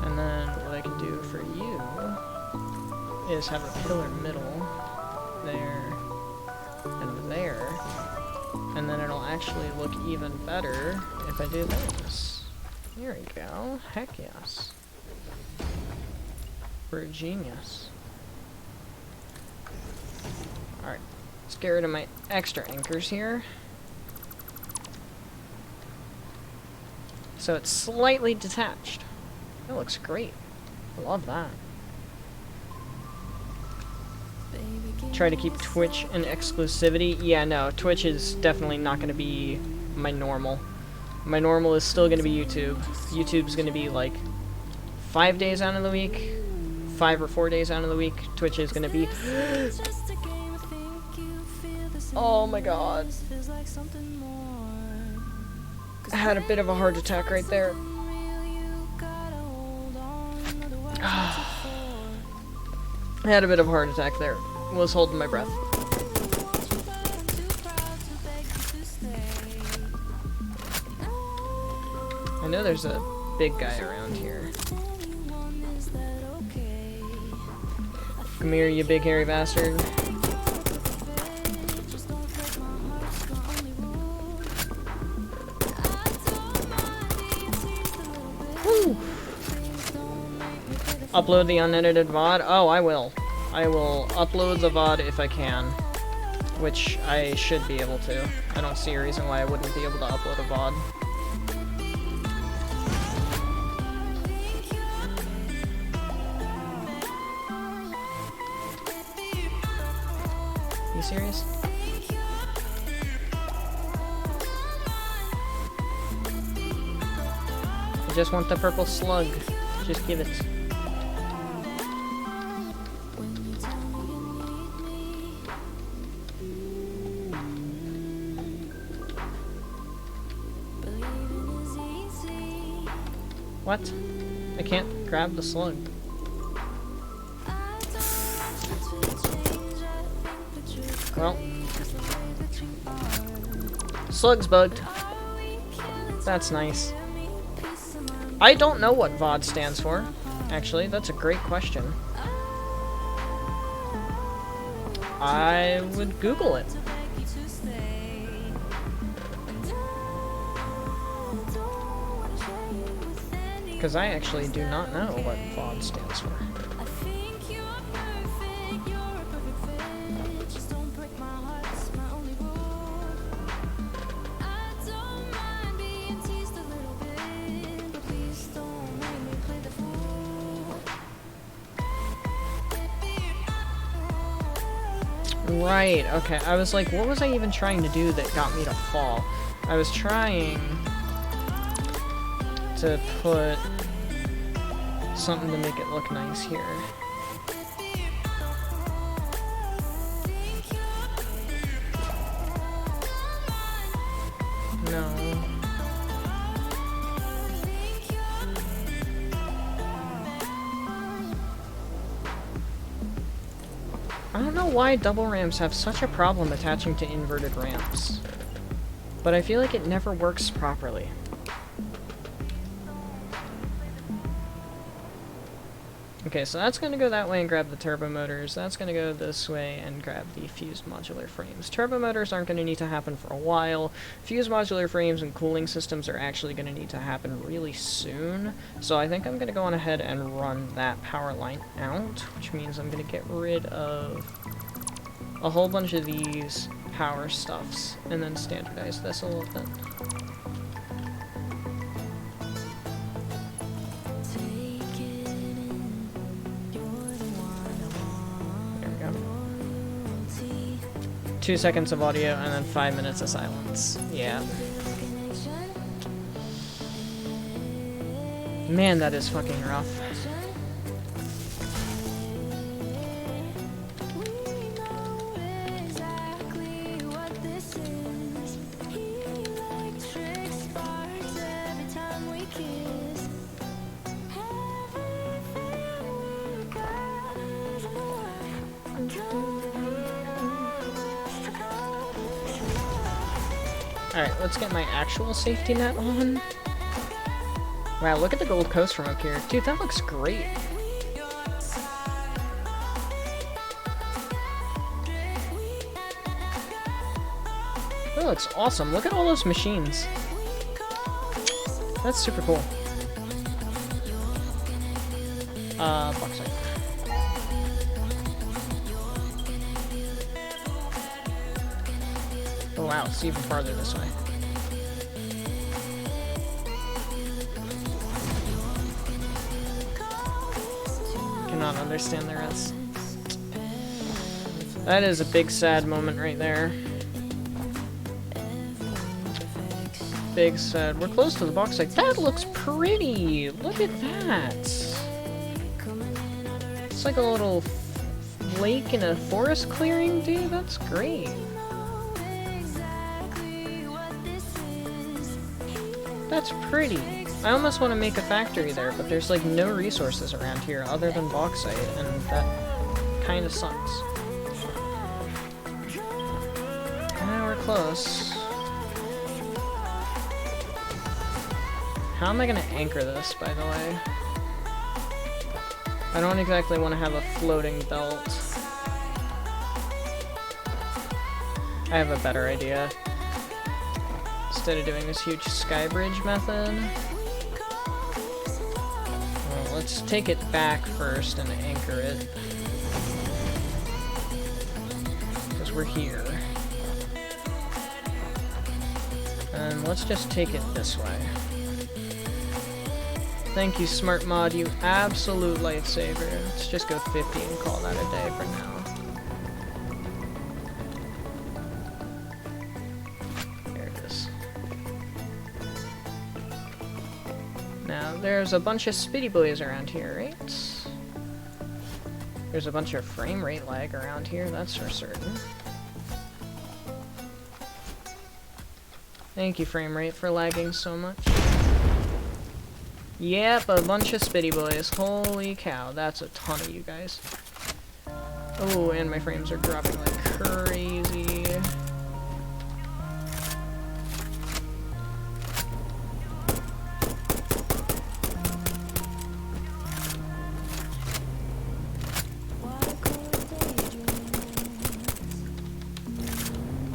And then what I can do for you is have a pillar middle there and there. And then it'll actually look even better if I do this. There we go. Heck yes. We're a genius. Alright. Let's get rid of my extra anchors here. So it's slightly detached. That looks great. I love that. Try to keep Twitch an exclusivity. Yeah, no, Twitch is definitely not going to be my normal. My normal is still gonna be YouTube. YouTube's gonna be like 5 days out of the week, 5 or 4 days out of the week. Twitch is gonna be. Oh my god. I had a bit of a heart attack right there. I had a bit of a heart attack there. Was holding my breath. I know there's a big guy around here. Come here, you big hairy bastard. Woo. Upload the unedited VOD? Oh, I will. I will upload the VOD if I can. Which I should be able to. I don't see a reason why I wouldn't be able to upload a VOD. You serious? I just want the purple slug. Just give it. What? I can't grab the slug. Well. Slug's bugged. That's nice. I don't know what VOD stands for. Actually, that's a great question. I would Google it. Because I actually do not know what VOD stands for. Right, okay. I was like, what was I even trying to do that got me to fall? I was trying to put something to make it look nice here. No. I don't know why double ramps have such a problem attaching to inverted ramps, but I feel like it never works properly. Okay, so that's going to go that way and grab the turbo motors. That's going to go this way and grab the fused modular frames. Turbo motors aren't going to need to happen for a while. Fused modular frames and cooling systems are actually going to need to happen really soon. So I think I'm going to go on ahead and run that power line out, which means I'm going to get rid of a whole bunch of these power stuffs and then standardize this a little bit. There we go. 2 seconds of audio and then 5 minutes of silence. Yeah. Man, that is fucking rough. Alright, let's get my actual safety net on. Wow, look at the Gold Coast from up here. Dude, that looks great. That looks awesome. Look at all those machines. That's super cool. Bauxite. Oh wow, it's even farther this way. Cannot understand the rest. That is a big sad moment right there. Big said, we're close to the bauxite. That looks pretty! Look at that! It's like a little lake in a forest clearing, dude. That's great. That's pretty. I almost want to make a factory there, but there's like no resources around here other than bauxite, and that kind of sucks. We're close. How am I going to anchor this, by the way? I don't exactly want to have a floating belt. I have a better idea. Instead of doing this huge sky bridge method. Well, let's take it back first and anchor it. Because we're here. And let's just take it this way. Thank you, Smart Mod, you absolute lifesaver. Let's just go 50 and call that a day for now. There it is. Now, there's a bunch of spitty boys around here, right? There's a bunch of frame rate lag around here, that's for certain. Thank you, frame rate, for lagging so much. Yep, a bunch of spitty boys. Holy cow, that's a ton of you guys. Oh, and my frames are dropping like crazy.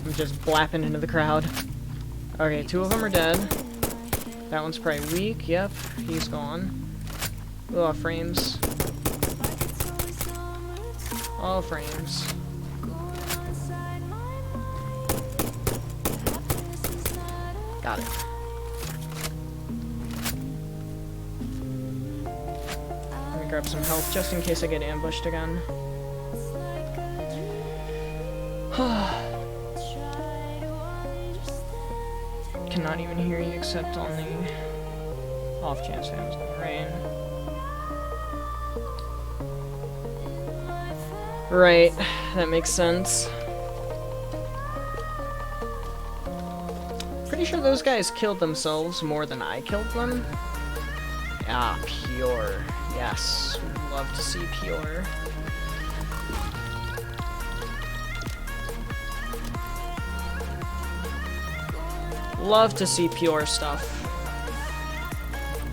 I'm just blapping into the crowd. Okay, 2 of them are dead. That one's probably weak. Yep, he's gone. Oh, frames. All frames. Got it. Let me grab some health just in case I get ambushed again. Cannot even hear you except on the off chance it happens in the rain. Right, that makes sense. Pretty sure those guys killed themselves more than I killed them. Ah, pure. Yes, love to see pure. Love to see pure stuff.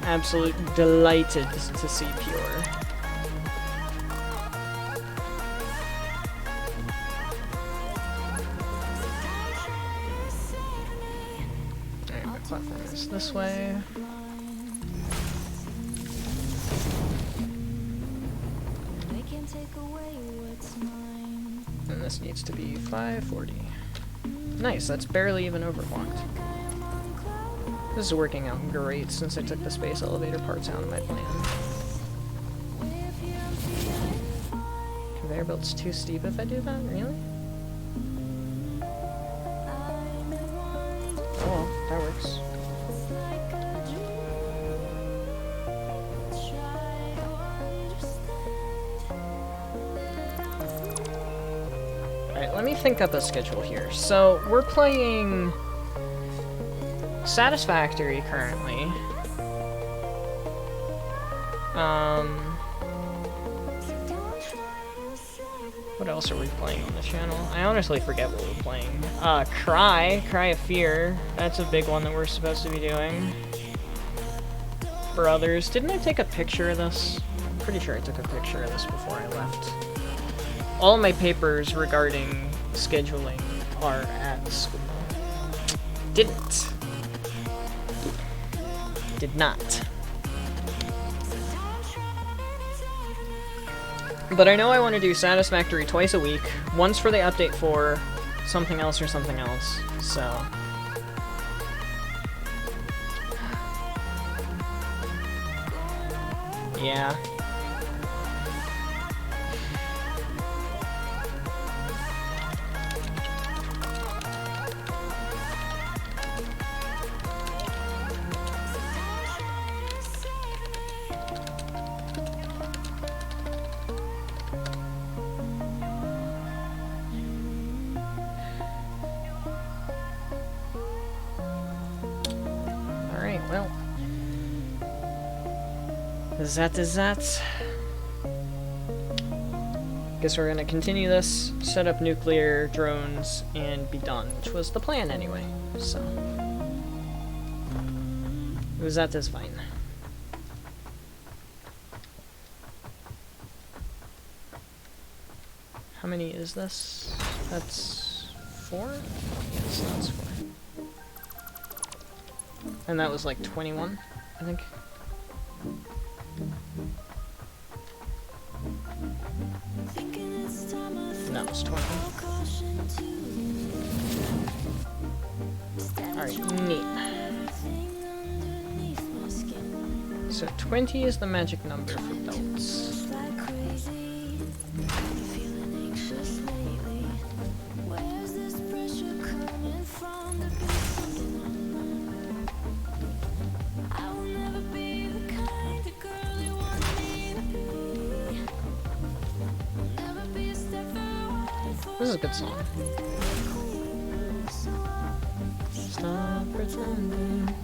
Absolute delighted to see pure. Alright, my platform is this way. And this needs to be 540. Nice, that's barely even overclocked. This is working out great since I took the space elevator parts out of my plan. Conveyor belt's too steep if I do that? Really? Oh well, that works. Alright, let me think up a schedule here. So, we're playing Satisfactory currently. What else are we playing on the channel? I honestly forget what we're playing. Cry of Fear. That's a big one that we're supposed to be doing. Brothers. Didn't I take a picture of this? I'm pretty sure I took a picture of this before I left. All of my papers regarding scheduling are at school. Didn't. Did not. But I know I want to do Satisfactory twice a week, once for the update for something else or something else, so. Yeah. That is that. Guess we're gonna continue this, set up nuclear drones, and be done, which was the plan anyway, so. That is fine. How many is this? That's 4? Yes, that's 4. And that was like 21, I think. No, it's 20. Alright, neat. So 20 is the magic number for belts. This is a good song. Stop pretending.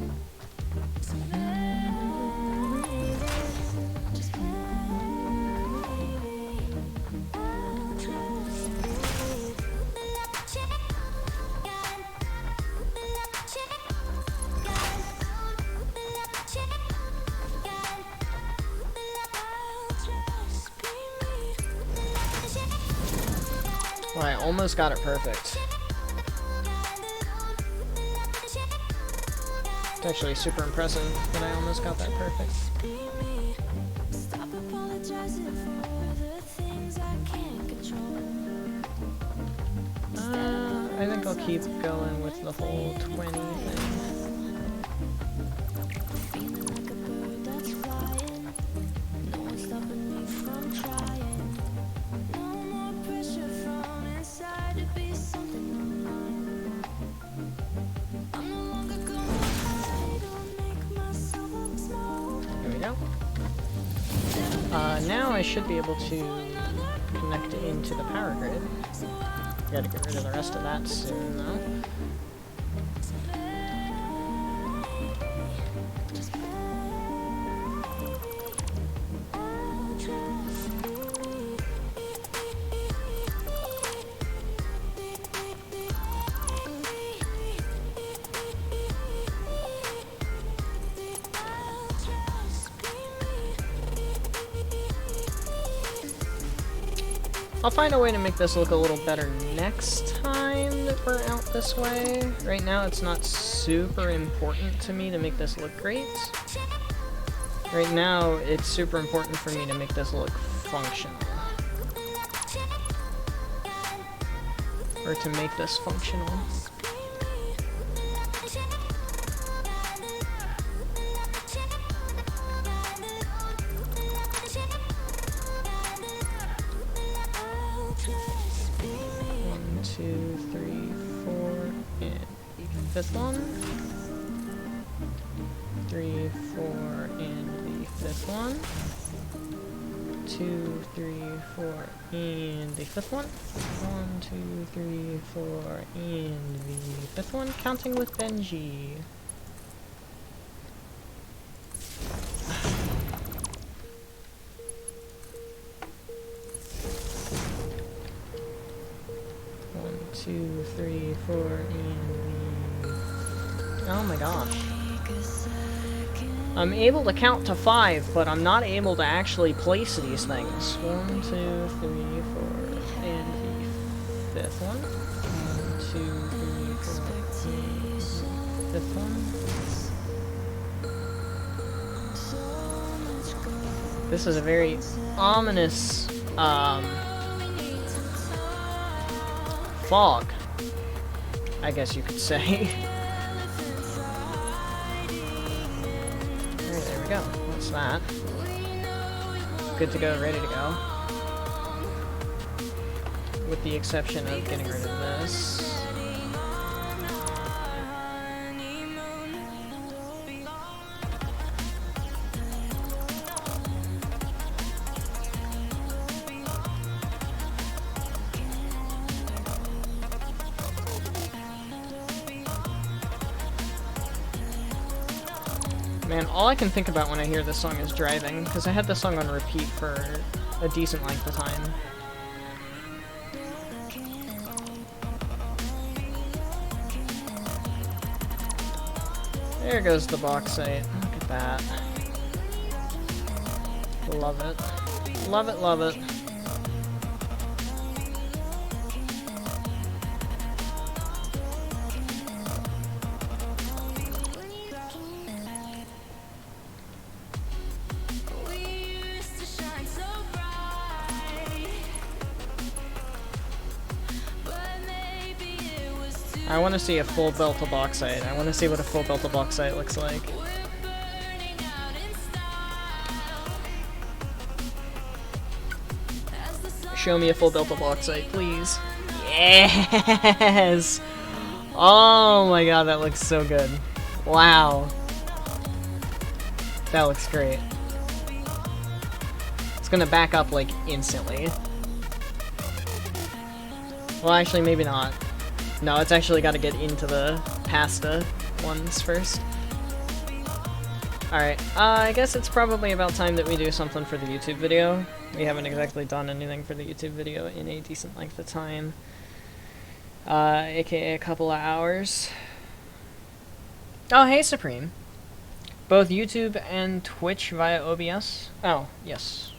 Well, I almost got it perfect. It's actually super impressive that I almost got that perfect. I think I'll keep going with the whole 20 thing. Now I should be able to connect it into the power grid. Gotta get rid of the rest of that soon, though. I'll find a way to make this look a little better next time that we're out this way. Right now it's not super important to me to make this look great. Right now it's super important for me to make this look functional. Or to make this functional. Fifth one, 3, 4, and the fifth one, 2, 3, 4, and the fifth one, 1, 2, 3, 4, and the fifth one, counting with Benji. One, 2, 3, 4, and oh my gosh. I'm able to count to 5, but I'm not able to actually place these things. 1, 2, 3, 4, and the fifth one. 1, 2, 3, 4, and the fifth one. This is a very ominous, fog, I guess you could say. Go. What's that? Good to go, ready to go. With the exception of getting rid of this. Man, all I can think about when I hear this song is driving, because I had this song on repeat for a decent length of time. There goes the bauxite. Look at that. Love it. Love it, love it. I want to see a full belt of bauxite. I want to see what a full belt of bauxite looks like. Show me a full belt of bauxite, please. Yes! Oh my god, that looks so good. Wow. That looks great. It's gonna back up, like, instantly. Well, actually, maybe not. No, it's actually got to get into the pasta ones first. Alright, I guess it's probably about time that we do something for the YouTube video. We haven't exactly done anything for the YouTube video in a decent length of time. AKA a couple of hours. Oh, hey, Supreme. Both YouTube and Twitch via OBS? Oh, yes.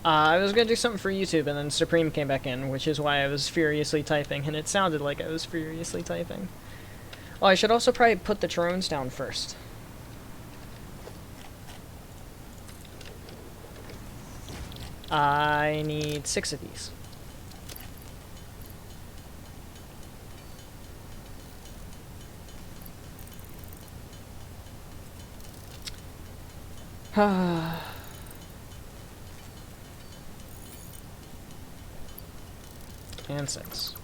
I was gonna do something for YouTube, and then Supreme came back in, which is why I was furiously typing, and it sounded like I was furiously typing. Oh, I should also probably put the drones down first. I need 6 of these. And 6.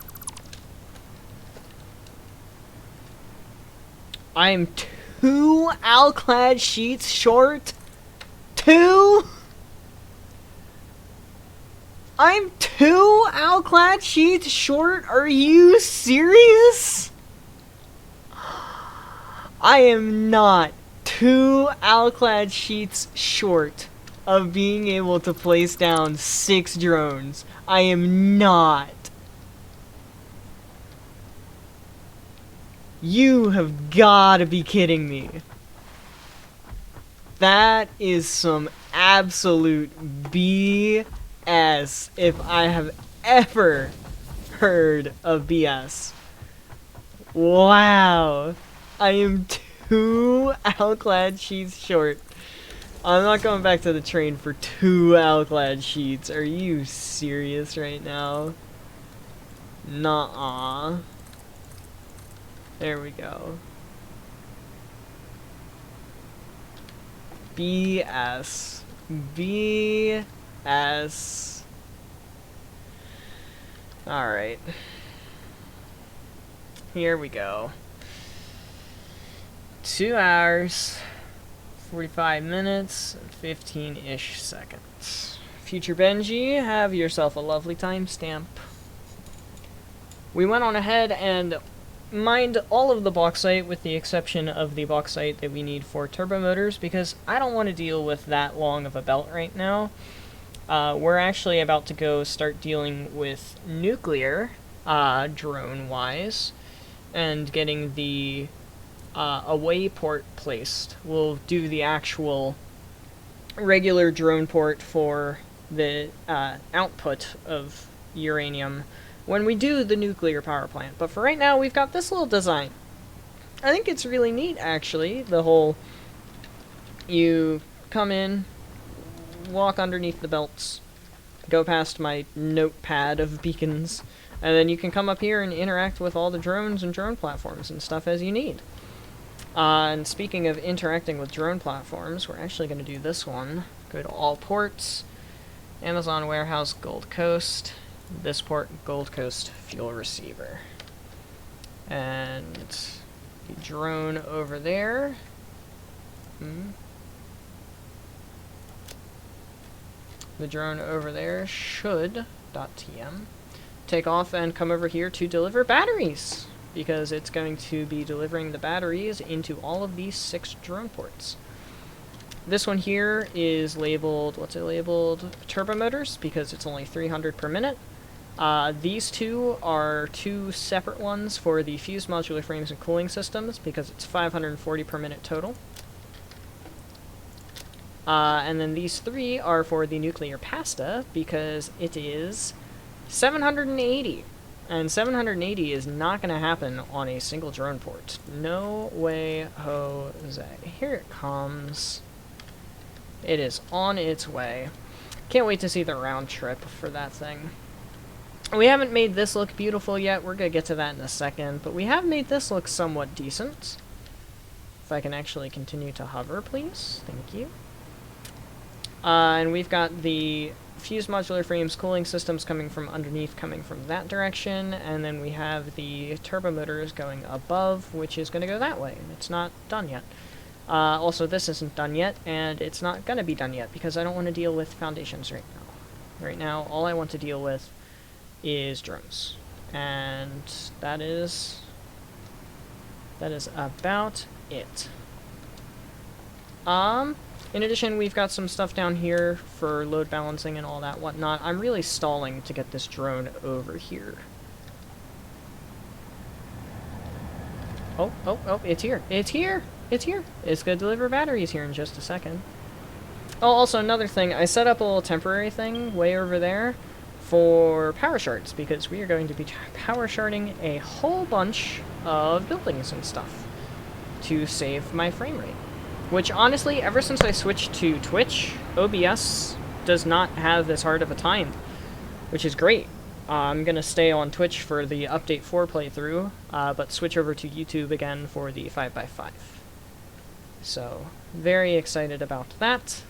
I'm 2 alclad sheets short. 2? I'm 2 alclad sheets short? Are you serious? I am not 2 alclad sheets short of being able to place down 6 drones. I am not. You have gotta be kidding me. That is some absolute BS if I have ever heard of BS. Wow. I am 2 alclad sheets short. I'm not going back to the train for 2 alclad sheets. Are you serious right now? Nuh-uh. There we go. BS. BS. Alright. Here we go. 2 hours, 45 minutes, and 15-ish seconds. Future Benji, have yourself a lovely timestamp. We went on ahead and mined all of the bauxite with the exception of the bauxite that we need for turbo motors because I don't want to deal with that long of a belt right now. we're actually about to go start dealing with nuclear, drone-wise, and getting the away port placed. We'll do the actual regular drone port for the output of uranium when we do the nuclear power plant. But for right now, we've got this little design. I think it's really neat, actually. The whole, you come in, walk underneath the belts, go past my notepad of beacons, and then you can come up here and interact with all the drones and drone platforms and stuff as you need. And speaking of interacting with drone platforms, we're actually going to do this one. Go to all ports, Amazon Warehouse, Gold Coast, this port, Gold Coast Fuel Receiver. And the drone over there. The drone over there should, .tm, take off and come over here to deliver batteries, because it's going to be delivering the batteries into all of these 6 drone ports. This one here is labeled, what's it labeled? Turbo motors, because it's only 300 per minute. These 2 are 2 separate ones for the fused modular frames and cooling systems, because it's 540 per minute total. And then these 3 are for the nuclear pasta, because it is 780. And 780 is not going to happen on a single drone port. No way, Jose. Here it comes. It is on its way. Can't wait to see the round trip for that thing. We haven't made this look beautiful yet. We're going to get to that in a second. But we have made this look somewhat decent. If I can actually continue to hover, please. Thank you. And we've got the fused modular frames cooling systems coming from underneath, coming from that direction, and then we have the turbo motors going above, which is going to go that way. It's not done yet. Also, this isn't done yet, and it's not going to be done yet, because I don't want to deal with foundations right now. Right now, all I want to deal with is drones. And that is about it. In addition, we've got some stuff down here for load balancing and all that whatnot. I'm really stalling to get this drone over here. Oh, it's here. It's here! It's here! It's gonna deliver batteries here in just a second. Oh, also another thing, I set up a little temporary thing way over there for power shards, because we are going to be power sharding a whole bunch of buildings and stuff to save my frame rate. Which, honestly, ever since I switched to Twitch, OBS does not have this hard of a time, which is great. I'm going to stay on Twitch for the Update 4 playthrough, but switch over to YouTube again for the 5x5. So, very excited about that.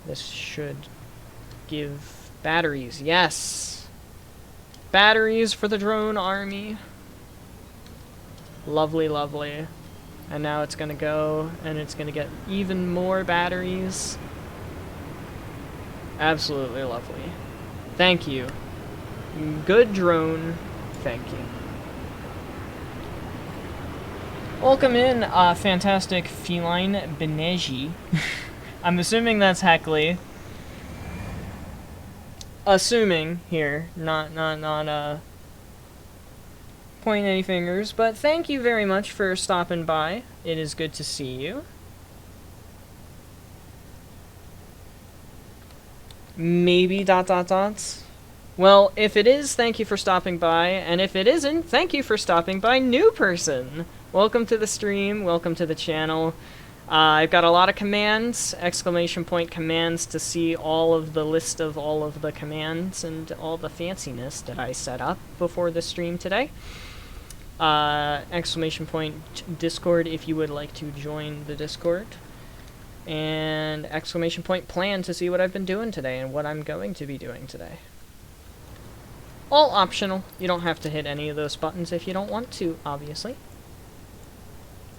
This should give batteries. Yes! Batteries for the drone army. Lovely, lovely. And now it's going to go, and it's going to get even more batteries. Absolutely lovely. Thank you. Good drone. Thank you. Welcome in, fantastic feline Beneji. I'm assuming that's Heckley. Assuming here, not point any fingers, but thank you very much for stopping by. It is good to see you. Maybe ... Well, if it is, thank you for stopping by, and if it isn't, thank you for stopping by, new person. Welcome to the stream, welcome to the channel. I've got a lot of commands, ! Commands, to see all of the list of all of the commands and all the fanciness that I set up before the stream today. ! Discord if you would like to join the Discord. And ! Plan to see what I've been doing today and what I'm going to be doing today. All optional. You don't have to hit any of those buttons if you don't want to, obviously.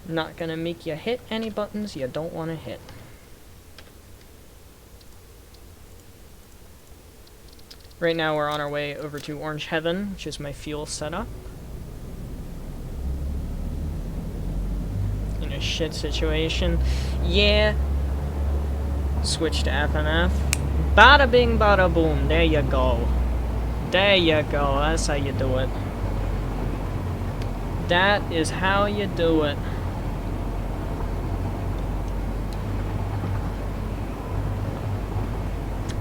Not gonna make you hit any buttons you don't want to hit. Right now we're on our way over to Orange Heaven, which is my fuel setup. In a shit situation. Yeah. Switch to FNF. Bada bing, bada boom. There you go. There you go. That's how you do it. That is how you do it.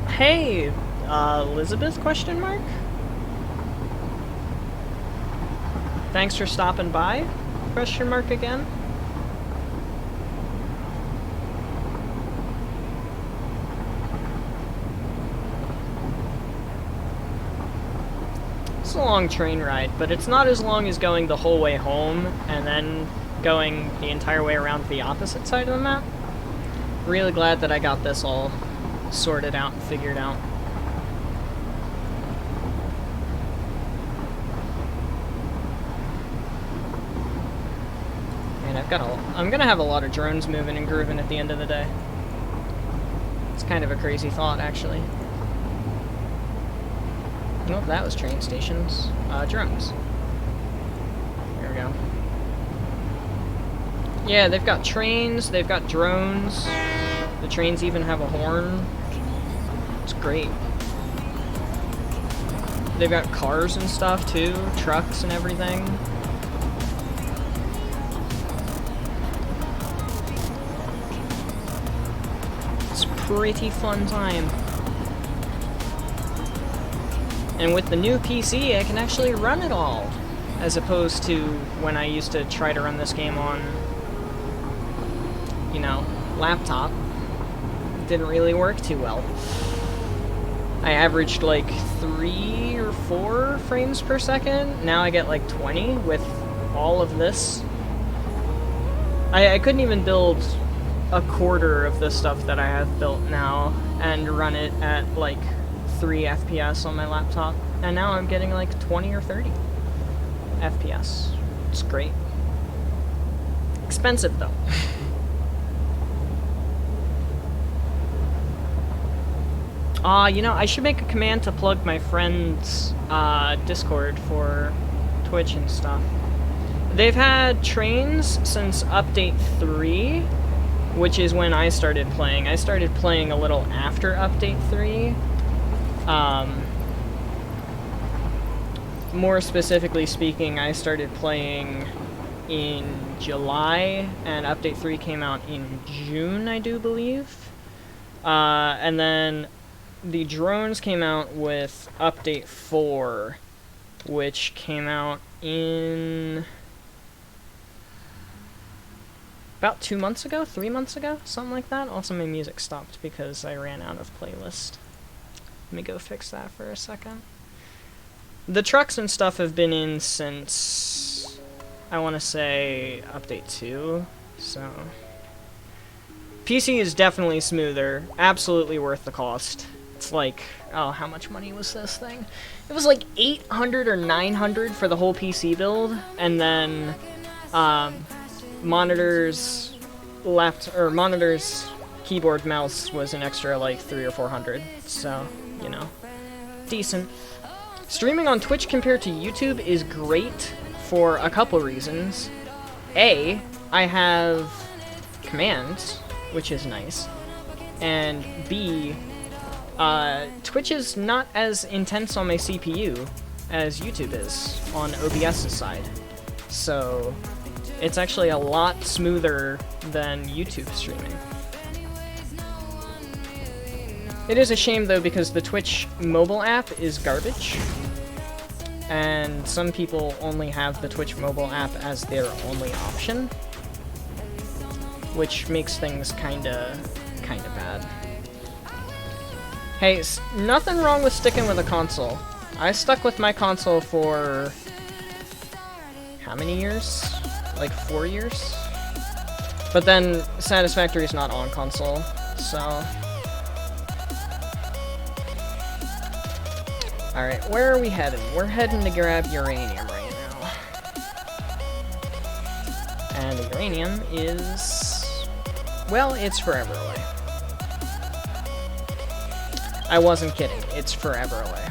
Hey, Elizabeth, question mark? Thanks for stopping by, question mark again? It's a long train ride, but it's not as long as going the whole way home and then going the entire way around the opposite side of the map. Really glad that I got this all sorted out and figured out. And I'm gonna have a lot of drones moving and grooving at the end of the day. It's kind of a crazy thought, actually. Nope, that was train stations. Drones. There we go. Yeah, they've got trains, they've got drones. The trains even have a horn. It's great. They've got cars and stuff too, trucks and everything. It's a pretty fun time. And with the new PC, I can actually run it all, as opposed to when I used to try to run this game on, you know, laptop. It didn't really work too well. I averaged like 3 or 4 frames per second. Now I get like 20 with all of this. I couldn't even build a quarter of the stuff that I have built now and run it at like 3 FPS on my laptop. And now I'm getting like 20 or 30 FPS. It's great. Expensive though. You know, I should make a command to plug my friend's Discord for Twitch and stuff. They've had trains since update 3, which is when I started playing. I started playing a little after update 3. More specifically speaking, I started playing in July, and update 3 came out in June, I do believe. And then the drones came out with update 4, which came out in about 2 months ago, 3 months ago, something like that. Also, my music stopped because I ran out of playlist. Let me go fix that for a second. The trucks and stuff have been in since, I want to say, update 2, so PC is definitely smoother, absolutely worth the cost. It's like, oh, how much money was this thing? It was like 800 or 900 for the whole PC build, and then monitors, keyboard, mouse was an extra like 300 or 400. So, you know, decent. Streaming on Twitch compared to YouTube is great for a couple reasons. A, I have commands, which is nice, and B, Twitch is not as intense on my CPU as YouTube is on OBS's side, so it's actually a lot smoother than YouTube streaming. It is a shame though, because the Twitch mobile app is garbage, and some people only have the Twitch mobile app as their only option, which makes things kinda bad. Hey, nothing wrong with sticking with a console. I stuck with my console for how many years? Like 4 years? But then Satisfactory is not on console, so. Alright, where are we heading? We're heading to grab uranium right now. And the uranium is, well, it's forever away. I wasn't kidding. It's forever away.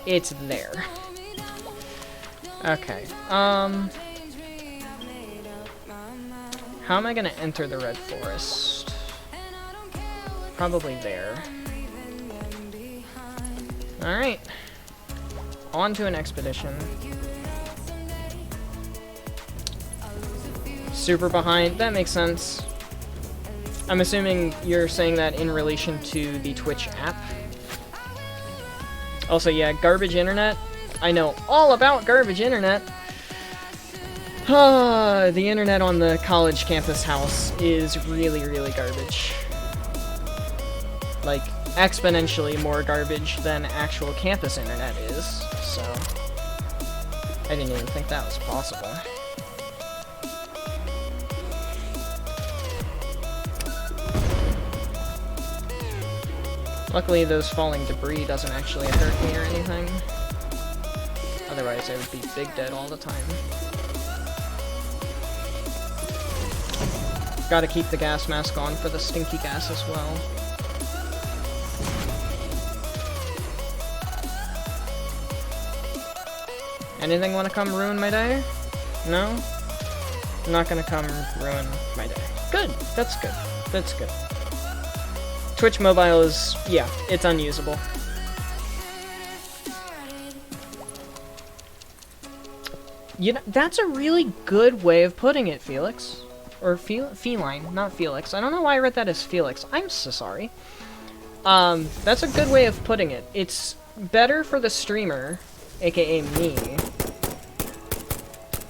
It's there. Okay. How am I gonna enter the Red Forest? Probably there. Alright. On to an expedition. Super behind. That makes sense. I'm assuming you're saying that in relation to the Twitch app. Also, yeah, garbage internet. I know all about garbage internet. The internet on the college campus house is really, really garbage. Like, exponentially more garbage than actual campus internet is, so I didn't even think that was possible. Luckily, those falling debris doesn't actually hurt me or anything. Otherwise, I would be big dead all the time. Gotta keep the gas mask on for the stinky gas as well. Anything want to come ruin my day? No? I'm not gonna come ruin my day. Good! That's good. That's good. Twitch Mobile is, yeah, it's unusable. You know, that's a really good way of putting it, Felix. Or Feline, not Felix. I don't know why I read that as Felix. I'm so sorry. That's a good way of putting it. It's better for the streamer, aka me,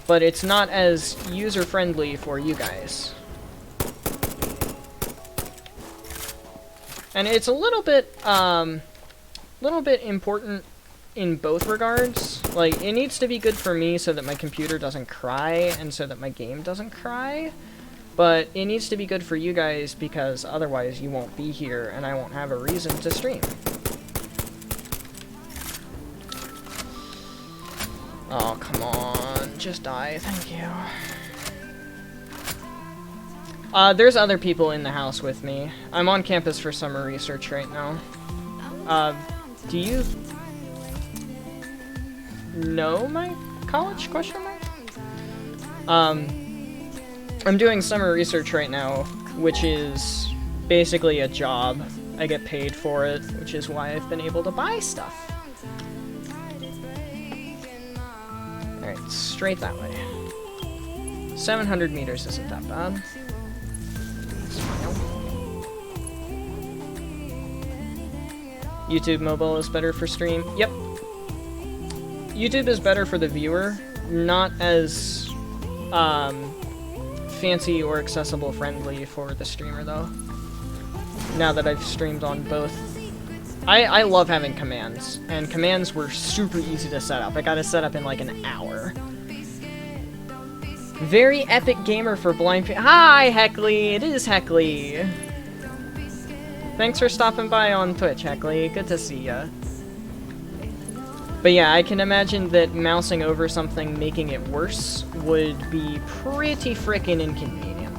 but it's not as user-friendly for you guys. And it's a little bit important in both regards. Like, it needs to be good for me so that my computer doesn't cry and so that my game doesn't cry. But it needs to be good for you guys because otherwise you won't be here and I won't have a reason to stream. Oh, come on. Just die. Thank you. There's other people in the house with me. I'm on campus for summer research right now. Do you know my college, question mark? I'm doing summer research right now, which is basically a job. I get paid for it, which is why I've been able to buy stuff. Alright, straight that way. 700 meters isn't that bad. Smile. YouTube mobile is better for stream. Yep. YouTube is better for the viewer, not as fancy or accessible friendly for the streamer though. Now that I've streamed on both. I love having commands, and commands were super easy to set up. I got it set up in like an hour. Very epic gamer for blind people. Hi, Heckley! It is Heckley! Thanks for stopping by on Twitch, Heckley. Good to see ya. But yeah, I can imagine that mousing over something making it worse would be pretty frickin' inconvenient.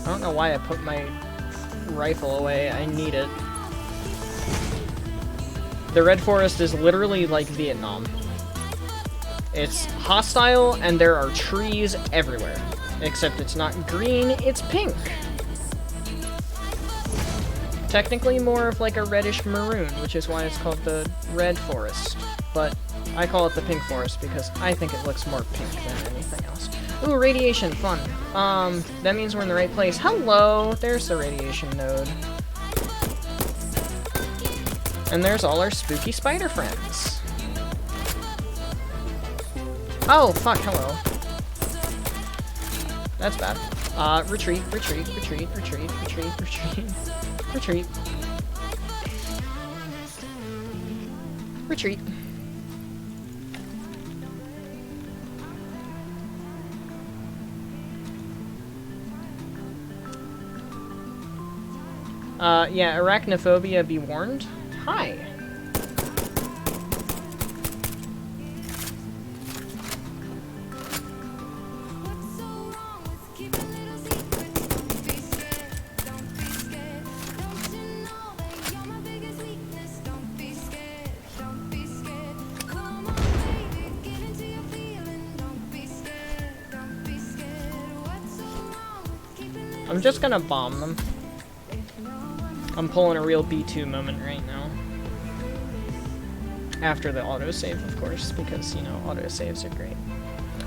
I don't know why I put my rifle away. I need it. The Red Forest is literally like Vietnam. It's hostile and there are trees everywhere. Except it's not green, it's pink. Technically more of like a reddish maroon, which is why it's called the Red Forest. But I call it the Pink Forest because I think it looks more pink than anything else. Ooh, radiation, fun. That means we're in the right place. Hello! There's the radiation node. And there's all our spooky spider friends. Oh, fuck, hello. That's bad. Retreat, retreat, retreat, retreat, retreat, retreat. Retreat. Retreat. Yeah, arachnophobia be warned. Hi. I'm just gonna bomb them. I'm pulling a real B2 moment right now. After the autosave, of course, because, you know, autosaves are great.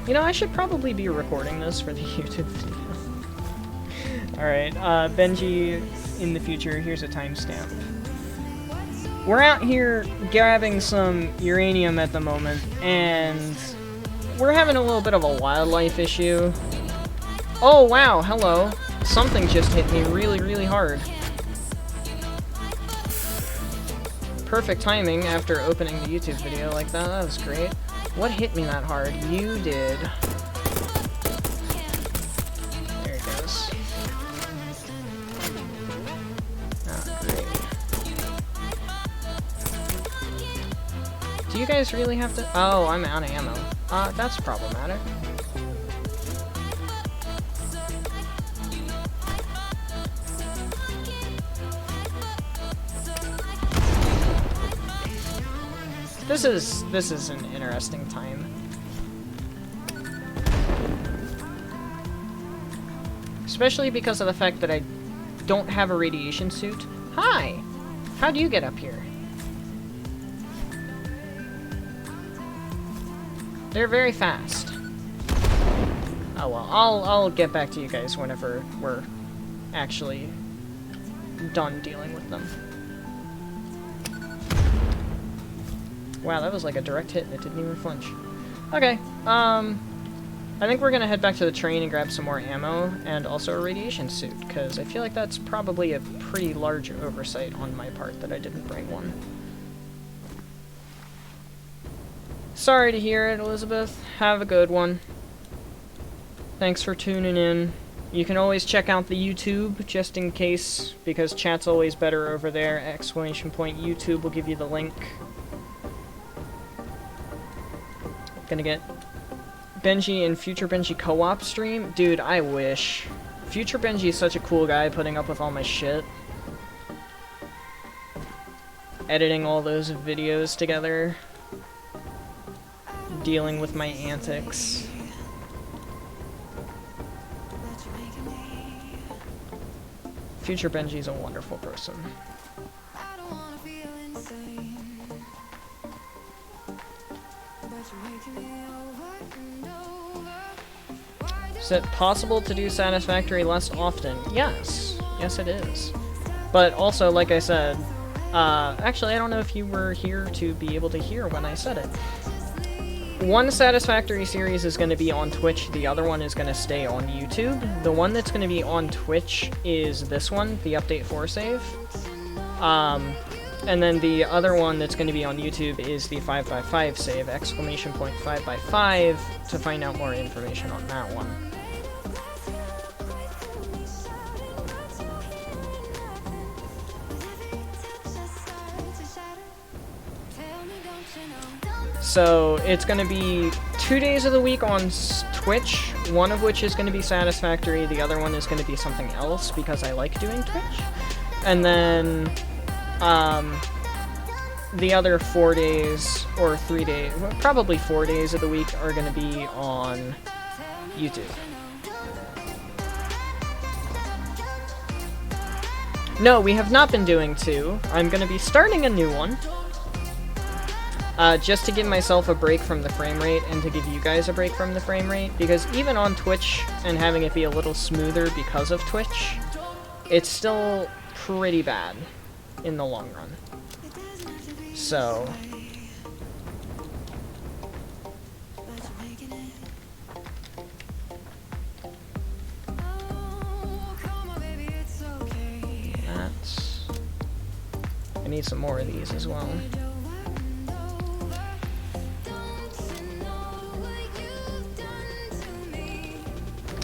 You know, I should probably be recording this for the YouTube video. Alright, Benji, in the future, here's a timestamp. We're out here grabbing some uranium at the moment, and we're having a little bit of a wildlife issue. Oh, wow, hello. Something just hit me really, really hard. Perfect timing after opening the YouTube video like that. That was great. What hit me that hard? You did. There it goes. Ah, great. Do you guys really have to? Oh, I'm out of ammo. That's problematic. This is an interesting time. Especially because of the fact that I don't have a radiation suit. Hi! How'd you get up here? They're very fast. Oh well, I'll get back to you guys whenever we're actually done dealing with them. Wow, that was like a direct hit and it didn't even flinch. Okay, I think we're gonna head back to the train and grab some more ammo and also a radiation suit, because I feel like that's probably a pretty large oversight on my part that I didn't bring one. Sorry to hear it, Elizabeth. Have a good one. Thanks for tuning in. You can always check out the YouTube, just in case, because chat's always better over there. ! YouTube will give you the link. Gonna get Benji and Future Benji co-op stream? Dude, I wish. Future Benji is such a cool guy putting up with all my shit. Editing all those videos together. Dealing with my antics. Future Benji's a wonderful person. Is it possible to do Satisfactory less often? Yes. Yes, it is. But also, like I said, actually, I don't know if you were here to be able to hear when I said it. One Satisfactory series is going to be on Twitch, the other one is going to stay on YouTube. The one that's going to be on Twitch is this one, the Update 4 save. And then the other one that's going to be on YouTube is the 5x5 save, ! 5x5, to find out more information on that one. So it's going to be 2 days of the week on Twitch, one of which is going to be Satisfactory, the other one is going to be something else because I like doing Twitch. And then the other 4 days, or 3 days, probably 4 days of the week are going to be on YouTube. No, we have not been doing 2. I'm going to be starting a new one. Just to give myself a break from the frame rate and to give you guys a break from the frame rate, because even on Twitch and having it be a little smoother because of Twitch, it's still pretty bad in the long run. So that's, I need some more of these as well.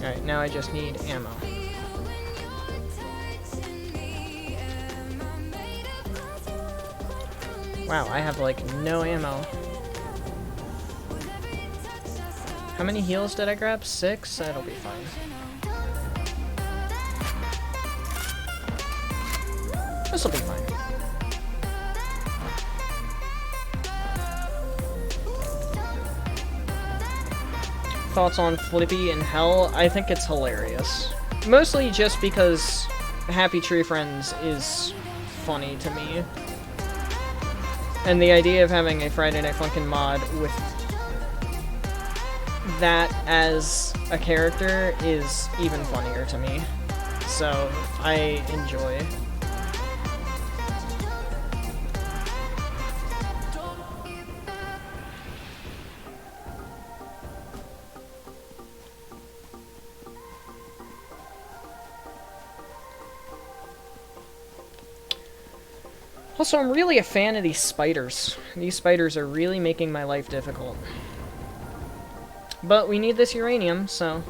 Alright, now I just need ammo. Wow, I have like no ammo. How many heals did I grab? 6? That'll be fine. This'll be fine. Thoughts on Flippy in Hell? I think it's hilarious. Mostly just because Happy Tree Friends is funny to me. And the idea of having a Friday Night Funkin' mod with that as a character is even funnier to me. So, I enjoy. Also, I'm really a fan of these spiders. These spiders are really making my life difficult. But we need this uranium, so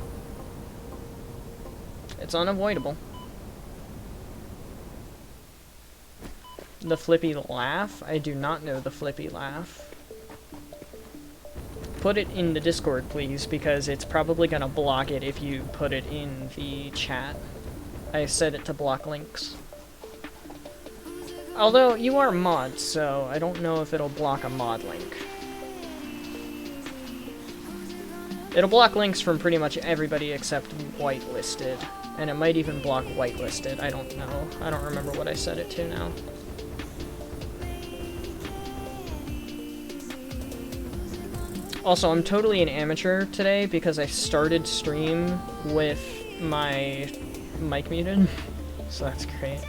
it's unavoidable. The Flippy Laugh? I do not know the Flippy Laugh. Put it in the Discord, please, because it's probably gonna block it if you put it in the chat. I set it to block links. Although, you are mod, so I don't know if it'll block a mod link. It'll block links from pretty much everybody except whitelisted. And it might even block whitelisted, I don't know. I don't remember what I set it to now. Also, I'm totally an amateur today because I started stream with my mic muted. So that's great.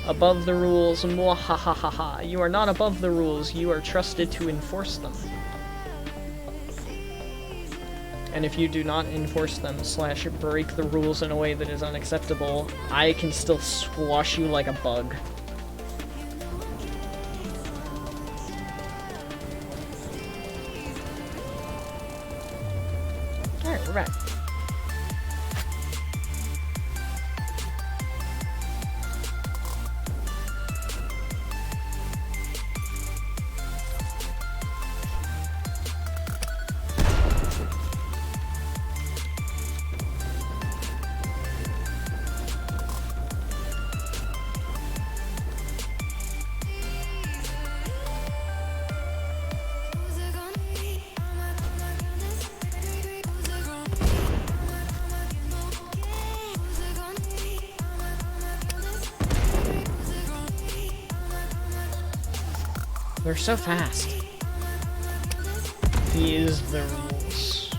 Above the rules, mwahahaha. You are not above the rules, you are trusted to enforce them. And if you do not enforce them / break the rules in a way that is unacceptable, I can still squash you like a bug. Alright, we're back. They're so fast. He is the rules.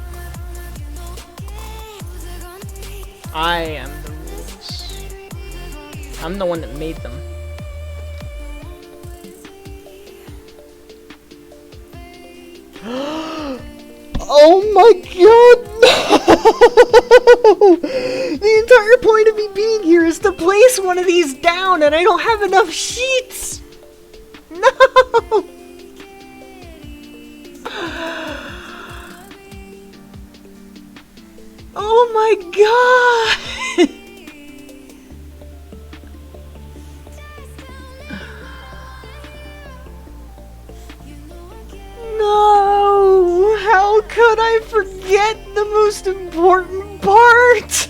I am the rules. I'm the one that made them. Oh my god, no! The entire point of me being here is to place one of these down, and I don't have enough sheets! No! Oh my god! No! How could I forget the most important part?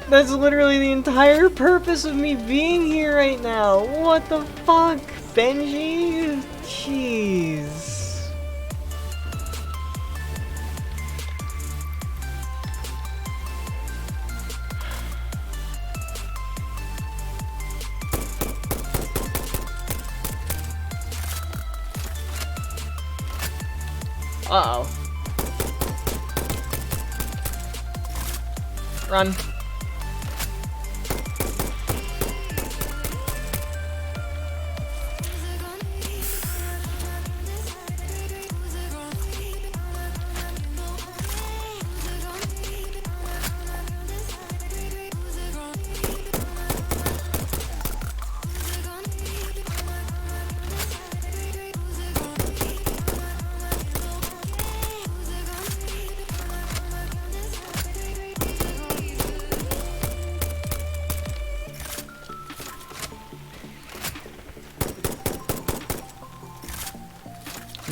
That's literally the entire purpose of me being here right now. What the fuck, Benji? Jeez. Uh-oh. Run.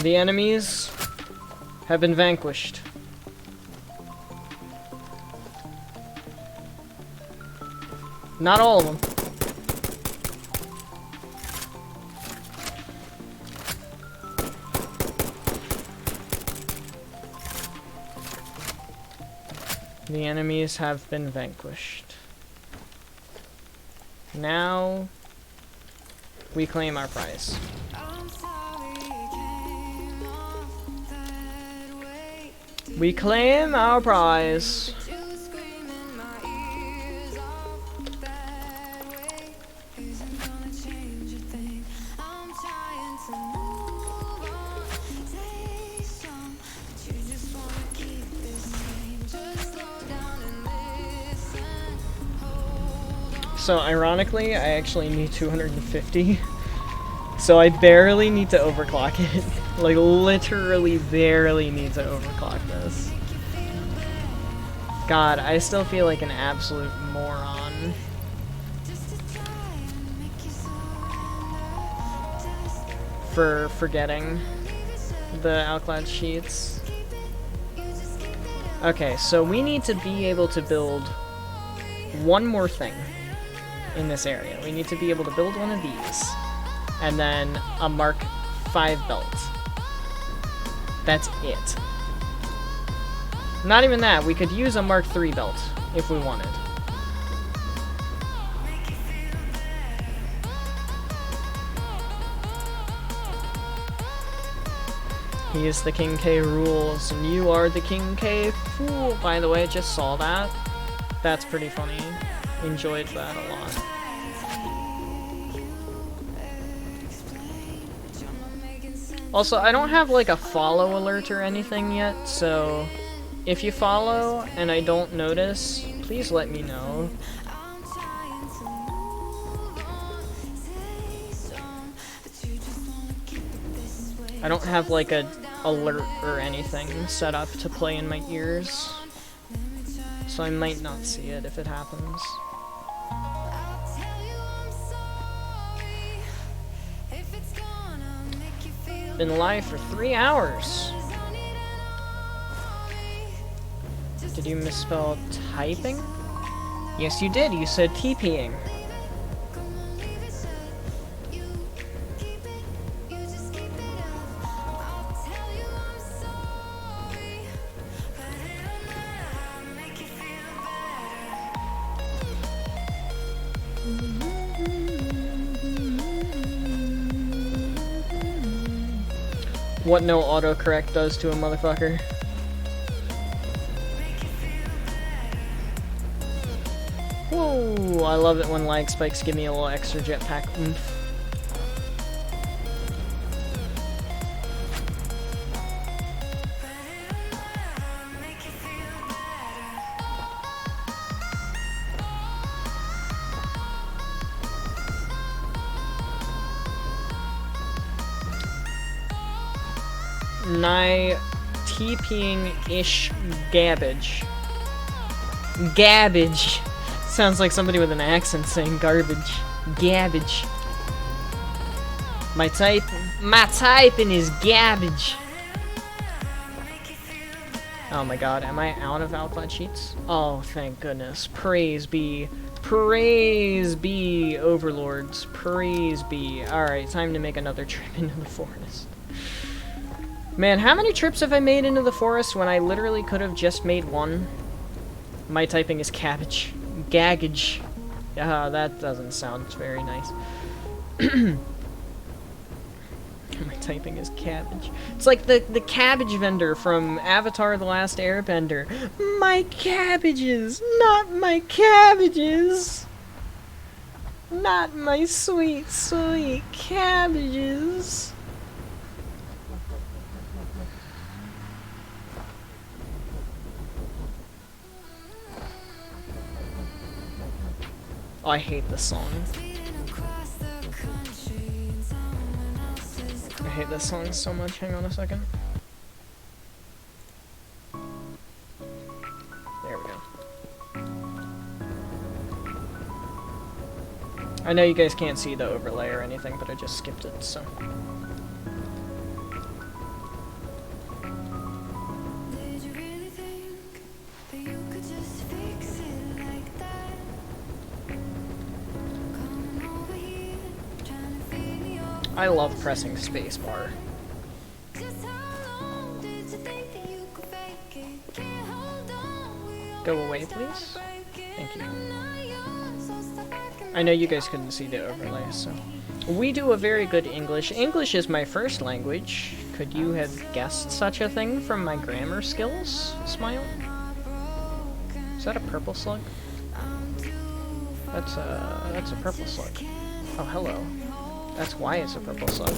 The enemies have been vanquished. Not all of them. The enemies have been vanquished. Now we claim our prize. We claim our prize. So ironically, I actually need 250. So I barely need to overclock it. Like literally barely need to overclock this. God, I still feel like an absolute moron. For forgetting the outclad sheets. Okay, so we need to be able to build one more thing in this area. We need to be able to build one of these. And then a Mark 5 belt. That's it. Not even that, we could use a Mark 3 belt if we wanted. He is the King K rules, and you are the King K fool. By the way, just saw that. That's pretty funny. Enjoyed that a lot. Also, I don't have like a follow alert or anything yet, so if you follow and I don't notice, please let me know. I don't have like a alert or anything set up to play in my ears, so I might not see it if it happens. Been live for 3 hours. Did you misspell typing? Yes, you did. You said TPing. What no autocorrect does to a motherfucker. Whoa, I love it when lag spikes give me a little extra jetpack oomph. Nigh TPing-ish gabbage. Gabbage. Sounds like somebody with an accent saying garbage. Gabbage. My typing is gabbage. Oh my god, am I out of outclad sheets? Oh, thank goodness. Praise be. Praise be, overlords. Praise be. Alright, time to make another trip into the forest. Man, how many trips have I made into the forest when I literally could have just made one? My typing is cabbage. Gaggage. That doesn't sound very nice. My typing is cabbage. It's like the cabbage vendor from Avatar: The Last Airbender. My cabbages! Not my cabbages! Not my sweet, sweet cabbages! Oh, I hate this song. I hate this song so much. Hang on a second. There we go. I know you guys can't see the overlay or anything, but I just skipped it, so. I love pressing spacebar. Go away, please. Thank you. I know you guys couldn't see the overlay, so... We do a very good English. English is my first language. Could you have guessed such a thing from my grammar skills? Smile? Is that a purple slug? That's a purple slug. Oh, hello. That's why it's a purple slug.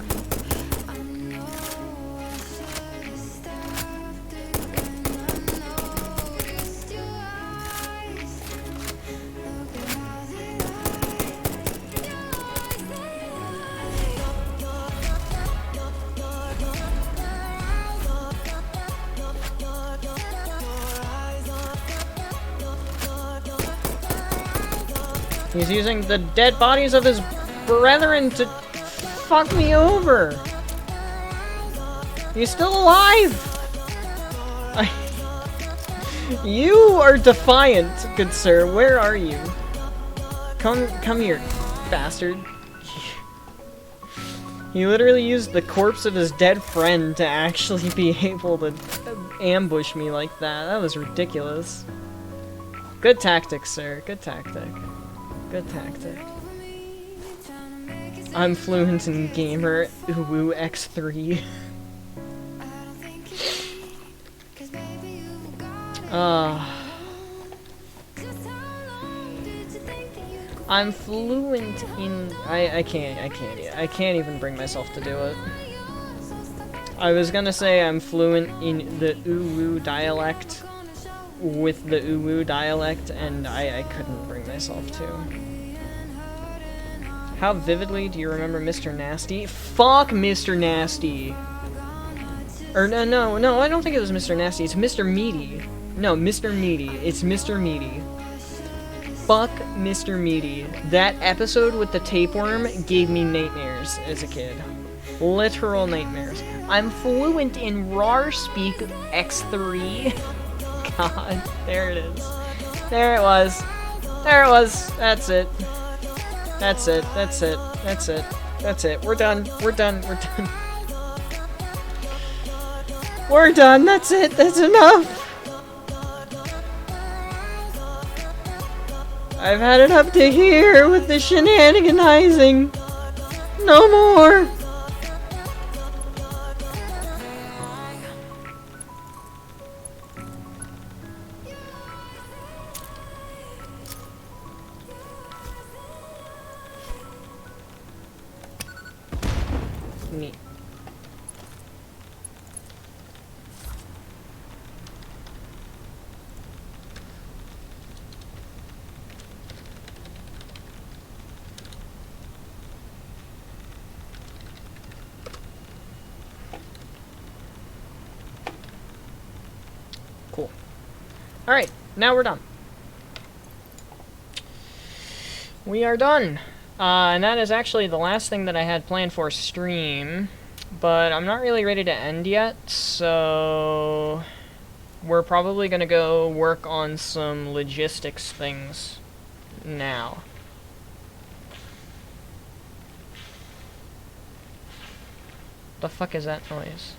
He's using the dead bodies of his brethren to fuck me over. He's still alive. You are defiant, good sir. Where are you? Come here, bastard. He literally used the corpse of his dead friend to actually be able to ambush me like that. That was ridiculous. Good tactic, sir. Good tactic. Good tactic. I'm fluent in gamer uwu x3. I'm fluent in... I can't even bring myself to do it. I was gonna say I'm fluent in the uwu dialect with the uwu dialect, and I couldn't bring myself to. How vividly do you remember Mr. Nasty? Fuck Mr. Nasty! Or no, I don't think it was Mr. Nasty, it's Mr. Meaty. No, Mr. Meaty. It's Mr. Meaty. Fuck Mr. Meaty. That episode with the tapeworm gave me nightmares as a kid. Literal nightmares. I'm fluent in RAR Speak X3. God, there it is. There it was. There it was. That's it. That's it. That's it. That's it. That's it. We're done. We're done. We're done. We're done. That's it. That's enough. I've had it up to here with the shenaniganizing. No more. Neat. Cool. Alright, now we're done. We are done. And that is actually the last thing that I had planned for stream, but I'm not really ready to end yet, so we're probably gonna go work on some logistics things now. The fuck is that noise?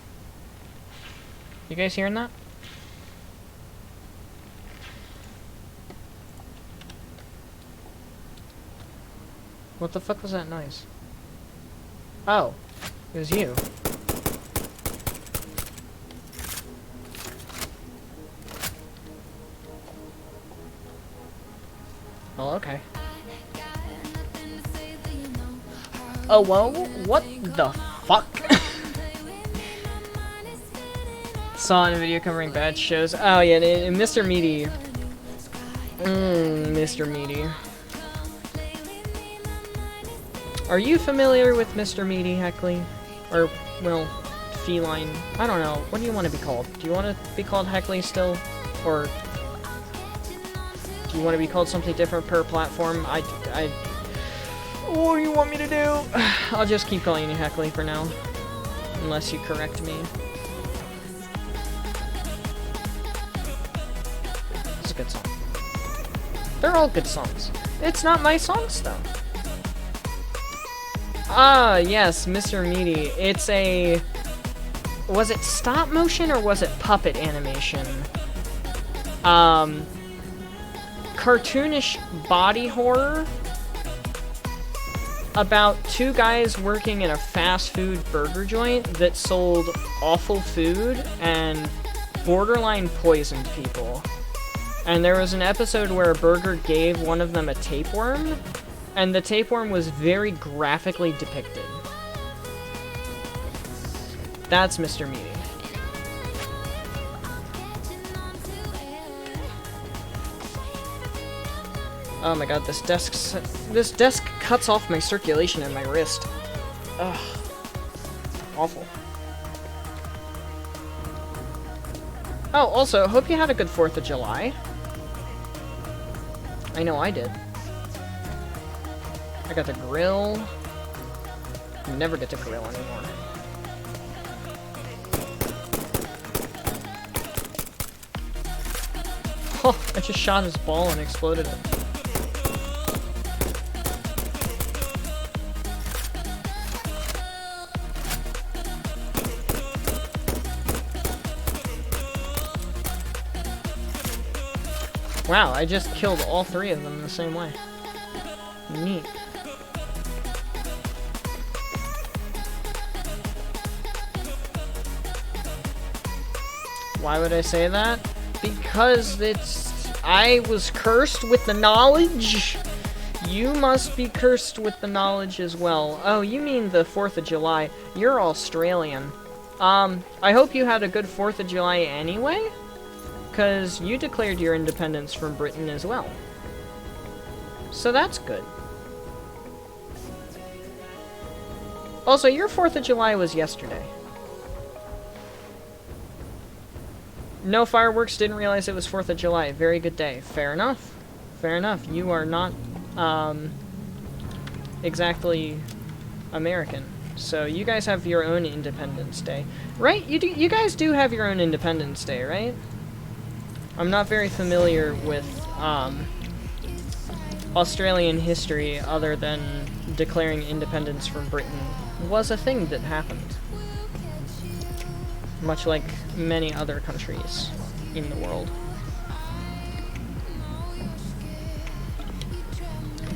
You guys hearing that? What the fuck was that noise? Oh, it was you. Well, okay. Oh, whoa, what the fuck? Saw in a video covering bad shows. Oh, yeah, Mr. Meaty. Mr. Meaty. Are you familiar with Mr. Meaty, Heckley? Or, well, Feline? I don't know. What do you want to be called? Do you want to be called Heckley still? Or do you want to be called something different per platform? What do you want me to do? I'll just keep calling you Heckley for now. Unless you correct me. It's a good song. They're all good songs. It's not my songs, though. Ah, yes, Mr. Meaty. It's a... Was it stop motion or was it puppet animation? cartoonish body horror about two guys working in a fast food burger joint that sold awful food and borderline poisoned people. And there was an episode where a burger gave one of them a tapeworm, and the tapeworm was very graphically depicted. That's Mr. Meaty. Oh my god, this desk cuts off my circulation in my wrist. Ugh. Awful. Oh, also, hope you had a good 4th of July. I know I did. I got to grill. I never get to grill anymore. Oh, I just shot his ball and exploded it. Wow, I just killed all 3 of them the same way. Neat. Why would I say that? Because I was cursed with the knowledge. You must be cursed with the knowledge as well. Oh, you mean the 4th of July. You're Australian. I hope you had a good 4th of July anyway. Because you declared your independence from Britain as well. So that's good. Also, your 4th of July was yesterday. No fireworks, didn't realize it was 4th of July. Very good day. Fair enough. Fair enough. You are not, exactly American. So you guys have your own Independence Day. Right? You guys do have your own Independence Day, right? I'm not very familiar with, Australian history other than declaring independence from Britain was a thing that happened. Much like many other countries in the world.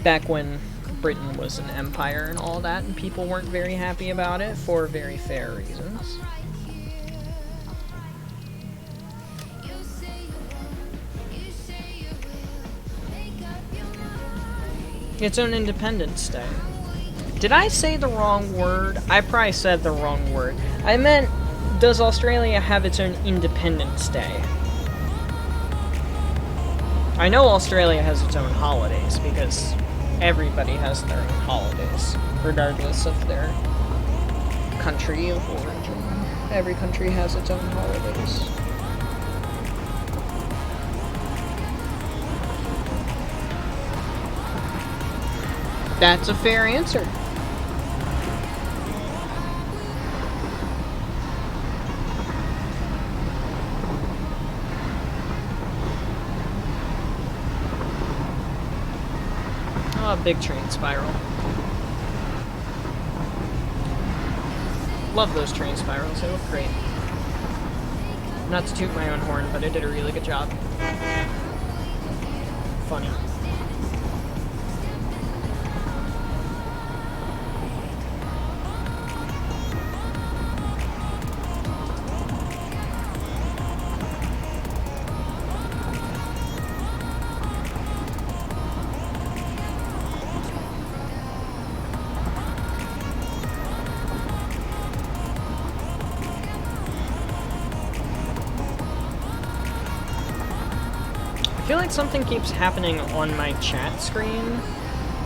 Back when Britain was an empire and all that, and people weren't very happy about it for very fair reasons. Its own Independence Day. Did I say the wrong word? I probably said the wrong word. I meant, does Australia have its own Independence Day? I know Australia has its own holidays, because everybody has their own holidays, regardless of their country of origin. Every country has its own holidays. That's a fair answer. Oh, big train spiral. Love those train spirals, they look great. Not to toot my own horn, but it did a really good job. Funny. I feel like something keeps happening on my chat screen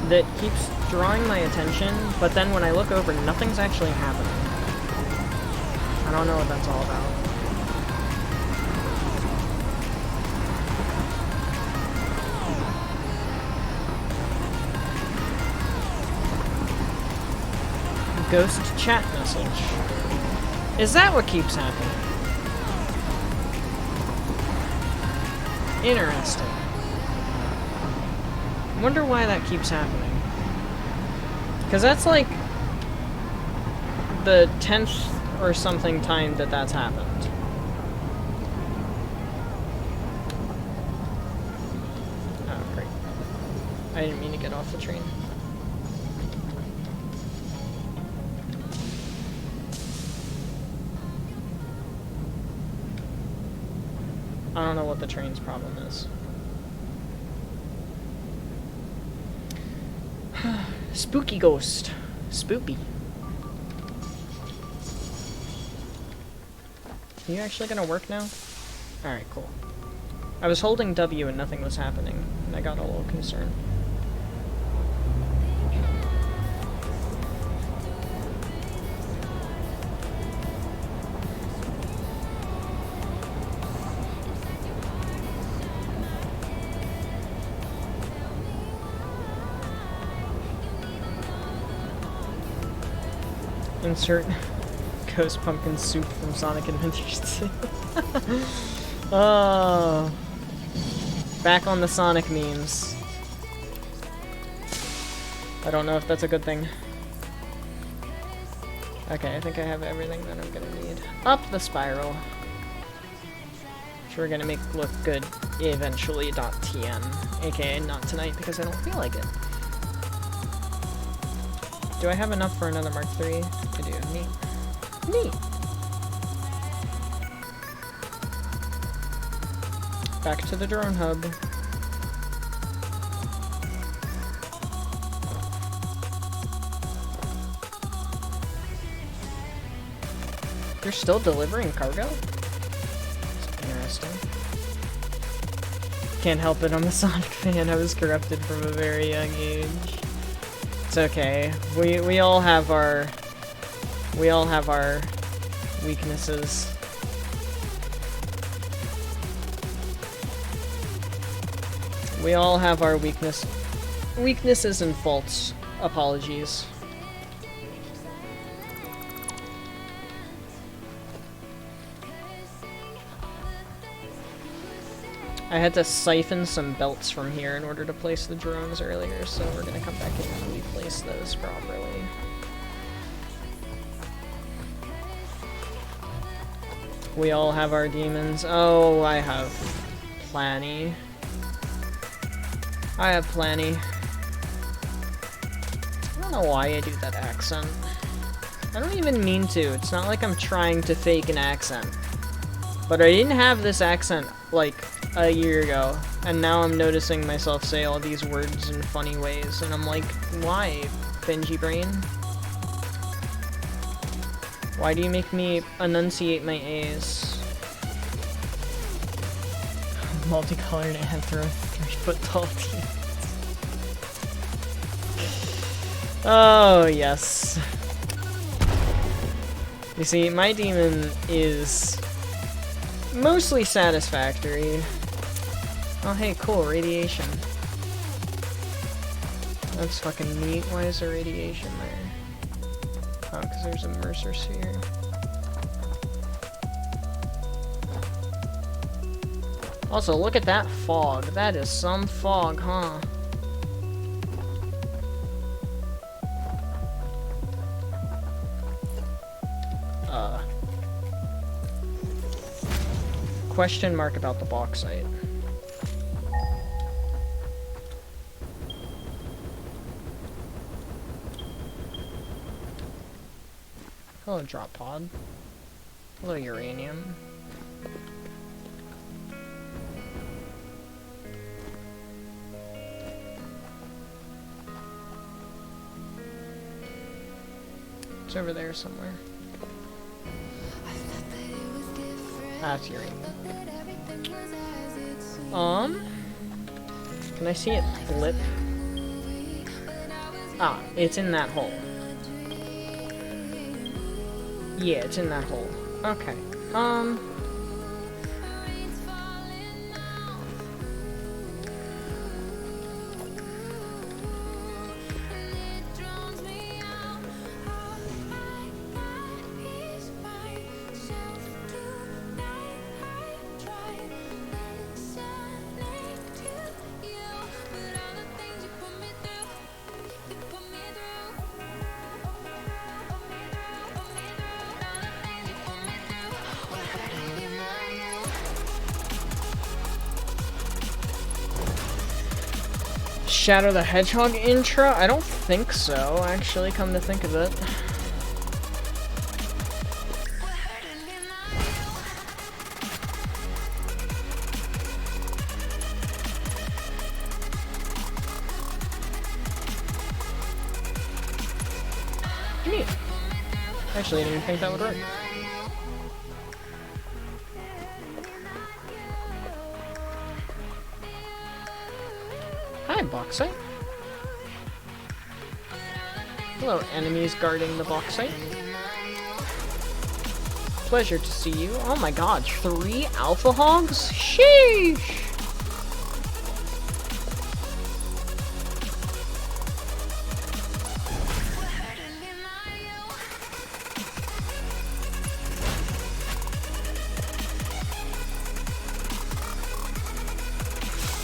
that keeps drawing my attention, but then when I look over, nothing's actually happening. I don't know what that's all about. Ghost chat message. Is that what keeps happening? Interesting. Wonder why that keeps happening. Because that's like the 10th or something time that that's happened. Oh I didn't mean to get off the train. I don't know what the train's problem is. Spooky ghost. Spoopy. Are you actually gonna work now? Alright, cool. I was holding W and nothing was happening, and I got a little concerned. Insert Ghost Pumpkin Soup from Sonic Adventures 2. Oh. Back on the Sonic memes. I don't know if that's a good thing. Okay, I think I have everything that I'm gonna need. Up the spiral. Which we're gonna make look good eventually. .tn. AKA not tonight because I don't feel like it. Do I have enough for another Mark III? I do. Neat. Neat! Back to the drone hub. You're still delivering cargo? That's interesting. Can't help it, I'm a Sonic fan. I was corrupted from a very young age. It's okay. We all have our weaknesses. We all have our weaknesses and faults. Apologies. I had to siphon some belts from here in order to place the drones earlier, so we're gonna come back in and replace those properly. We all have our demons. Oh, I have plenty. I have plenty. I don't know why I do that accent. I don't even mean to. It's not like I'm trying to fake an accent. But I didn't have this accent, like, a year ago. And now I'm noticing myself say all these words in funny ways. And I'm like, why, Benji Brain? Why do you make me enunciate my A's? Multicolored anthro, 3-foot tall teeth. Oh, yes. You see, my demon is mostly satisfactory. Oh, hey, cool, radiation. That's fucking neat. Why is there radiation there? Oh, because there's a Mercer sphere. Also, look at that fog. That is some fog, huh? Question mark about the bauxite. Hello, drop pod. Hello, uranium. It's over there somewhere. That's uranium. Can I see it flip? Ah, it's in that hole. Yeah, it's in that hole. Okay. Shadow the Hedgehog intro? I don't think so, actually, come to think of it. Neat. Actually, I didn't even think that would work. Hi, Bauxite. Hello, enemies guarding the Bauxite. Pleasure to see you. Oh my god, 3 alpha hogs? Sheesh!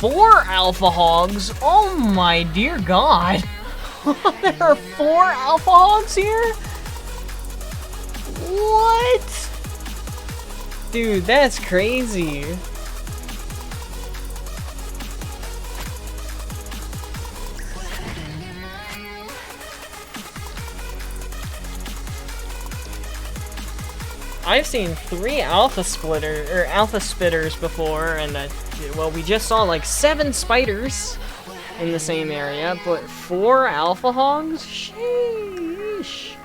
Four alpha hogs? Oh my dear god! There are 4 alpha hogs here? What? Dude, that's crazy. I've seen 3 alpha spitters before, and well, we just saw like 7 spiders in the same area, but 4 alpha hogs? Sheesh.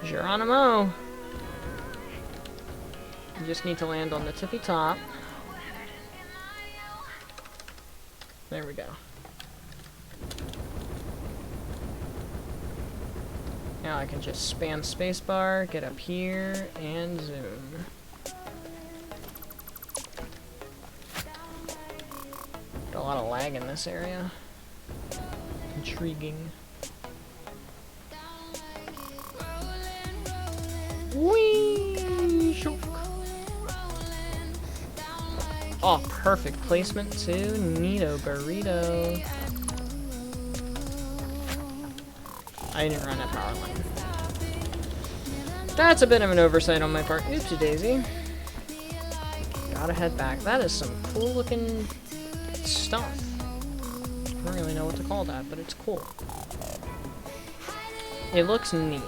Geronimo! You just need to land on the tippy top. There we go. Now I can just spam spacebar, get up here, and zoom. Got a lot of lag in this area. Intriguing. Whee! Shook. Oh, perfect placement too. Neato burrito. I didn't run a power line. That's a bit of an oversight on my part. Oopsie daisy. Gotta head back. That is some cool looking stuff. I don't really know what to call that, but it's cool. It looks neat.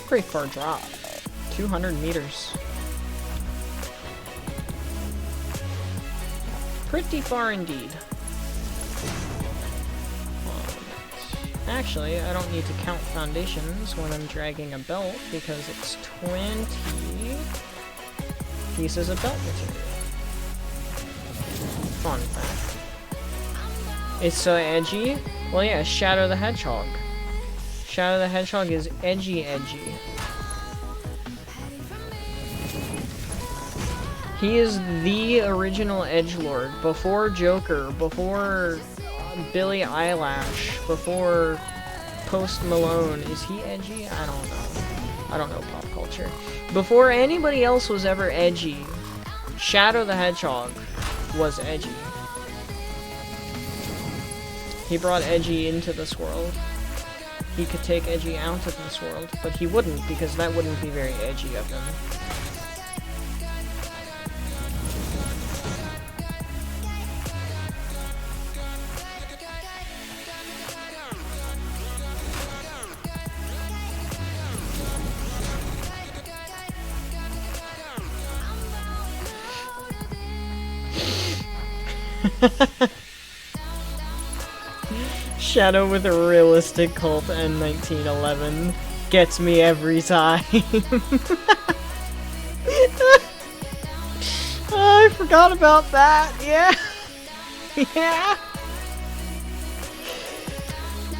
Pretty far drop. 200 meters. Pretty far indeed. Actually, I don't need to count foundations when I'm dragging a belt because it's 20 pieces of belt material. Fun fact. It's so edgy. Well, yeah, Shadow the Hedgehog. Shadow the Hedgehog is edgy. He is the original edgelord. Before Joker, before Billie Eilish, before Post Malone. Is he edgy? I don't know. I don't know pop culture. Before anybody else was ever edgy, Shadow the Hedgehog was edgy. He brought edgy into this world. He could take edgy out of this world, but he wouldn't, because that wouldn't be very edgy of him. Shadow with a realistic cult and 1911 gets me every time. Oh, I forgot about that. Yeah. Yeah.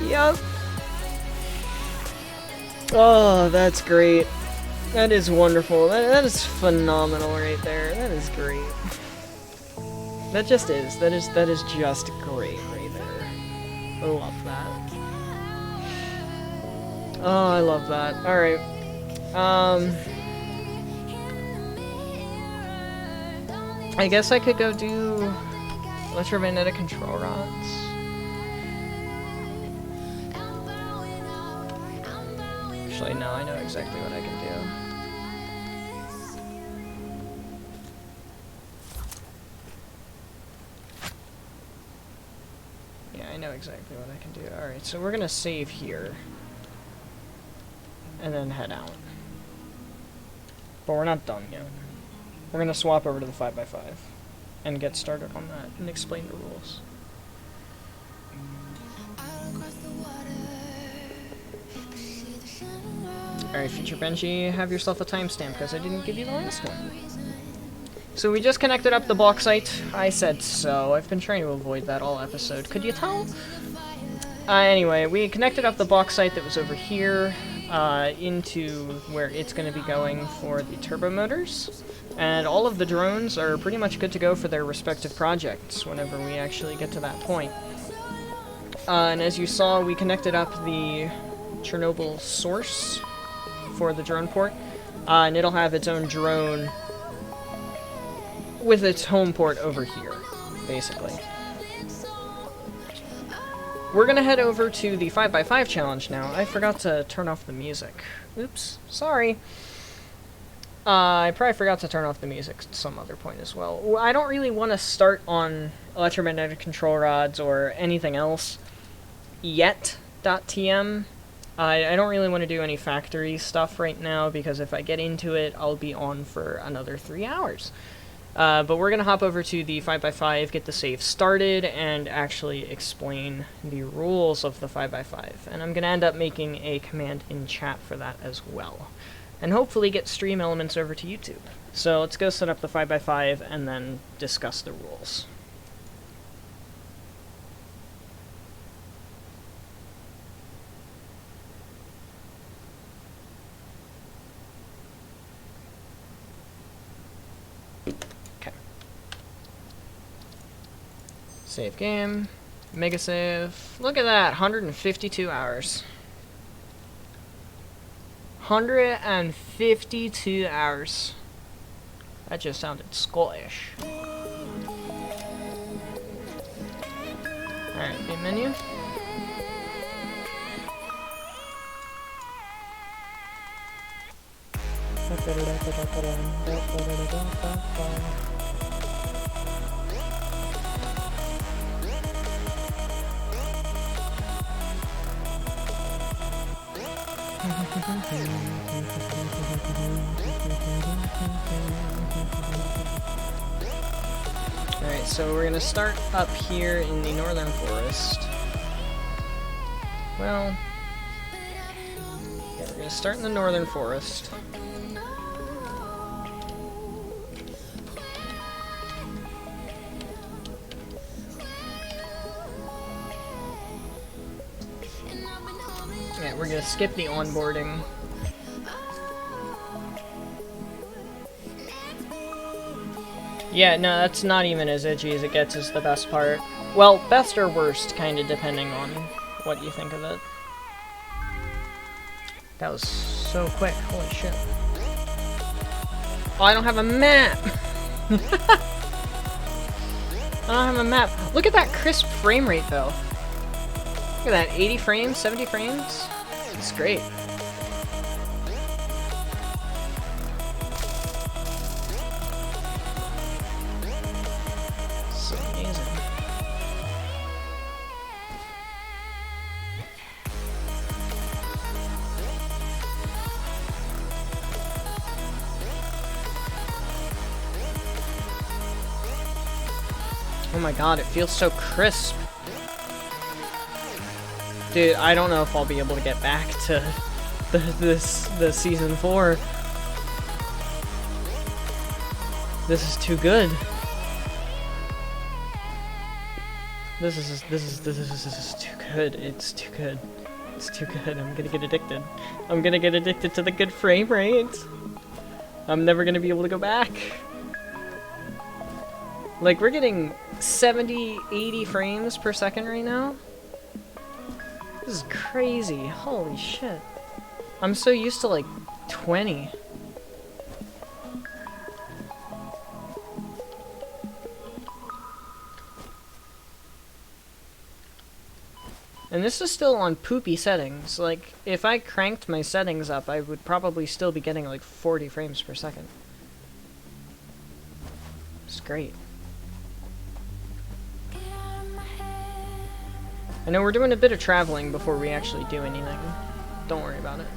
Yup. Oh, that's great. That is wonderful. That is phenomenal right there. That is great. That just is. That is just great right there. I love that. Oh, I love that. Alright. I guess I could go do electromagnetic control rods. Actually, no, I know exactly what I can do. Yeah, I know exactly what I can do. Alright, so we're gonna save here. And then head out. But we're not done yet. We're gonna swap over to the 5x5 and get started on that and explain the rules. Alright, Future Benji, have yourself a timestamp because I didn't give you the last one. So we just connected up the bauxite. I said so. I've been trying to avoid that all episode. Could you tell? Anyway, we connected up the bauxite that was over here into where it's going to be going for the turbo motors. And all of the drones are pretty much good to go for their respective projects whenever we actually get to that point. And as you saw, we connected up the Chernobyl source for the drone port, and it'll have its own drone with its home port over here, basically. We're gonna head over to the 5x5 challenge now. I forgot to turn off the music. Oops, sorry. I probably forgot to turn off the music at some other point as well. I don't really want to start on electromagnetic control rods or anything else yet, .tm. I don't really want to do any factory stuff right now, because if I get into it, I'll be on for another 3 hours. But we're going to hop over to the 5x5, get the save started, and actually explain the rules of the 5x5. And I'm going to end up making a command in chat for that as well. And hopefully get stream elements over to YouTube. So let's go set up the 5x5 and then discuss the rules. Save game, mega save. Look at that, 152 hours. 152 hours. That just sounded Scottish. Alright, main menu. Alright, so we're gonna start up here in the northern forest. Well, yeah, we're gonna start in the northern forest. Yeah, we're gonna skip the onboarding. Yeah, no, that's not even as edgy as it gets is the best part. Well, best or worst, kind of depending on what you think of it. That was so quick, holy shit. Oh, I don't have a map! I don't have a map. Look at that crisp frame rate, though. Look at that, 80 frames, 70 frames. It's great. So amazing. Oh my god, it feels so crisp. Dude, I don't know if I'll be able to get back to the season 4. This is too good. This is too good. It's too good. It's too good. I'm gonna get addicted. I'm gonna get addicted to the good frame rate. I'm never gonna be able to go back. Like, we're getting 70, 80 frames per second right now. This is crazy. Holy shit. I'm so used to, like, 20. And this is still on poopy settings. Like, if I cranked my settings up, I would probably still be getting, like, 40 frames per second. It's great. I know we're doing a bit of traveling before we actually do anything. Don't worry about it.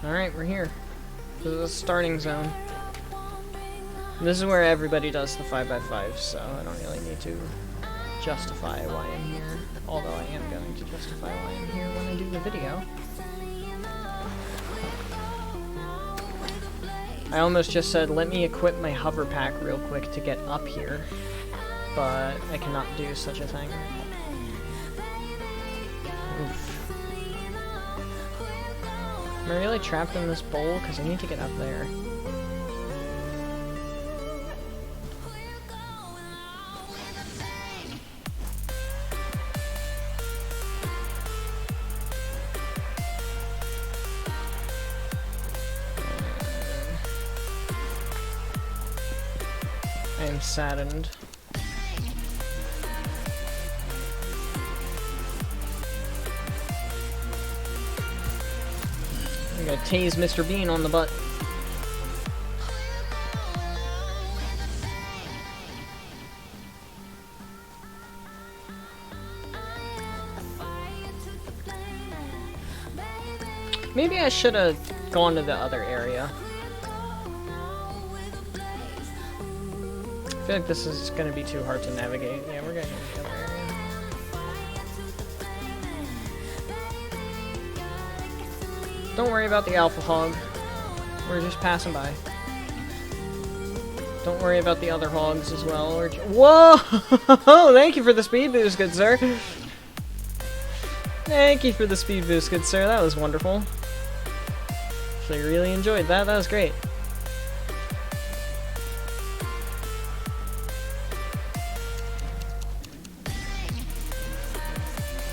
Alright, we're here. This is the starting zone. This is where everybody does the 5x5, so I don't really need to justify why I'm here. Although I am going to justify why I'm here when I do the video. I almost just said, let me equip my hover pack real quick to get up here. But I cannot do such a thing. Oof. Am I really trapped in this bowl? Because I need to get up there. I am saddened. I gotta tase Mr. Bean on the butt. Maybe I should have gone to the other area. I feel like this is gonna be too hard to navigate. Yeah, we're going to the other area. Don't worry about the alpha hog. We're just passing by. Don't worry about the other hogs as well. Whoa! Thank you for the speed boost, good sir. Thank you for the speed boost, good sir. That was wonderful. Actually, really enjoyed that. That was great.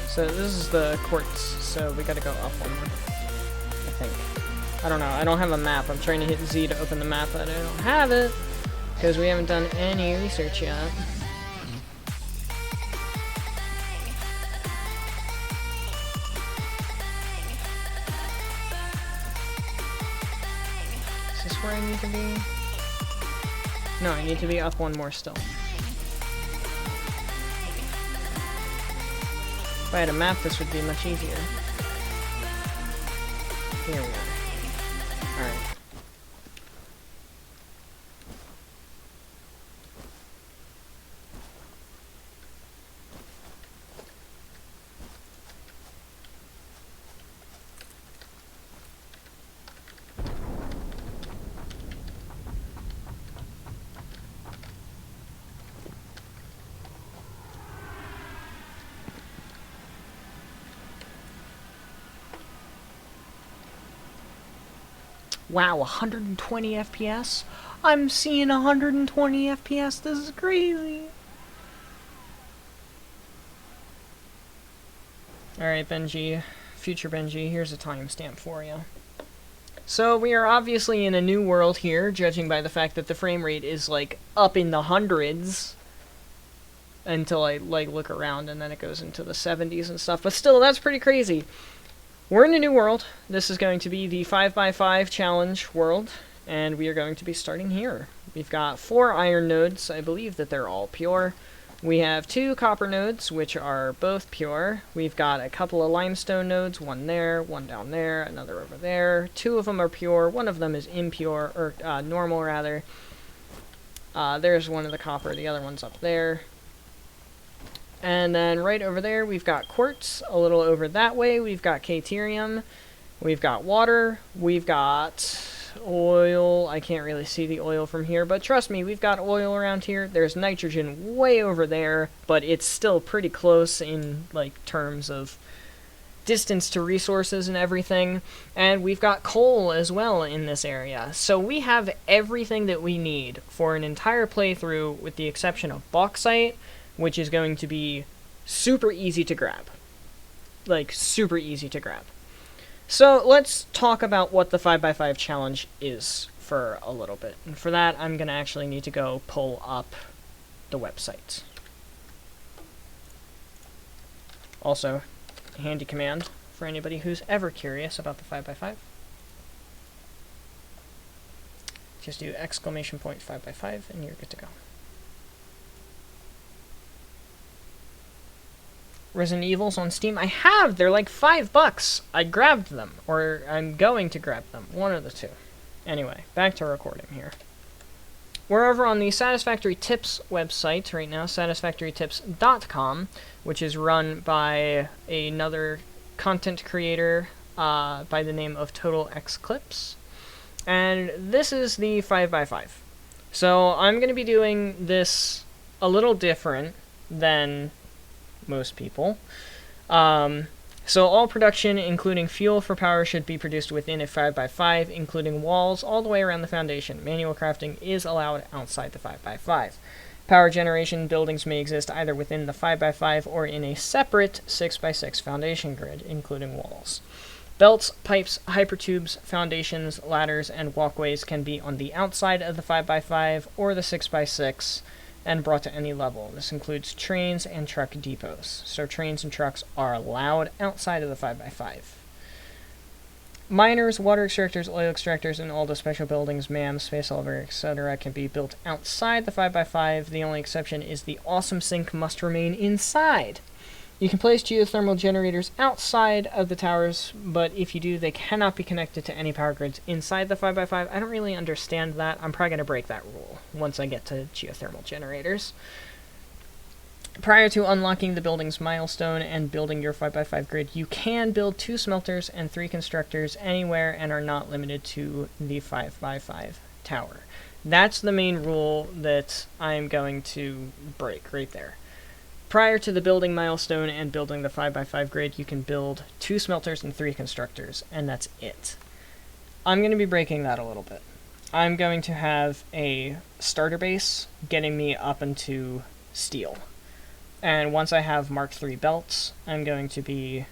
So this is the quartz, so we gotta go up one more. I think. I don't know, I don't have a map. I'm trying to hit Z to open the map, but I don't have it. Because we haven't done any research yet. Is this where I need to be? No, I need to be up one more still. If I had a map, this would be much easier. Here we are. Alright. Wow, 120 FPS? I'm seeing 120 FPS. This is crazy. Alright, Benji. Future Benji, here's a timestamp for you. So, we are obviously in a new world here, judging by the fact that the frame rate is, like, up in the hundreds. Until I, like, look around, and then it goes into the 70s and stuff. But still, that's pretty crazy. We're in a new world. This is going to be the 5x5 challenge world, and we are going to be starting here. We've got 4 iron nodes. I believe that they're all pure. We have 2 copper nodes, which are both pure. We've got a couple of limestone nodes, one there, one down there, another over there. 2 of them are pure, one of them is impure, or normal rather. There's one of the copper, the other one's up there. And then right over there, we've got quartz. A little over that way, we've got caterium. we've got water, we've got oil. I can't really see the oil from here, but trust me, we've got oil around here. There's nitrogen way over there, but it's still pretty close in, like, terms of distance to resources and everything. And we've got coal as well in this area. So we have everything that we need for an entire playthrough, with the exception of bauxite, which is going to be super easy to grab. Like, super easy to grab. So let's talk about what the 5x5 challenge is for a little bit. And for that, I'm going to actually need to go pull up the website. Also, a handy command for anybody who's ever curious about the 5x5. Just do ! 5x5 and you're good to go. Resident Evil's on Steam. I have! They're like $5. I grabbed them. Or I'm going to grab them. One of the two. Anyway, back to recording here. We're over on the Satisfactory Tips website right now, satisfactorytips.com, which is run by another content creator by the name of Total X Clips. And this is the 5x5. So I'm going to be doing this a little different than most people. So all production, including fuel for power, should be produced within a 5x5, including walls all the way around the foundation. Manual crafting is allowed outside the 5x5. Power generation buildings may exist either within the 5x5 or in a separate 6x6 foundation grid, including walls. Belts, pipes, hypertubes, foundations, ladders, and walkways can be on the outside of the 5x5 or the 6x6 and brought to any level. This includes trains and truck depots. So trains and trucks are allowed outside of the 5x5. Miners, water extractors, oil extractors, and all the special buildings, MAMs, space elevator, etc. can be built outside the 5x5. The only exception is the awesome sink must remain inside. You can place geothermal generators outside of the towers, but if you do, they cannot be connected to any power grids inside the 5x5. I don't really understand that. I'm probably going to break that rule once I get to geothermal generators. Prior to unlocking the building's milestone and building your 5x5 grid, you can build 2 smelters and 3 constructors anywhere and are not limited to the 5x5 tower. That's the main rule that I'm going to break right there. Prior to the building milestone and building the 5x5 grid, you can build 2 smelters and 3 constructors, and that's it. I'm going to be breaking that a little bit. I'm going to have a starter base getting me up into steel. And once I have Mark III belts, I'm going to be...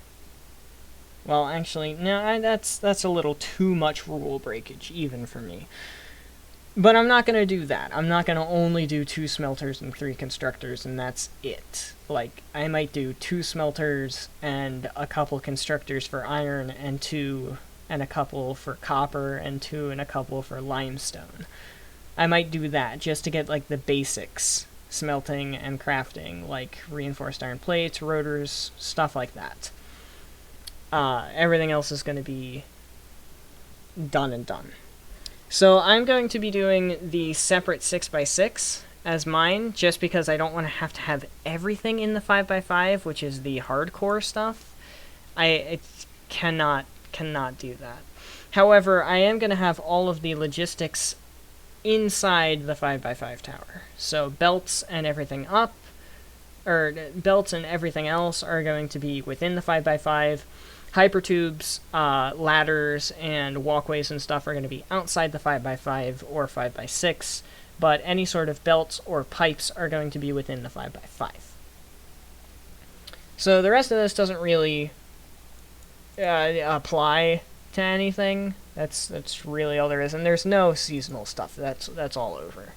Well, actually, no, that's a little too much rule breakage, even for me. But I'm not going to do that. I'm not going to only do 2 smelters and 3 constructors, and that's it. Like, I might do 2 smelters and a couple constructors for iron, and 2 and a couple for copper, and 2 and a couple for limestone. I might do that, just to get, like, the basics smelting and crafting, like reinforced iron plates, rotors, stuff like that. Everything else is going to be done and done. So I'm going to be doing the separate 6x6 as mine, just because I don't want to have everything in the 5x5, which is the hardcore stuff. I cannot do that. However, I am going to have all of the logistics inside the 5x5 tower. So belts and everything belts and everything else are going to be within the 5x5. Hypertubes, ladders, and walkways and stuff are going to be outside the 5x5 or 5x6, but any sort of belts or pipes are going to be within the 5x5. So the rest of this doesn't really apply to anything. That's really all there is, and there's no seasonal stuff. That's all over.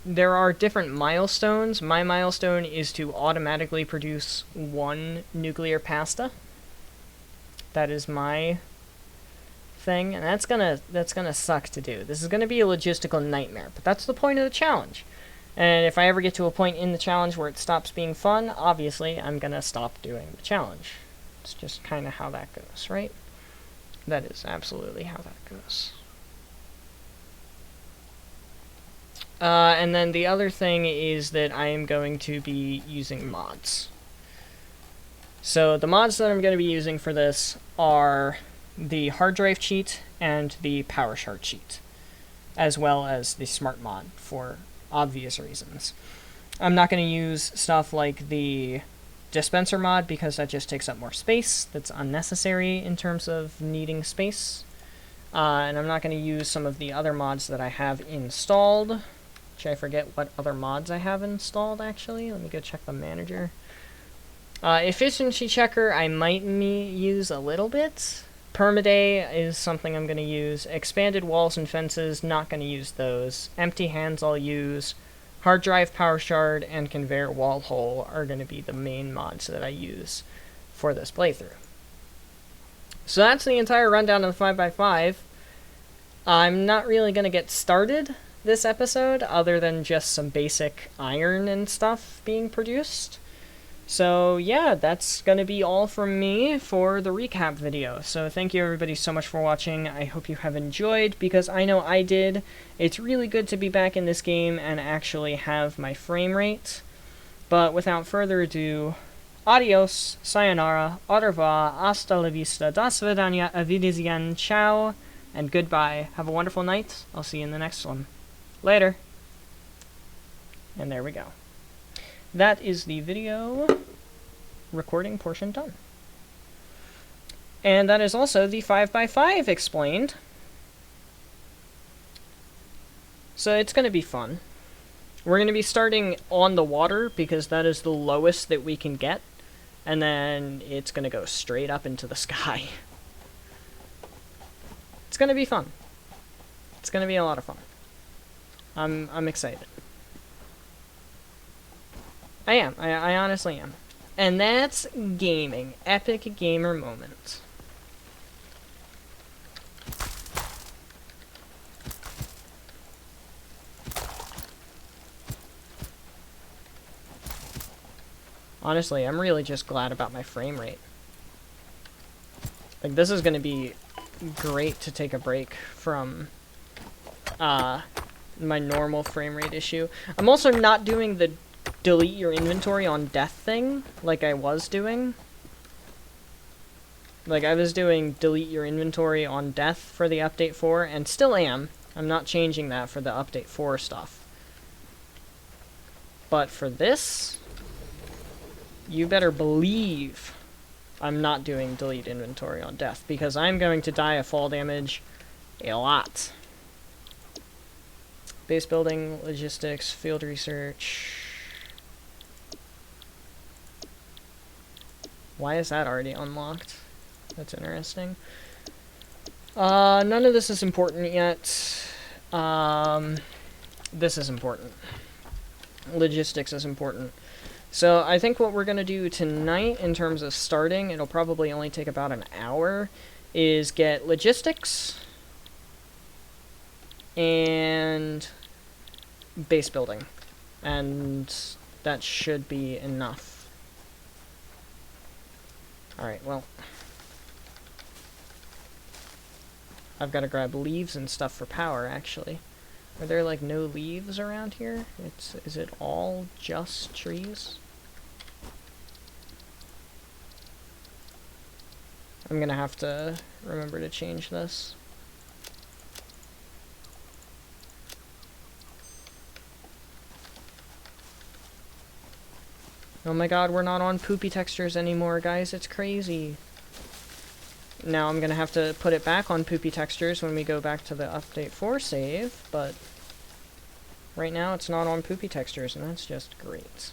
There are different milestones. My milestone is to automatically produce 1 nuclear pasta. That is my thing, and that's gonna suck to do. This is gonna be a logistical nightmare, but that's the point of the challenge. And if I ever get to a point in the challenge where it stops being fun, obviously I'm gonna stop doing the challenge. It's just kind of how that goes, right? That is absolutely how that goes. And then the other thing is that I am going to be using mods. So the mods that I'm going to be using for this are the hard drive cheat and the power shard cheat, as well as the smart mod for obvious reasons. I'm not going to use stuff like the dispenser mod because that just takes up more space. That's unnecessary in terms of needing space. And I'm not going to use some of the other mods that I have installed. Which I forget what other mods I have installed, actually. Let me go check the manager. Efficiency checker I might use a little bit. Permaday is something I'm going to use. Expanded walls and fences, not going to use those. Empty hands I'll use. Hard drive, power shard, and conveyor wall hole are going to be the main mods that I use for this playthrough. So that's the entire rundown of the 5x5. I'm not really going to get started this episode other than just some basic iron and stuff being produced. So yeah, that's going to be all from me for the recap video. So thank you everybody so much for watching. I hope you have enjoyed, because I know I did. It's really good to be back in this game and actually have my frame rate. But without further ado, adios, sayonara, au revoir, hasta la vista, do svidania, avidizien, ciao, and goodbye. Have a wonderful night. I'll see you in the next one. Later. And there we go. That is the video recording portion done. And that is also the 5x5 explained. So it's going to be fun. We're going to be starting on the water because that is the lowest that we can get. And then it's going to go straight up into the sky. It's going to be fun. It's going to be a lot of fun. I'm excited. I am. I honestly am. And that's gaming. Epic gamer moment. Honestly, I'm really just glad about my frame rate. Like, this is going to be great to take a break from my normal frame rate issue. I'm also not doing the delete your inventory on death thing like I was doing. Like, I was doing delete your inventory on death for the update 4, and still am. I'm not changing that for the update 4 stuff. But for this, you better believe I'm not doing delete inventory on death, because I'm going to die of fall damage a lot. Base building, logistics, field research. Why is that already unlocked? That's interesting. None of this is important yet. This is important. Logistics is important. So I think what we're going to do tonight in terms of starting, it'll probably only take about an hour, is get logistics and base building. And that should be enough. Alright, well, I've got to grab leaves and stuff for power, actually. Are there, like, no leaves around here? Is it all just trees? I'm gonna have to remember to change this. Oh my god, we're not on poopy textures anymore, guys. It's crazy. Now I'm gonna have to put it back on poopy textures when we go back to the update 4 save, but right now it's not on poopy textures, and that's just great.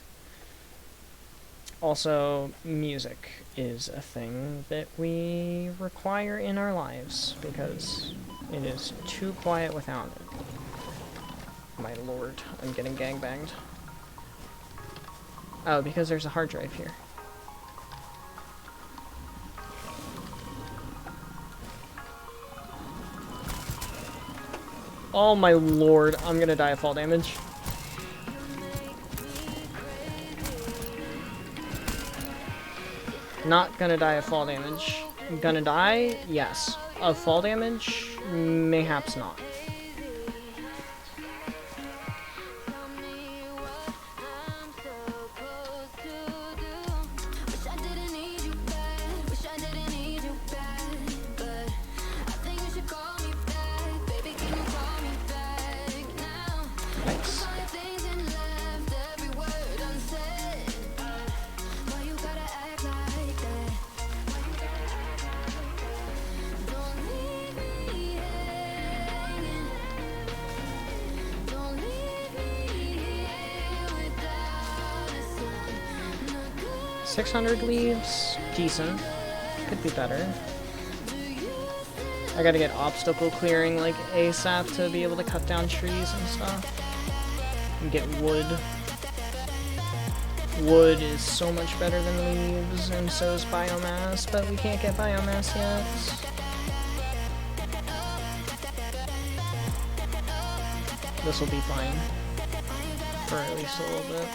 Also, music is a thing that we require in our lives, because it is too quiet without it. My lord, I'm getting gangbanged. Oh, because there's a hard drive here. Oh my lord, I'm gonna die of fall damage. Not gonna die of fall damage. Gonna die? Yes. Of fall damage? Mayhaps not. I didn't need 600 leaves, decent. Could be better. I gotta get obstacle clearing like ASAP to be able to cut down trees and stuff. And get wood. Wood is so much better than leaves, and so is biomass, but we can't get biomass yet. This will be fine. For at least a little bit.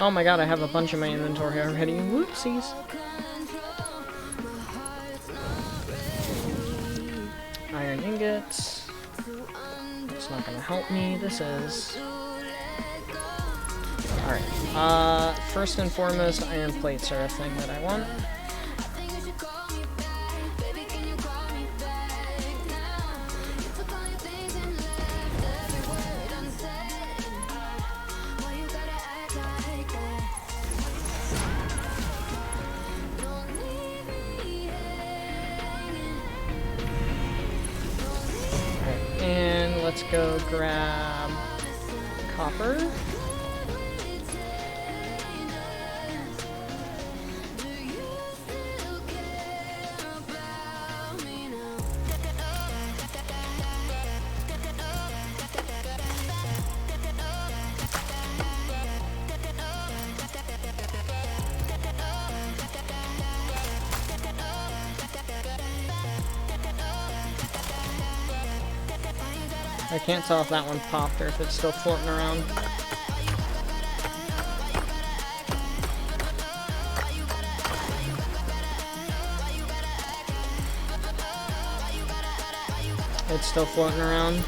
Oh my god, I have a bunch in my inventory already. Whoopsies. Iron ingots. It's not gonna help me. This is. Alright. First and foremost, iron plates are a thing that I want. Let's go grab copper. I can't tell if that one popped or if it's still floating around. It's still floating around.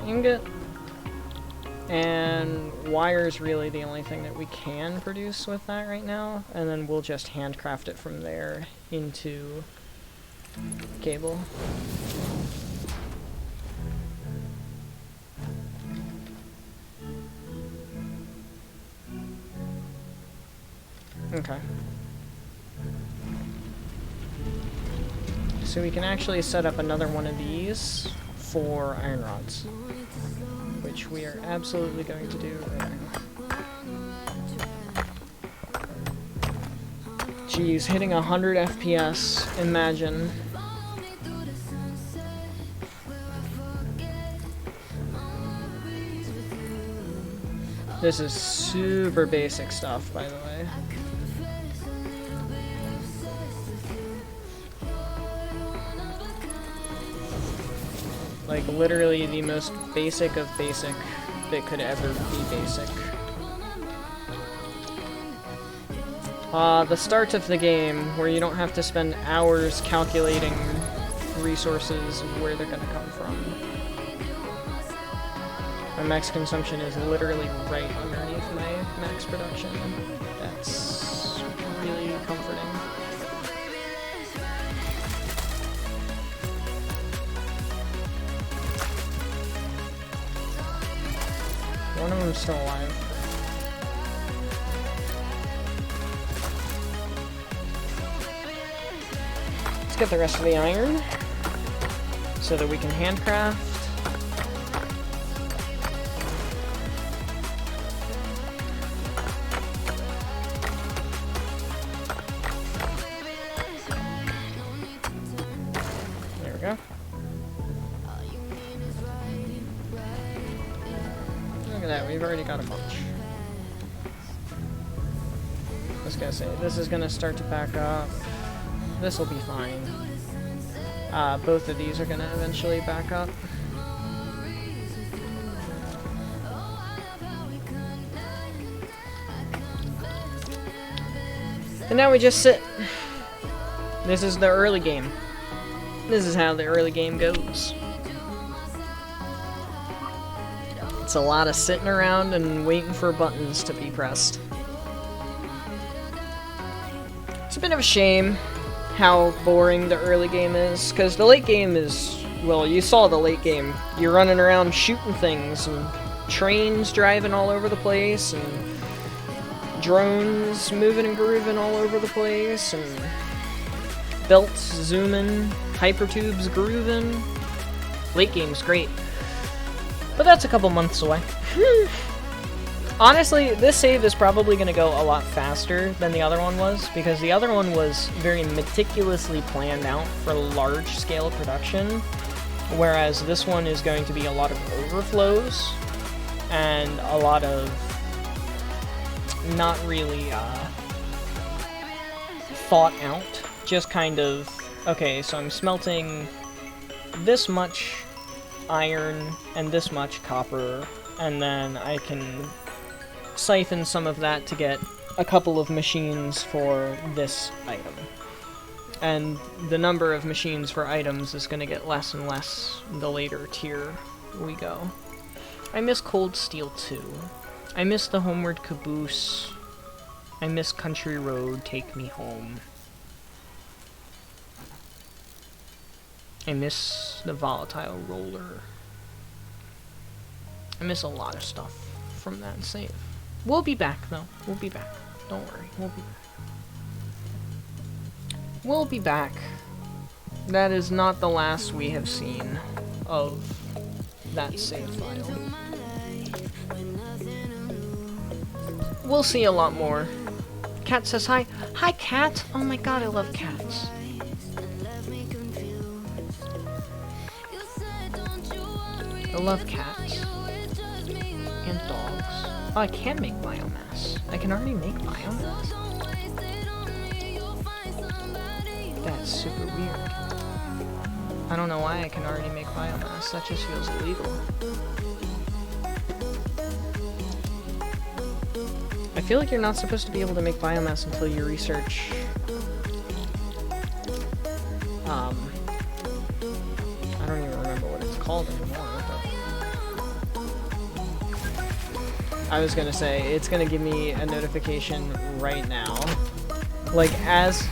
Ingot, and wire is really the only thing that we can produce with that right now, and then we'll just handcraft it from there into cable. Okay. So we can actually set up another one of these for iron rods, which we are absolutely going to do right now. Jeez, hitting 100 FPS, imagine. This is super basic stuff, by the way. Like, literally the most basic of basic that could ever be basic. The start of the game, where you don't have to spend hours calculating resources and where they're gonna come from. My max consumption is literally right underneath my max production. That's really comforting. One of them's still alive. Let's get the rest of the iron so that we can handcraft. There we go. Look at that, we've already got a bunch. I was gonna say, this is gonna start to back up. This will be fine. Both of these are gonna eventually back up. And now we just sit. This is the early game. This is how the early game goes. It's a lot of sitting around and waiting for buttons to be pressed. It's a bit of a shame how boring the early game is, because the late game is, well, you saw the late game. You're running around shooting things, and trains driving all over the place, and drones moving and grooving all over the place, and belts zooming, hypertubes grooving. Late game's great. But that's a couple months away. Honestly, this save is probably going to go a lot faster than the other one was, because the other one was very meticulously planned out for large-scale production, whereas this one is going to be a lot of overflows and a lot of not really thought out, just kind of, okay, so I'm smelting this much iron and this much copper, and then I can siphon some of that to get a couple of machines for this item. And the number of machines for items is going to get less and less the later tier we go. I miss Cold Steel 2. I miss the Homeward Caboose. I miss Country Road, Take Me Home. I miss the Volatile Roller. I miss a lot of stuff from that save. We'll be back, though. We'll be back. Don't worry. We'll be back. We'll be back. That is not the last we have seen of that save file. We'll see a lot more. Cat says hi. Hi, Cat! Oh my god, I love cats. I love cats. And dogs. Oh, I can make biomass. I can already make biomass? That's super weird. I don't know why I can already make biomass. That just feels illegal. I feel like you're not supposed to be able to make biomass until you research... I don't even remember what it's called anymore, but... I was gonna say, it's gonna give me a notification right now. Like, as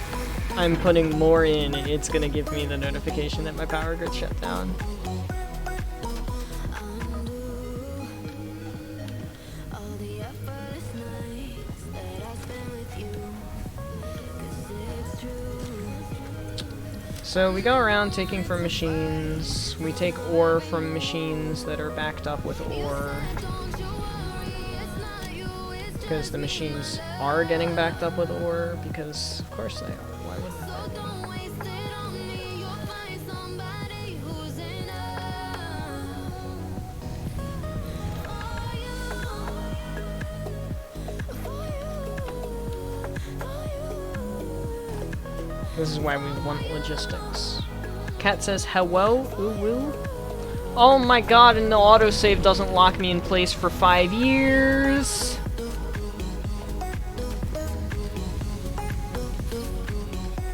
I'm putting more in, it's gonna give me the notification that my power grid shut down. So we go around taking from machines. We take ore from machines that are backed up with ore. Because the machines are getting backed up with ore, because of course they are. Why wouldn't they? This is why we want logistics. Cat says, hello, woo woo. Oh my god, and the autosave doesn't lock me in place for 5 years.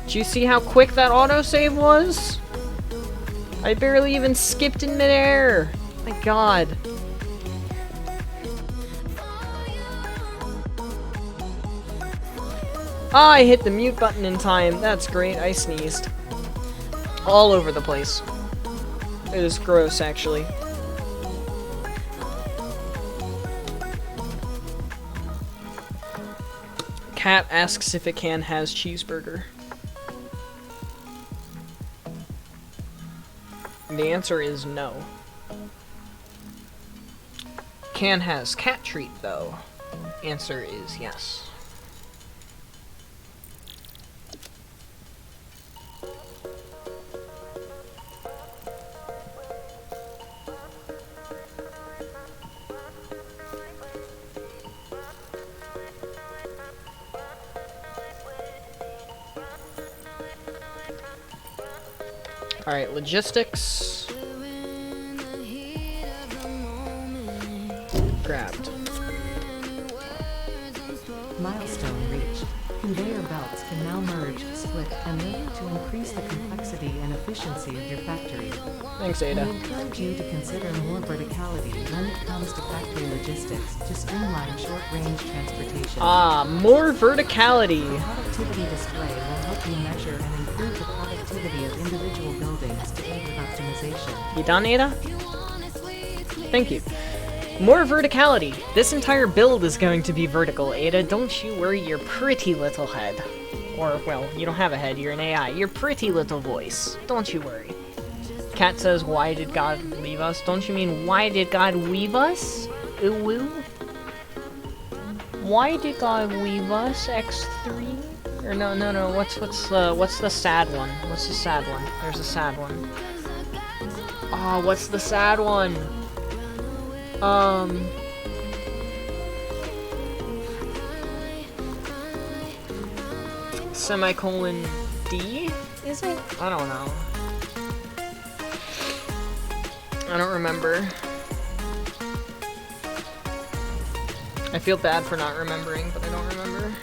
Do you see how quick that autosave was? I barely even skipped in midair. My god. Ah, I hit the mute button in time. That's great. I sneezed. All over the place. It is gross, actually. Cat asks if it can has cheeseburger. The answer is no. Can has cat treat, though. Answer is yes. Alright, logistics. Grabbed. Milestone reached. Conveyor belts can now merge, split, and lift to increase the complexity and efficiency of your factory. Thanks, I Ada. encourage you to consider more verticality when it comes to factory logistics to streamline short-range transportation. Ah, more verticality. The productivity display will help you measure and improve the productivity of individual buildings to aid with optimization. You done, Ada? Thank you. More verticality. This entire build is going to be vertical, Ada. Don't you worry your pretty little head. Or, well, you don't have a head, you're an AI. Your pretty little voice. Don't you worry. Cat says, why did God leave us? Don't you mean, why did God weave us? Ooh. Why did God weave us? X3? Or no, what's the sad one? What's the sad one? There's a sad one. Oh, what's the sad one? Semicolon D? Is it? I don't know. I don't remember. I feel bad for not remembering, but I don't remember.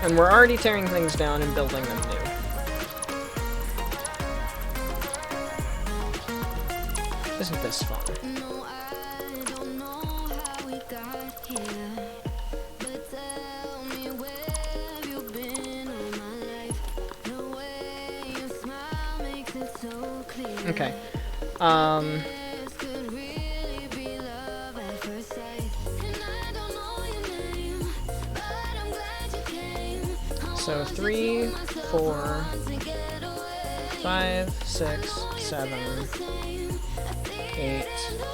And we're already tearing things down and building them new. Isn't this fun? No, I don't know how we got here, but tell me where you've been all my life. The way you smile makes it so clear. Okay. This could really be love at first sight. And I don't know your name, but I'm glad you came. So 3, 4, 5, 6, 7, 8,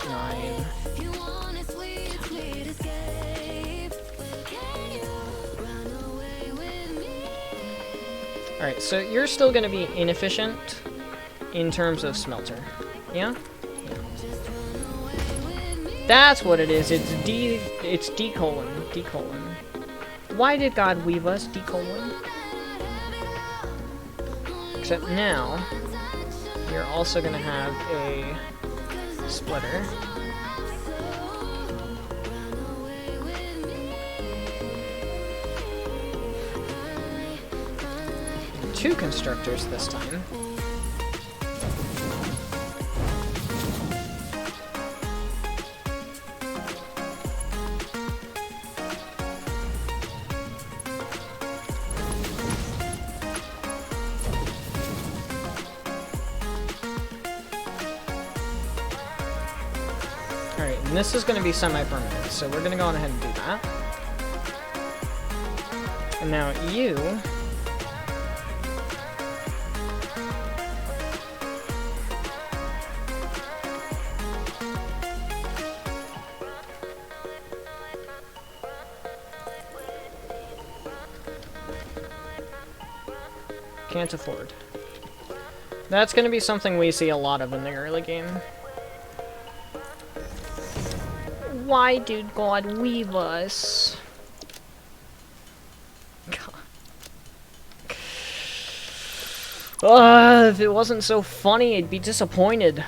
9. You want a sweet, sweet escape. Can you run away with me? Alright, so you're still going to be inefficient in terms of smelter. Yeah? That's what it is. It's D colon. D colon. Why did God weave us? D colon. Except now, you're also going to have a splitter. Two constructors this time. Alright, and this is going to be semi-permanent, so we're going to go on ahead and do that. And now you... can't afford. That's going to be something we see a lot of in the early game. Why did God weave us? God. If it wasn't so funny, I'd be disappointed.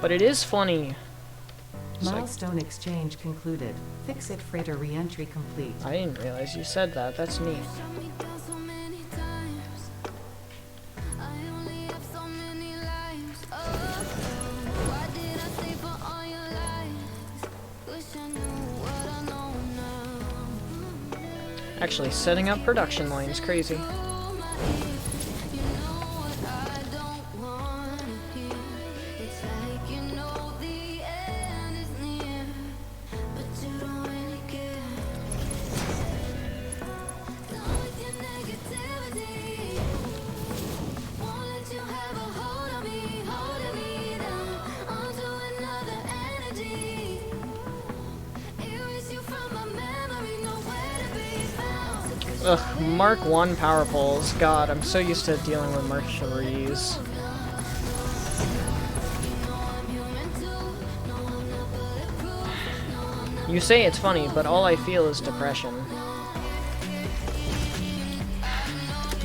But it is funny. So Milestone exchange concluded. Fix-it freighter re-entry complete. I didn't realize you said that. That's neat. Shut me down so many times. I only have so many lives. Oh, why did I stay for all your lies? Wish I knew what I know now. Actually, setting up production lines crazy. You know what I don't wanna hear. It's like you know the end is near, but you don't really care. Done with your negativity. Won't let you have a hold on me, holding me down onto another energy. Erase you from my memory, nowhere to be found. Ugh, Mark 1 power poles. God, I'm so used to dealing with Mark 3s. You say it's funny, but all I feel is depression.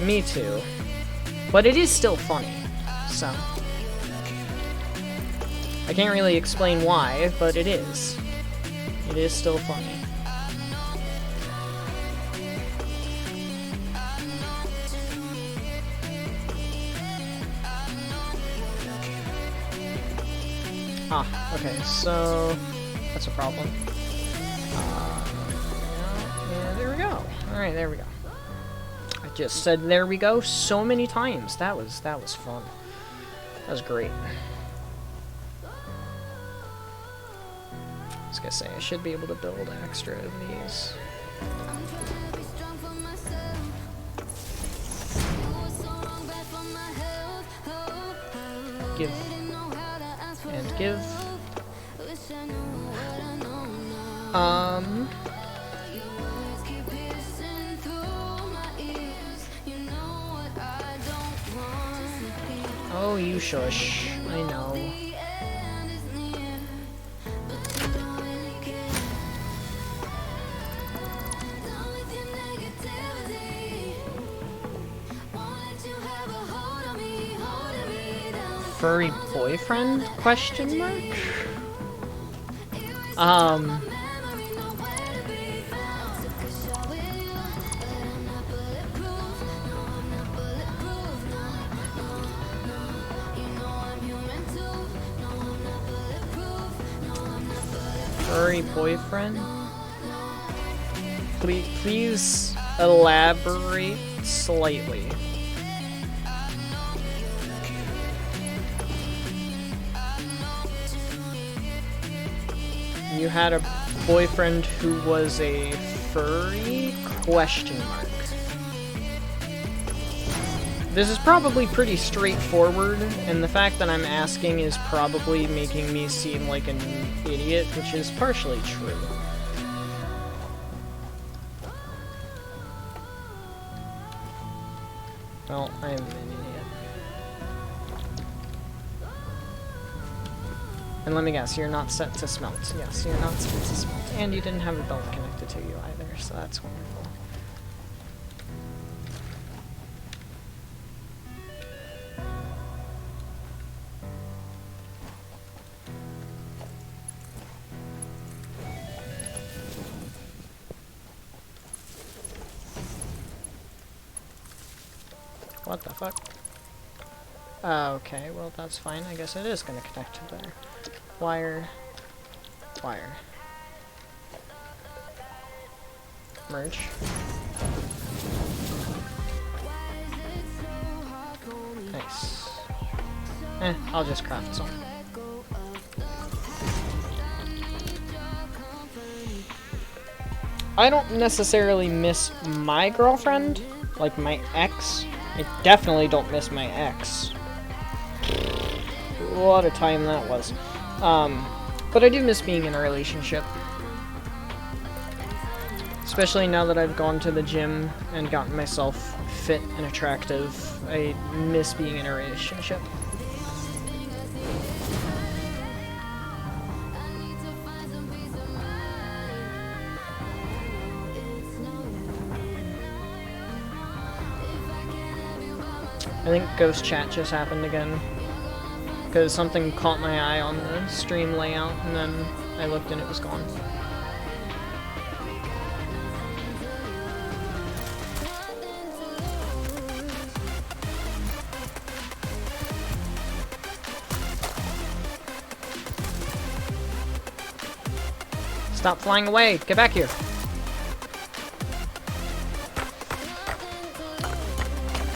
Me too. But it is still funny, so. I can't really explain why, but it is. It is still funny. Ah, okay, so that's a problem. Yeah, there we go. Alright, there we go. I just said there we go so many times. That was fun. That was great. I was gonna say, I should be able to build extra of these. Give. And give. Oh, you shush. I know. Furry boyfriend? Question mark? Furry boyfriend? Please elaborate slightly. You had a boyfriend who was a furry? Question mark. This is probably pretty straightforward, and the fact that I'm asking is probably making me seem like an idiot, which is partially true. Well, I am an idiot. And let me guess, you're not set to smelt. Yes, you're not set to smelt. And you didn't have a belt connected to you either, so that's wonderful. What the fuck? Okay, well that's fine. I guess it is gonna connect to there. Wire. Wire. Merge. Nice. I'll just craft some. I don't necessarily miss my girlfriend, like my ex. I definitely don't miss my ex. What a time that was. But I do miss being in a relationship. Especially now that I've gone to the gym and gotten myself fit and attractive. I miss being in a relationship. I think Ghost Chat just happened again. Because something caught my eye on the stream layout, and then I looked and it was gone. Stop flying away! Get back here!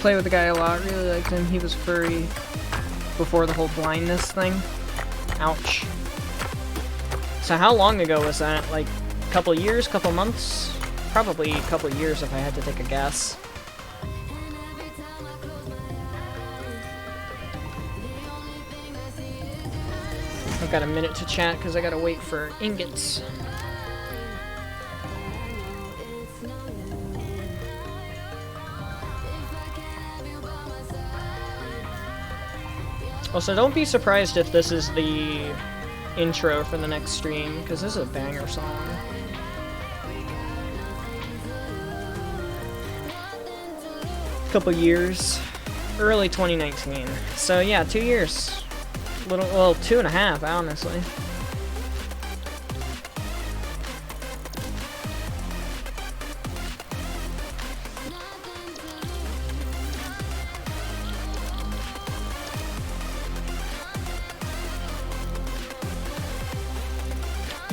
Play with the guy a lot, really liked him. He was furry before the whole blindness thing. Ouch. So how long ago was that? Like, a couple years, couple months? Probably a couple years if I had to take a guess. I've got a minute to chat because I gotta wait for ingots. Also, don't be surprised if this is the intro for the next stream, because this is a banger song. Couple years. Early 2019. So yeah, 2 years. Well, 2.5, honestly.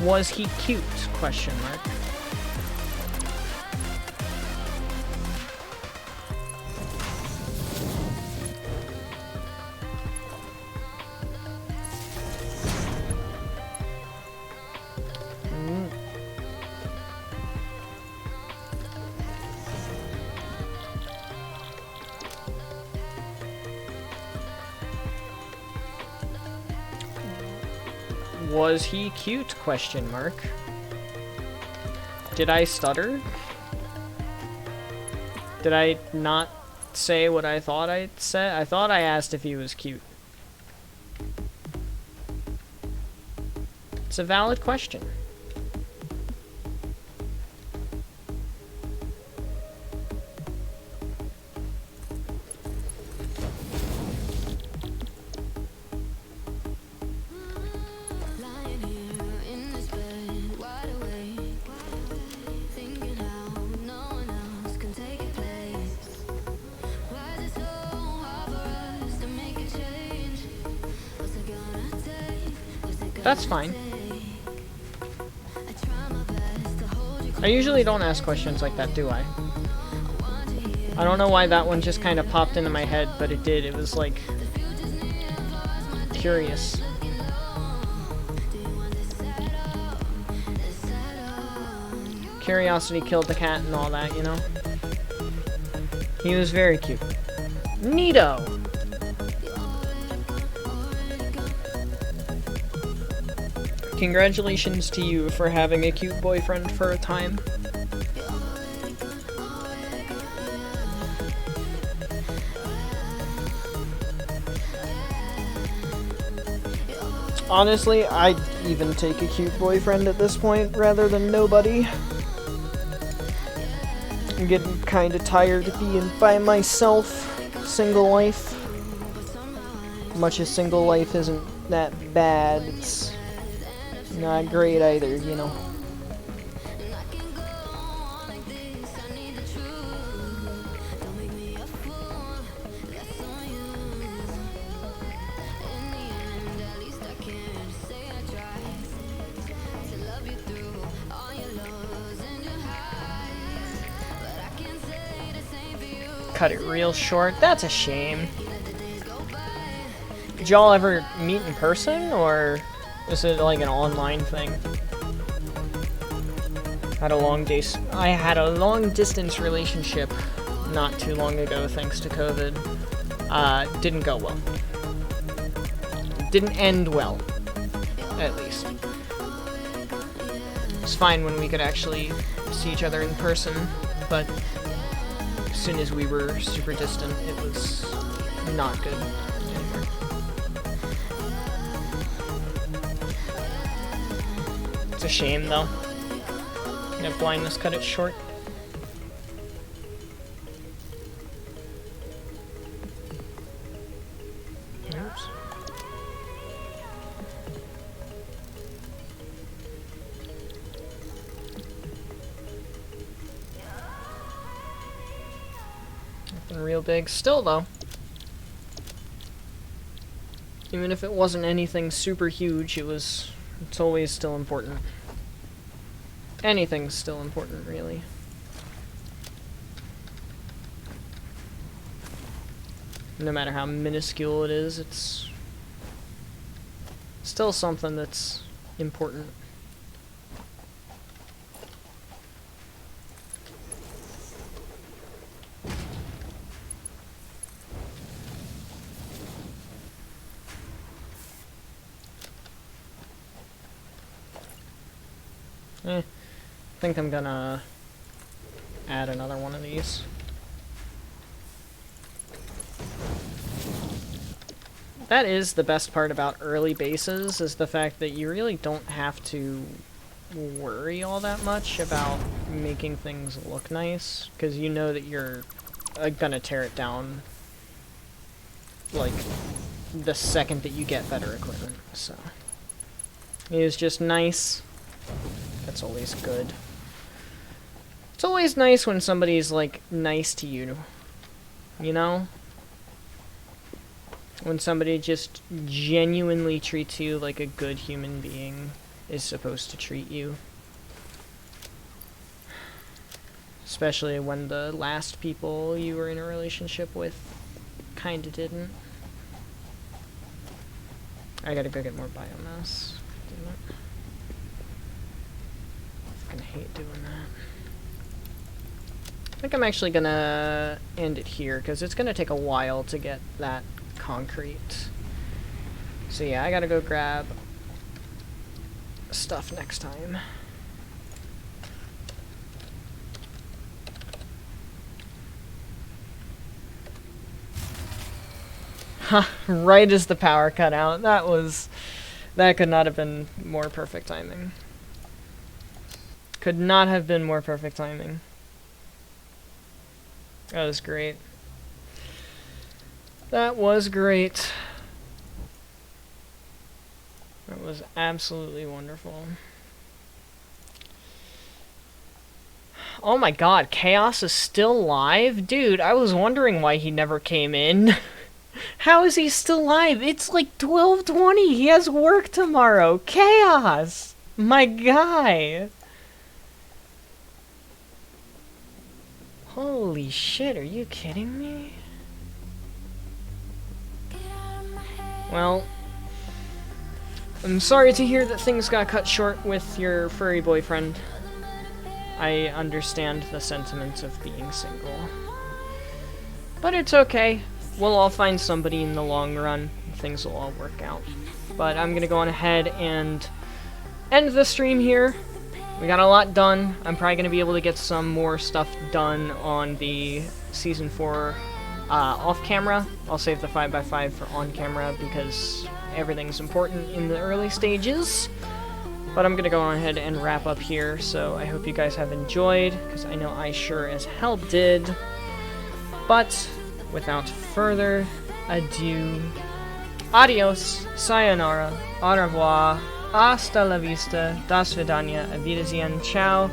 Was he cute? Question mark. Was he cute? Question mark. Did I stutter? Did I not say what I thought I said? I thought I asked if he was cute. It's a valid question. That's fine. I usually don't ask questions like that, do I? I don't know why that one just kind of popped into my head, but it did. It was like curious. Curiosity killed the cat and all that, you know? He was very cute. Neato! Congratulations to you for having a cute boyfriend for a time. Honestly, I'd even take a cute boyfriend at this point rather than nobody. I'm getting kinda tired of being by myself. Single life. Much as single life isn't that bad, it's not great either, you know. Cut it real short. That's a shame. Did y'all ever meet in person, or is it like an online thing? I had a long distance relationship not too long ago, thanks to COVID. Didn't go well. Didn't end well, at least. It was fine when we could actually see each other in person, but as soon as we were super distant, it was not good anymore. It's a shame, though. That blindness cut it short. Oops. Nothing real big. Still, though. Even if it wasn't anything super huge, it's always still important. Anything's still important, really. No matter how minuscule it is, it's still something that's important. I think I'm gonna add another one of these. That is the best part about early bases, is the fact that you really don't have to worry all that much about making things look nice, because you know that you're gonna tear it down, like, the second that you get better equipment, so. It is just nice. That's always good. It's always nice when somebody's, like, nice to you. You know? When somebody just genuinely treats you like a good human being is supposed to treat you. Especially when the last people you were in a relationship with kinda didn't. I gotta go get more biomass. Damn it. I fucking hate doing that. I think I'm actually gonna end it here, because it's gonna take a while to get that concrete. So yeah, I gotta go grab stuff next time. Ha! Right as the power cut out. That could not have been more perfect timing. Could not have been more perfect timing. That was great. That was great. That was absolutely wonderful. Oh my god, Chaos is still live? Dude, I was wondering why he never came in. How is he still live? It's like 12:20. He has work tomorrow. Chaos! My guy! Holy shit, are you kidding me? Well, I'm sorry to hear that things got cut short with your furry boyfriend. I understand the sentiment of being single. But it's okay. We'll all find somebody in the long run. Things will all work out. But I'm gonna go on ahead and end the stream here. We got a lot done. I'm probably gonna be able to get some more stuff done on the Season 4 off-camera. I'll save the 5x5 for on-camera because everything's important in the early stages. But I'm gonna go on ahead and wrap up here, so I hope you guys have enjoyed, because I know I sure as hell did. But without further ado, adios, sayonara, au revoir, hasta la vista, do svidania, auf Wiedersehen, ciao,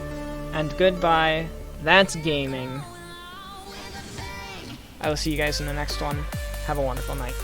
and goodbye. That's gaming. I will see you guys in the next one. Have a wonderful night.